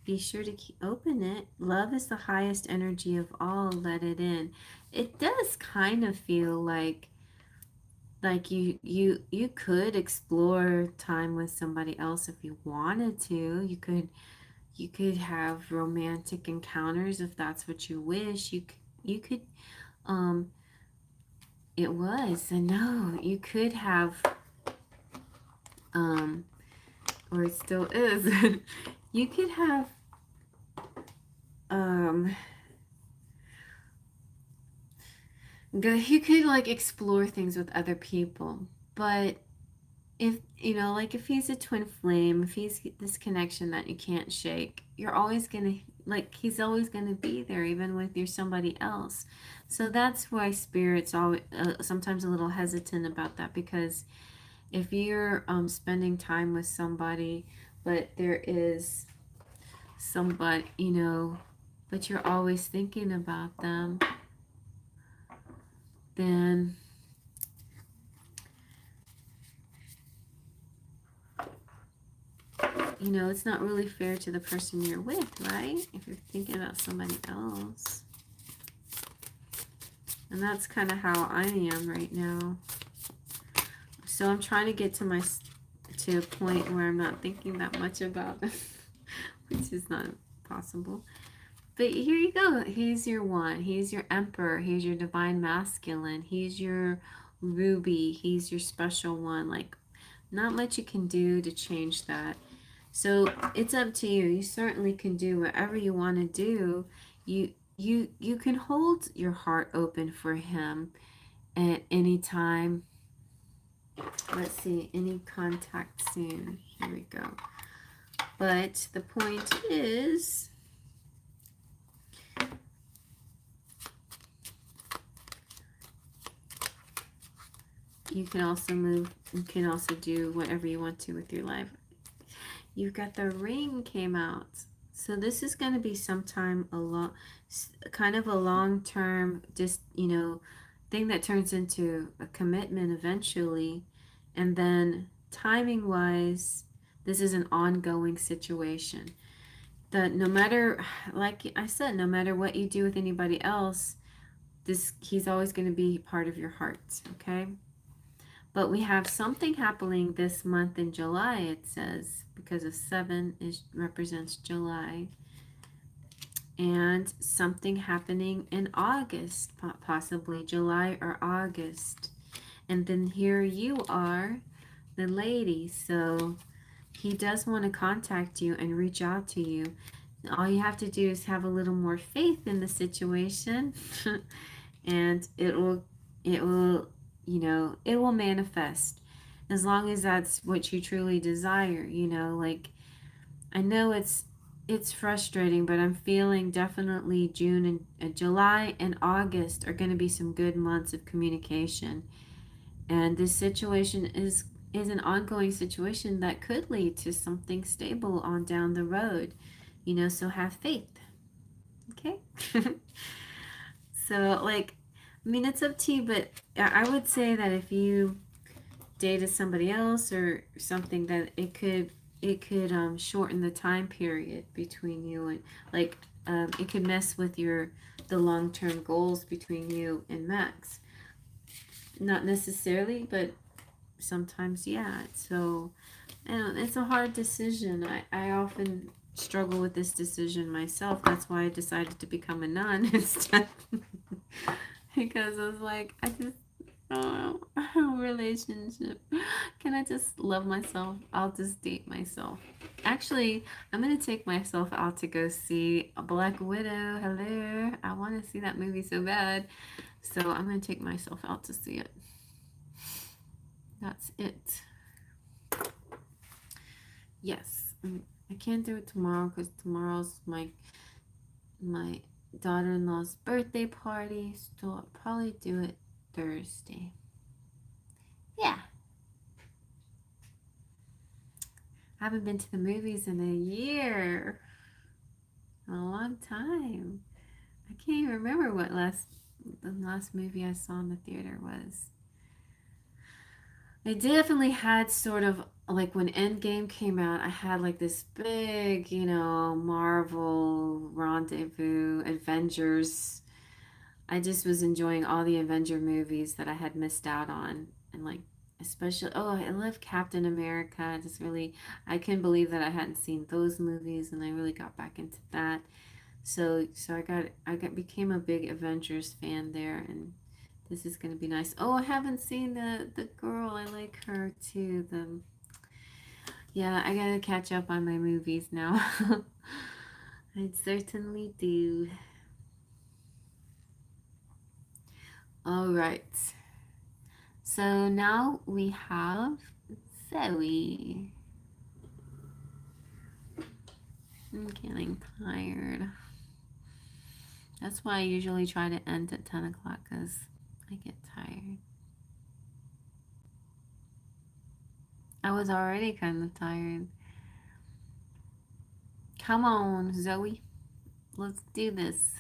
be sure to open it. Love is the highest energy of all. Let it in. It does kind of feel like you could explore time with somebody else if you wanted to. You could have romantic encounters if that's what you wish. You could it was, I know, you could have or it still is. You could have you could like explore things with other people, but if you know, like if he's a twin flame, if he's this connection that you can't shake, you're always gonna like he's always gonna be there even with you're somebody else. So that's why spirit's always sometimes a little hesitant about that, because if you're spending time with somebody but there is somebody, you know, but you're always thinking about them, then you know, it's not really fair to the person you're with, right? If you're thinking about somebody else. And that's kind of how I am right now. So I'm trying to get to a point where I'm not thinking that much about them, which is not possible. But here you go. He's your one. He's your emperor. He's your divine masculine. He's your ruby. He's your special one. Like, not much you can do to change that. So it's up to you. You certainly can do whatever you want to do. You can hold your heart open for him at any time. Let's see, any contact soon. Here we go. But the point is, you can also move, you can also do whatever you want to with your life. You've got the ring came out. So this is going to be sometime kind of a long-term, just, you know, thing that turns into a commitment eventually. And then timing-wise, this is an ongoing situation. That no matter, like I said, no matter what you do with anybody else, he's always going to be part of your heart, okay? But we have something happening this month in July, it says, because of 7 represents July. And something happening in August, possibly July or August. And then here you are, the lady. So he does want to contact you and reach out to you. All you have to do is have a little more faith in the situation. And it will, you know, it will manifest as long as that's what you truly desire. You know, like, I know it's frustrating, but I'm feeling definitely June and July and August are going to be some good months of communication. And this situation is an ongoing situation that could lead to something stable on down the road. So have faith. Okay? So, like, I mean, it's up to you, but I would say that if you dated somebody else or something, that it could shorten the time period between you and, like, it could mess with the long-term goals between you and Max. Not necessarily, but sometimes, yeah. So, and it's a hard decision. I often struggle with this decision myself. That's why I decided to become a nun instead. Because I was like, I just don't know, relationship. Can I just love myself? I'll just date myself. Actually, I'm going to take myself out to go see a Black Widow. Hello. I want to see that movie so bad. So I'm going to take myself out to see it. That's it. Yes. I can't do it tomorrow because tomorrow's my daughter-in-law's birthday party. So I'll probably do it Thursday. Yeah. I haven't been to the movies in a year. A long time. I can't even remember what the last movie I saw in the theater was. I definitely had sort of like when Endgame came out, I had like this big, Marvel rendezvous, Avengers. I just was enjoying all the Avenger movies that I had missed out on. And like, especially, oh, I love Captain America. I couldn't believe that I hadn't seen those movies, and I really got back into that. So I became a big Avengers fan there, and this is gonna be nice. Oh, I haven't seen the girl. I like her too. Yeah, I gotta catch up on my movies now. I certainly do. All right. So now we have Zoe. I'm getting tired. That's why I usually try to end at 10 o'clock because I get tired. I was already kind of tired. Come on, Zoe. Let's do this.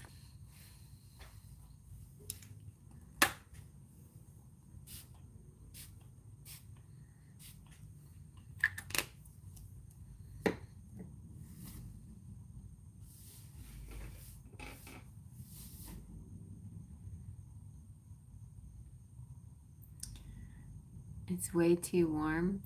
It's way too warm.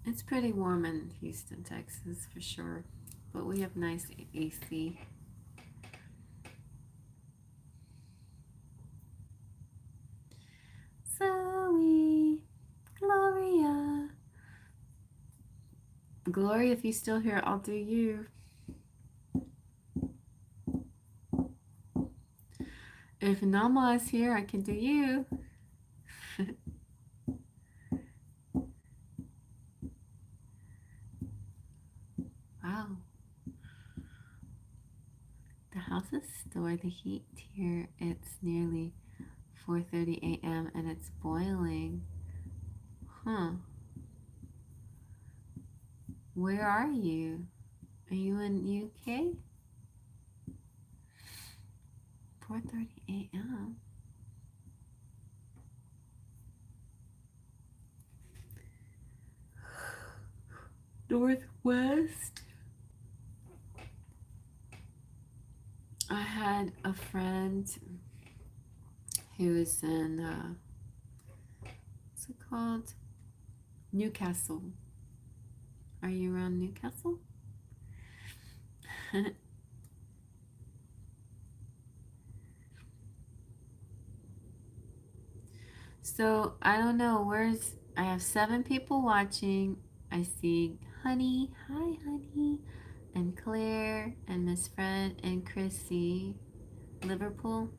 It's pretty warm in Houston, Texas, for sure. But we have nice AC. Zoe, Gloria. Gloria, if you're still here, I'll do you. If Nama is here, I can do you. Wow. The house is stored the heat here. It's nearly 4:30 a.m. and it's boiling. Huh. Where are you? Are you in UK? 4:30 a.m. Northwest. I had a friend who is in what's it called? Newcastle. Are you around Newcastle? So I don't know. I have 7 people watching. I see Honey. Hi, Honey. And Claire and Miss Fred and Chrissy. Liverpool.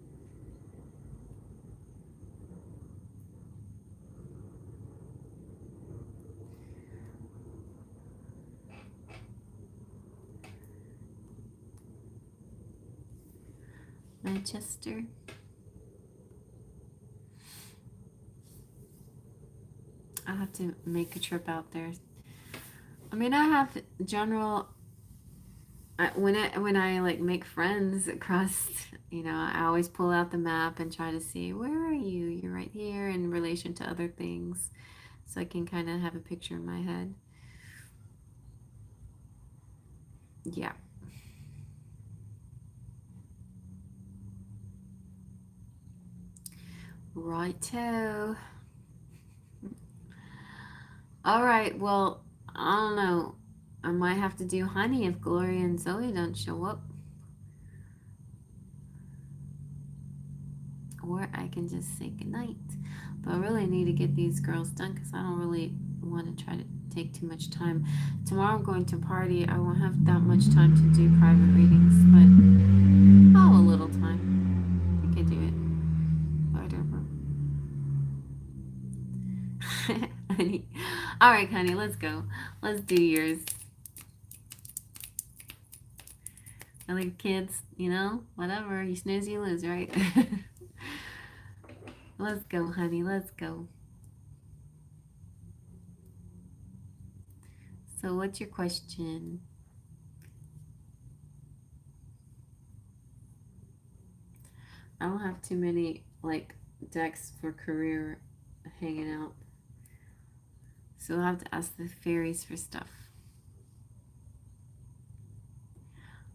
Manchester. I'll have to make a trip out there. I mean, I have general. When I like make friends across, I always pull out the map and try to see where are you. You're right here in relation to other things, so I can kind of have a picture in my head. Yeah. Righto. All right. Well, I don't know. I might have to do honey if Gloria and Zoe don't show up. Or I can just say goodnight. But I really need to get these girls done because I don't really want to try to take too much time. Tomorrow I'm going to party. I won't have that much time to do private readings, but I'll have a little time. I can do it. Whatever. Honey. All right, honey, let's go. Let's do yours. I like kids, whatever. You snooze, you lose, right? Let's go, honey. Let's go. So what's your question? I don't have too many, like, decks for career hanging out. So I'll have to ask the fairies for stuff.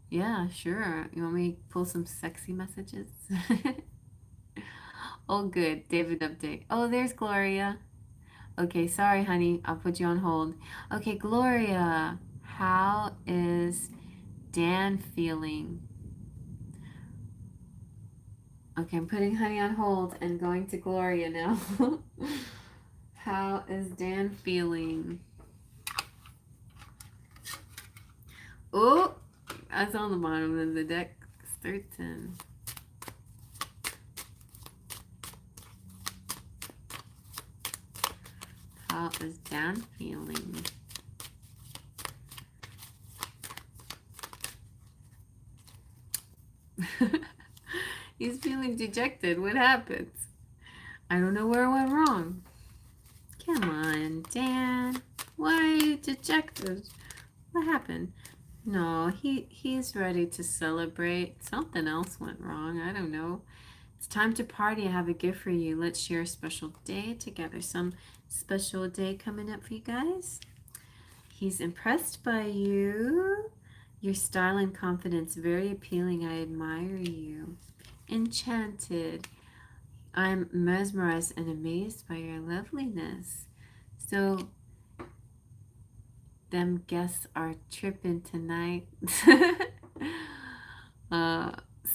Yeah, sure. You want me to pull some sexy messages? Oh, good. David update. Oh, there's Gloria. Okay, sorry, honey. I'll put you on hold. Okay, Gloria, how is Dan feeling? Okay, I'm putting honey on hold and going to Gloria now. How is Dan feeling? Oh, that's on the bottom of the deck. 13. How is Dan feeling? He's feeling dejected. What happens? I don't know where it went wrong. Come on, Dan. Why are you dejected? What happened? No, he's ready to celebrate. Something else went wrong. I don't know. It's time to party. I have a gift for you. Let's share a special day together. Some special day coming up for you guys. He's impressed by you. Your style and confidence, very appealing. I admire you. Enchanted. I'm mesmerized and amazed by your loveliness. So, them guests are tripping tonight.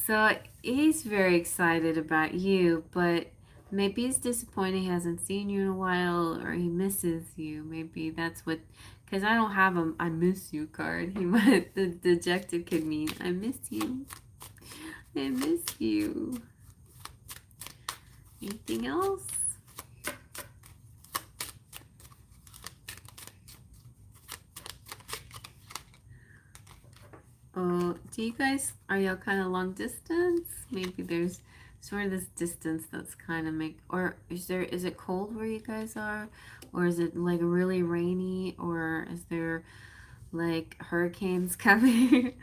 So he's very excited about you, but maybe he's disappointed he hasn't seen you in a while or he misses you. Maybe that's what, because I don't have a I miss you card. He might, the dejected could mean I miss you. I miss you. Anything else? Oh, do you guys, are y'all kind of long distance? Maybe there's sort of this distance that's kind of or is it cold where you guys are? Or is it like really rainy? Or is there like hurricanes coming?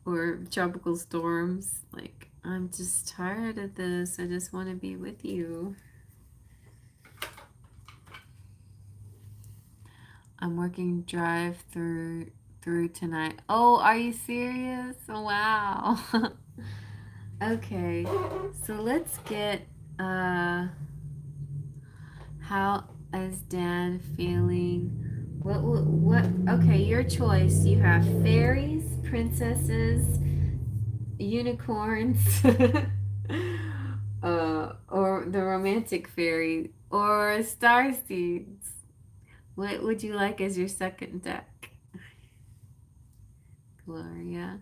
Or tropical storms? Like, I'm just tired of this. I just want to be with you. I'm working drive-through tonight. Oh, are you serious? Wow. Okay, so let's get how is Dan feeling? What okay, your choice. You have fairies, princesses, unicorns, or the romantic fairy, or star seeds. What would you like as your second deck? Gloria.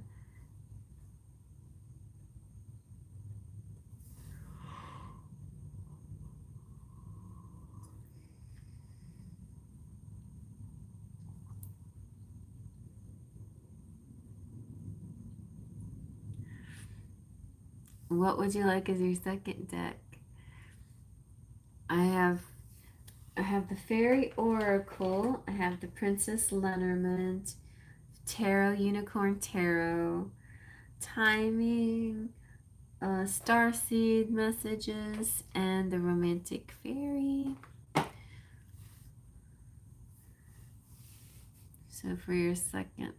What would you like as your second deck? I have the Fairy Oracle. I have the Princess Lenormand, Tarot Unicorn Tarot, Timing, Starseed Messages, and the Romantic Fairy. So for your second,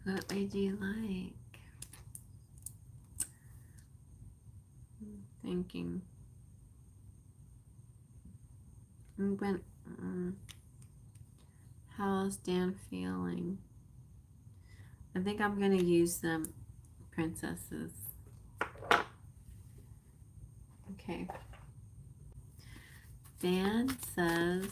what would you like? Thinking. How's Dan feeling? I think I'm gonna use them princesses. Okay. Dan says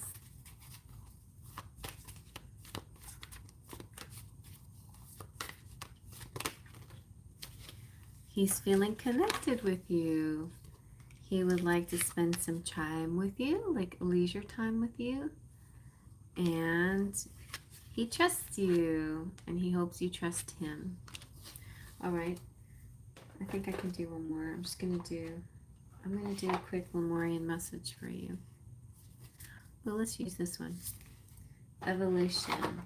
he's feeling connected with you. He would like to spend some time with you, like leisure time with you. And he trusts you, and he hopes you trust him. All right. I think I can do one more. I'm going to do a quick Lemurian message for you. Well, let's use this one. Evolution.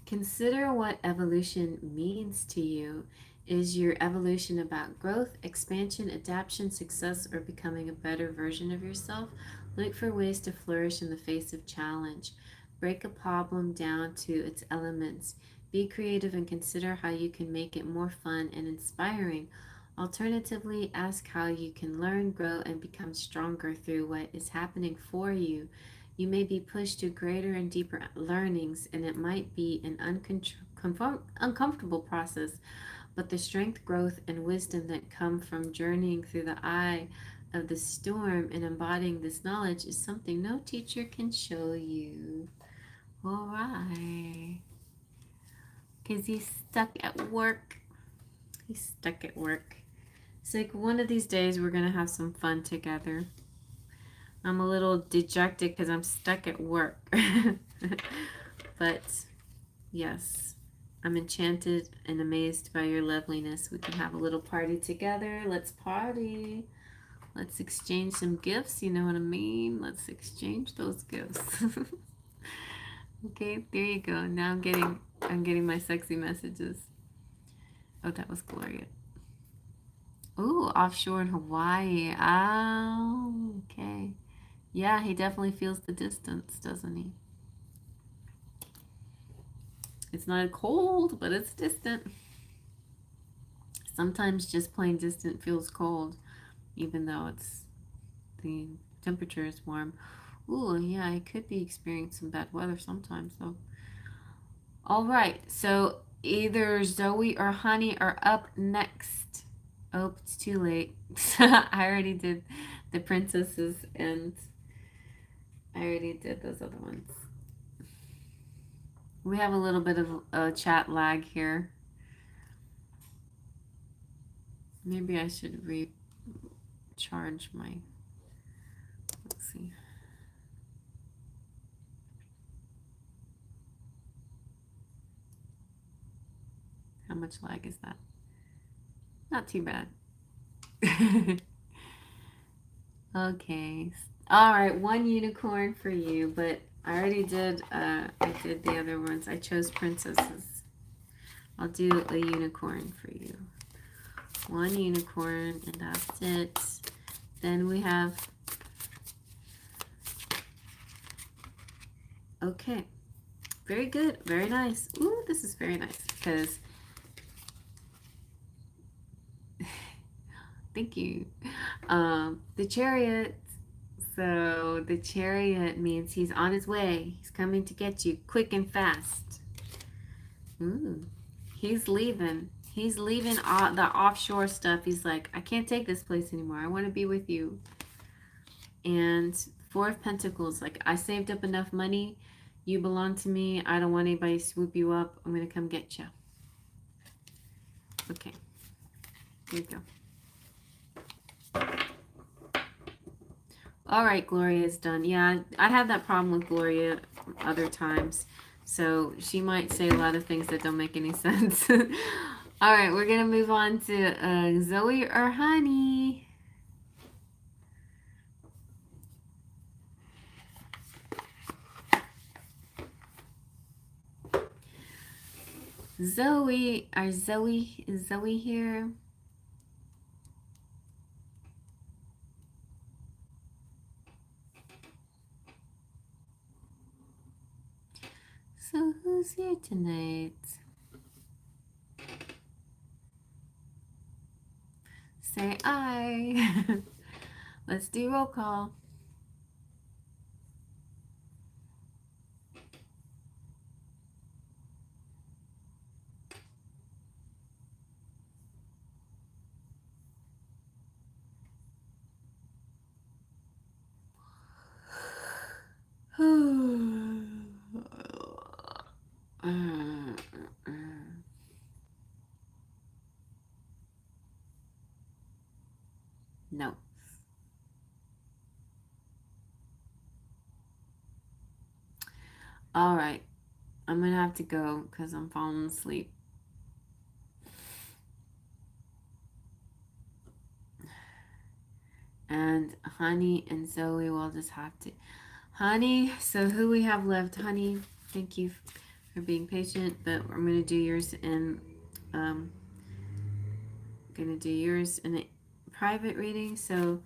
Consider what evolution means to you. Is your evolution about growth, expansion, adaptation, success, or becoming a better version of yourself? Look for ways to flourish in the face of challenge. Break a problem down to its elements. Be creative and consider how you can make it more fun and inspiring. Alternatively, ask how you can learn, grow, and become stronger through what is happening for you. You may be pushed to greater and deeper learnings, and it might be an uncomfortable process, but the strength, growth, and wisdom that come from journeying through the eye of the storm and embodying this knowledge is something no teacher can show you. All right. Because he's stuck at work. He's stuck at work. It's like one of these days we're going to have some fun together. I'm a little dejected because I'm stuck at work. But yes, I'm enchanted and amazed by your loveliness. We can have a little party together. Let's party. Let's exchange some gifts. You know what I mean? Let's exchange those gifts. Okay, there you go. Now I'm getting my sexy messages. Oh, that was Gloria. Ooh, offshore in Hawaii. Oh, okay. Yeah, he definitely feels the distance, doesn't he? It's not cold, but it's distant. Sometimes just plain distant feels cold, even though the temperature is warm. Ooh, yeah, I could be experiencing some bad weather sometimes, though. All right, so either Zoe or Honey are up next. Oh, it's too late. I already did the princesses, and I already did those other ones. We have a little bit of a chat lag here. Maybe I should recharge my, let's see. How much lag is that? Not too bad. Okay. All right, one unicorn for you, but I already did, I did the other ones. I chose princesses. I'll do a unicorn for you. One unicorn, and that's it. Then we have, okay. Very good, very nice. Ooh, this is very nice because, thank you. The Chariot. So the Chariot means he's on his way. He's coming to get you quick and fast. Ooh, he's leaving. He's leaving the offshore stuff. He's like, I can't take this place anymore. I want to be with you. And Four of Pentacles, like, I saved up enough money. You belong to me. I don't want anybody to swoop you up. I'm going to come get you. Okay. Here you go. All right, Gloria's done. Yeah, I had that problem with Gloria other times. So she might say a lot of things that don't make any sense. All right, we're going to move on to Zoe or Honey. Zoe, is Zoe here? So who's here tonight? Say aye. Let's do roll call. No. All right. I'm going to have to go because I'm falling asleep. And Honey and Zoe will just have to. Honey, so who we have left? Honey, thank you for being patient, but I'm going to do yours in a private reading. So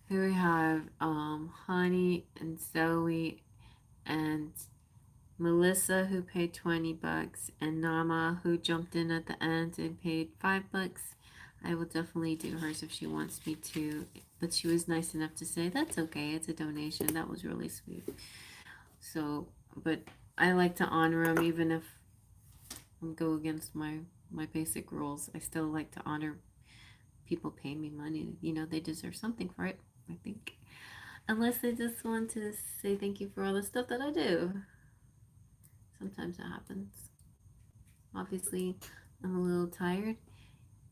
here we have Honey and Zoe and Melissa, who paid $20, and Nama, who jumped in at the end and paid $5. I will definitely do hers if she wants me to, but she was nice enough to say that's okay, it's a donation. That was really sweet. So, but I like to honor them, even if I go against my basic rules. I still like to honor people paying me money. You know, they deserve something for it, I think. Unless they just want to say thank you for all the stuff that I do. Sometimes that happens. Obviously, I'm a little tired.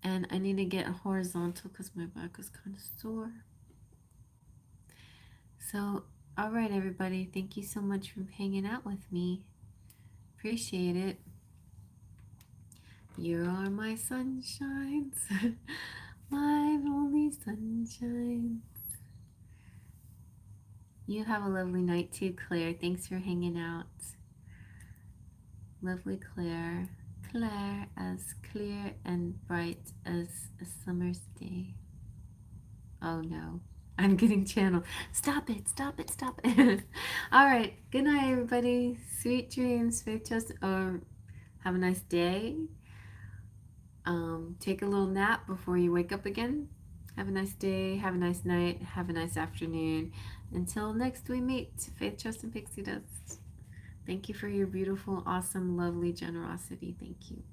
And I need to get horizontal because my back is kind of sore. So, all right, everybody. Thank you so much for hanging out with me. Appreciate it. You are my sunshines. My only sunshines. You have a lovely night too, Claire. Thanks for hanging out. Lovely Claire. Claire, as clear and bright as a summer's day. Oh no, I'm getting channeled. Stop it, stop it, stop it. All right, good night, everybody. Sweet dreams, faith, trust, or have a nice day. Take a little nap before you wake up again. Have a nice day, have a nice night, have a nice afternoon. Until next we meet, faith, trust, and pixie dust. Thank you for your beautiful, awesome, lovely generosity. Thank you.